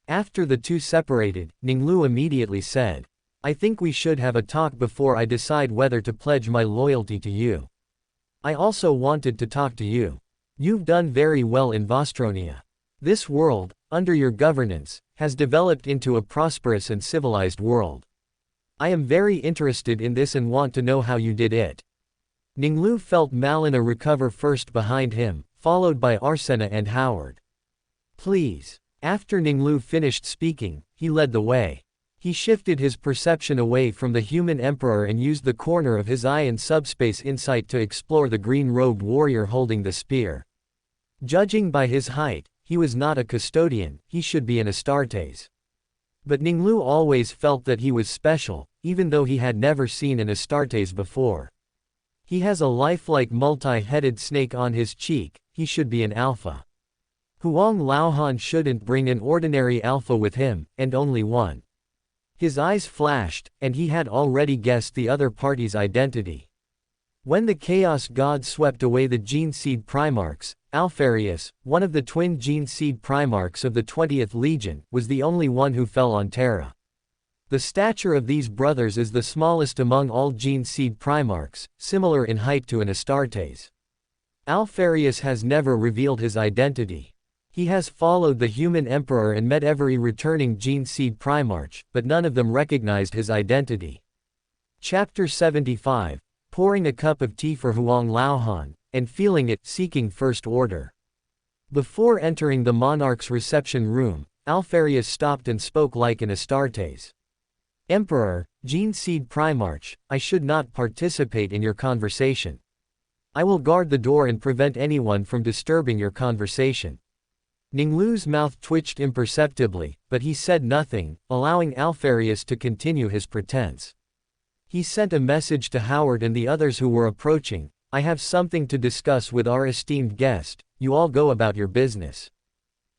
After the two separated, Ning Lu immediately said, "I think we should have a talk before I decide whether to pledge my loyalty to you. I also wanted to talk to you. You've done very well in Vostronia. This world, under your governance, has developed into a prosperous and civilized world. I am very interested in this and want to know how you did it." Ning Lu felt Malina recover first behind him, followed by Arsena and Howard. "Please." After Ning Lu finished speaking, he led the way. He shifted his perception away from the human emperor and used the corner of his eye and subspace insight to explore the green-robed warrior holding the spear. Judging by his height, he was not a custodian, he should be an Astartes. But Ning Lu always felt that he was special, even though he had never seen an Astartes before. He has a lifelike multi-headed snake on his cheek, he should be an alpha. Huang Laohan shouldn't bring an ordinary alpha with him, and only one. His eyes flashed, and he had already guessed the other party's identity. When the Chaos God swept away the Gene Seed Primarchs, Alpharius, one of the twin Gene Seed Primarchs of the 20th Legion, was the only one who fell on Terra. The stature of these brothers is the smallest among all Gene Seed Primarchs, similar in height to an Astartes. Alpharius has never revealed his identity. He has followed the human emperor and met every returning Gene Seed Primarch, but none of them recognized his identity. Chapter 75, pouring a cup of tea for Huang Laohan, and feeling it, seeking first order. Before entering the monarch's reception room, Alpharius stopped and spoke like an Astartes. "Emperor, Gene Seed Primarch, I should not participate in your conversation. I will guard the door and prevent anyone from disturbing your conversation." Ning Lu's mouth twitched imperceptibly, but he said nothing, allowing Alpharius to continue his pretense. He sent a message to Howard and the others who were approaching. "I have something to discuss with our esteemed guest, you all go about your business."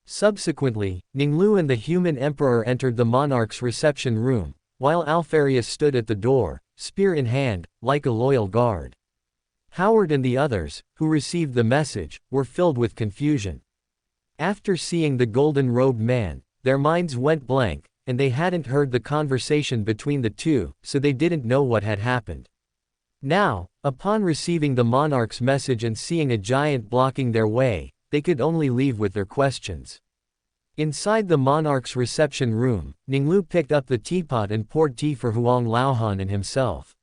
Subsequently, Ning Lu and the human emperor entered the monarch's reception room, while Alpharius stood at the door, spear in hand, like a loyal guard. Howard and the others, who received the message, were filled with confusion. After seeing the golden-robed man, their minds went blank, and they hadn't heard the conversation between the two, so they didn't know what had happened. Now, upon receiving the monarch's message and seeing a giant blocking their way, they could only leave with their questions. Inside the monarch's reception room, Ning Lu picked up the teapot and poured tea for Huang Laohan and himself.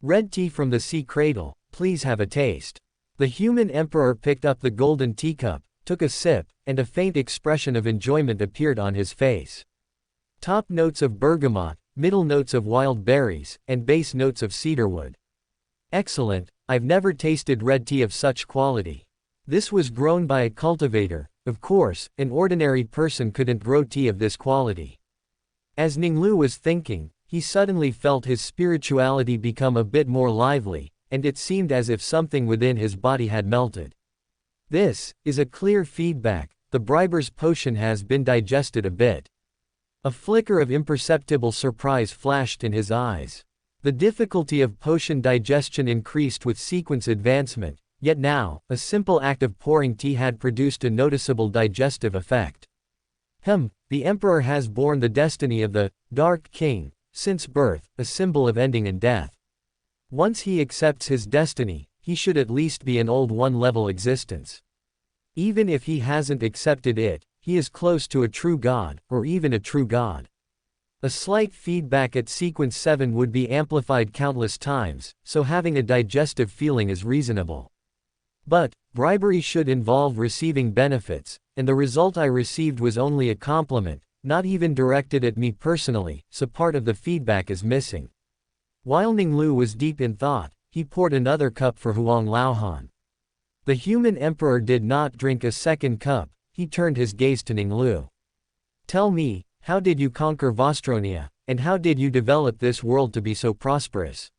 "Red tea from the sea cradle, please have a taste." The human emperor picked up the golden teacup, took a sip, and a faint expression of enjoyment appeared on his face. Top notes of bergamot, middle notes of wild berries, and base notes of cedarwood. "Excellent, I've never tasted red tea of such quality. This was grown by a cultivator, of course, an ordinary person couldn't grow tea of this quality." As Ning Lu was thinking, he suddenly felt his spirituality become a bit more lively, and it seemed as if something within his body had melted. This is a clear feedback, the briber's potion has been digested a bit. A flicker of imperceptible surprise flashed in his eyes. The difficulty of potion digestion increased with sequence advancement, yet now, a simple act of pouring tea had produced a noticeable digestive effect. The Emperor has borne the destiny of the Dark King, since birth, a symbol of ending and death. Once he accepts his destiny, he should at least be an old one-level existence. Even if he hasn't accepted it, he is close to a true god, or even a true god. A slight feedback at sequence 7 would be amplified countless times, so having a digestive feeling is reasonable. But, bribery should involve receiving benefits, and the result I received was only a compliment, not even directed at me personally, so part of the feedback is missing. While Ning Lu was deep in thought, he poured another cup for Huang Laohan. The human emperor did not drink a second cup, he turned his gaze to Ning Lu. Tell me, how did you conquer Vostronia, and how did you develop this world to be so prosperous?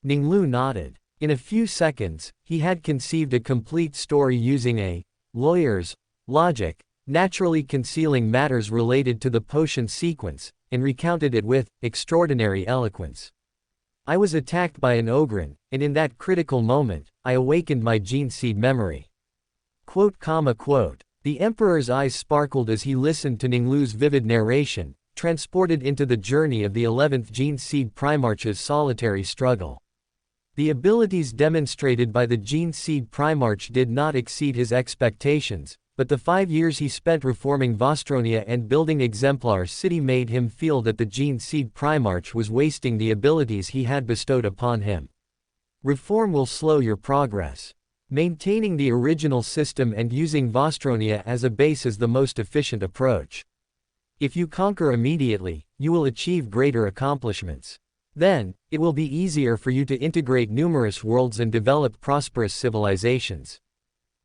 Ning Lu nodded. In a few seconds, he had conceived a complete story using a lawyer's logic, naturally concealing matters related to the potion sequence, and recounted it with extraordinary eloquence. I was attacked by an ogre, and in that critical moment, I awakened my gene seed memory. Quote. The Emperor's eyes sparkled as he listened to Ning Lu's vivid narration, transported into the journey of the 11th Gene Seed Primarch's solitary struggle. The abilities demonstrated by the Gene Seed Primarch did not exceed his expectations, but the 5 years he spent reforming Vostronia and building Exemplar City made him feel that the Gene Seed Primarch was wasting the abilities he had bestowed upon him. Reform will slow your progress. Maintaining the original system and using Vostronia as a base is the most efficient approach. If you conquer immediately, you will achieve greater accomplishments. Then, it will be easier for you to integrate numerous worlds and develop prosperous civilizations.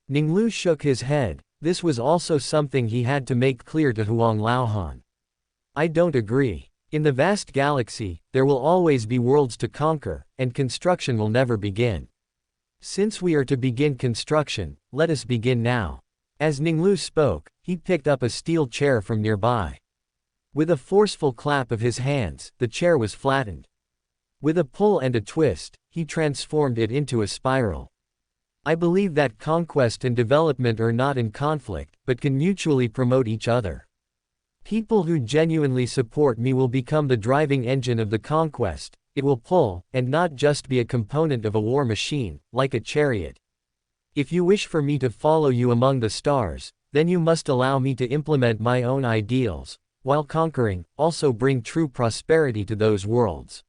Ning Lu shook his head. This was also something he had to make clear to Huang Laohan. I don't agree. In the vast galaxy, there will always be worlds to conquer, and construction will never begin. Since we are to begin construction, let us begin now. As Ning Lu spoke, he picked up a steel chair from nearby. With a forceful clap of his hands, the chair was flattened. With a pull and a twist, he transformed it into a spiral. I believe that conquest and development are not in conflict, but can mutually promote each other. People who genuinely support me will become the driving engine of the conquest. It will pull, and not just be a component of a war machine, like a chariot. If you wish for me to follow you among the stars, then you must allow me to implement my own ideals, while conquering, also bring true prosperity to those worlds.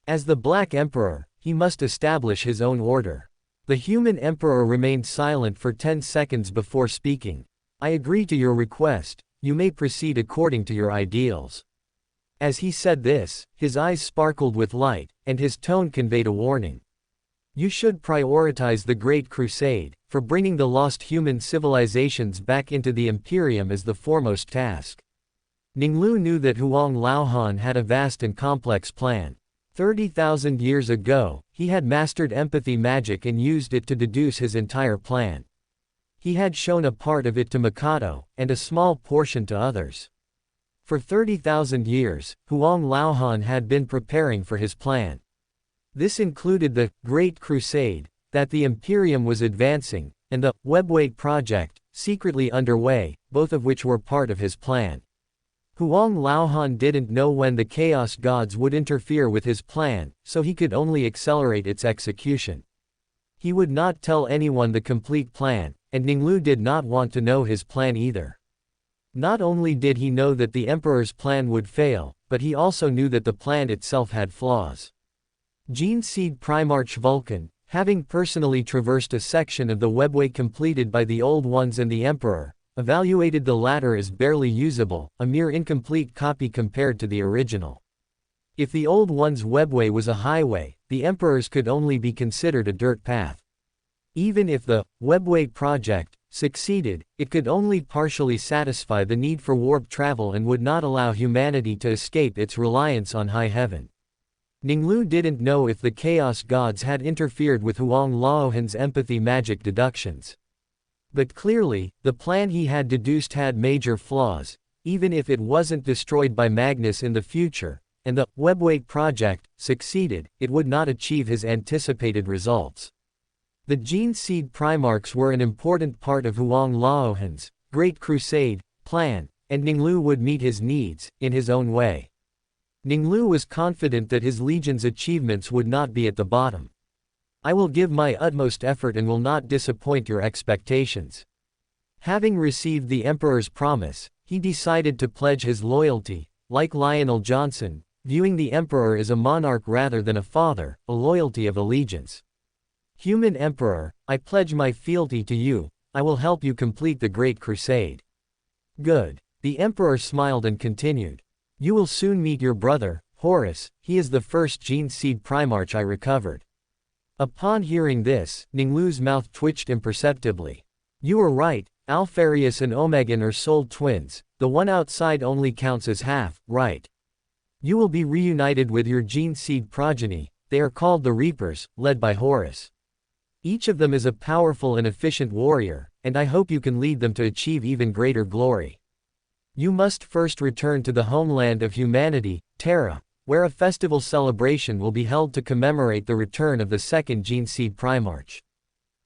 As the Black Emperor, he must establish his own order. The human emperor remained silent for 10 seconds before speaking. I agree to your request, you may proceed according to your ideals. As he said this, his eyes sparkled with light, and his tone conveyed a warning. You should prioritize the Great Crusade, for bringing the lost human civilizations back into the Imperium is the foremost task. Ning Lu knew that Huang Laohan had a vast and complex plan. 30,000 years ago, he had mastered empathy magic and used it to deduce his entire plan. He had shown a part of it to Mikado, and a small portion to others. For 30,000 years, Huang Laohan had been preparing for his plan. This included the Great Crusade, that the Imperium was advancing, and the Webway project, secretly underway, both of which were part of his plan. Huang Laohan didn't know when the Chaos Gods would interfere with his plan, so he could only accelerate its execution. He would not tell anyone the complete plan, and Ning Lu did not want to know his plan either. Not only did he know that the Emperor's plan would fail, but he also knew that the plan itself had flaws. Gene Seed Primarch Vulcan, having personally traversed a section of the webway completed by the Old Ones and the Emperor, evaluated the latter as barely usable, a mere incomplete copy compared to the original. If the Old One's webway was a highway, the Emperor's could only be considered a dirt path. Even if the webway project succeeded, it could only partially satisfy the need for warp travel and would not allow humanity to escape its reliance on high heaven. Ning Lu didn't know if the Chaos Gods had interfered with Huang Laohan's empathy magic deductions. But clearly, the plan he had deduced had major flaws, even if it wasn't destroyed by Magnus in the future, and the Webway project succeeded, it would not achieve his anticipated results. The Gene Seed Primarchs were an important part of Huang Laohan's Great Crusade plan, and Ning Lu would meet his needs, in his own way. Ning Lu was confident that his legion's achievements would not be at the bottom. I will give my utmost effort and will not disappoint your expectations. Having received the Emperor's promise, he decided to pledge his loyalty, like Lionel Johnson, viewing the Emperor as a monarch rather than a father, a loyalty of allegiance. Human Emperor, I pledge my fealty to you, I will help you complete the Great Crusade. Good. The Emperor smiled and continued. You will soon meet your brother, Horus, he is the first Gene Seed Primarch I recovered. Upon hearing this, Ning Lu's mouth twitched imperceptibly. You were right, Alpharius and Omegan are soul twins, the one outside only counts as half, right? You will be reunited with your Gene Seed progeny, they are called the Reapers, led by Horus. Each of them is a powerful and efficient warrior, and I hope you can lead them to achieve even greater glory. You must first return to the homeland of humanity, Terra, where a festival celebration will be held to commemorate the return of the second Gene Seed Primarch.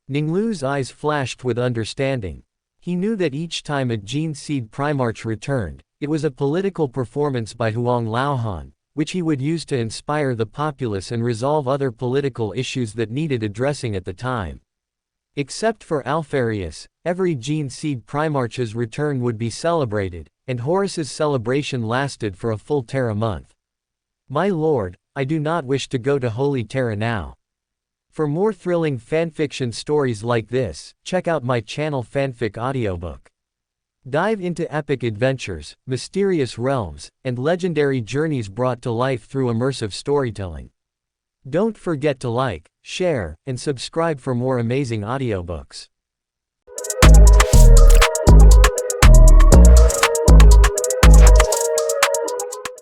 Ning Lu's eyes flashed with understanding. He knew that each time a Gene Seed Primarch returned, it was a political performance by Huang Laohan, which he would use to inspire the populace and resolve other political issues that needed addressing at the time. Except for Alpharius, every Gene Seed Primarch's return would be celebrated, and Horus's celebration lasted for a full Terra month. My lord, I do not wish to go to Holy Terra now. For more thrilling fanfiction stories like this, check out my channel Fanfic Audiobook. Dive into epic adventures, mysterious realms, and legendary journeys brought to life through immersive storytelling. Don't forget to like, share, and subscribe for more amazing audiobooks.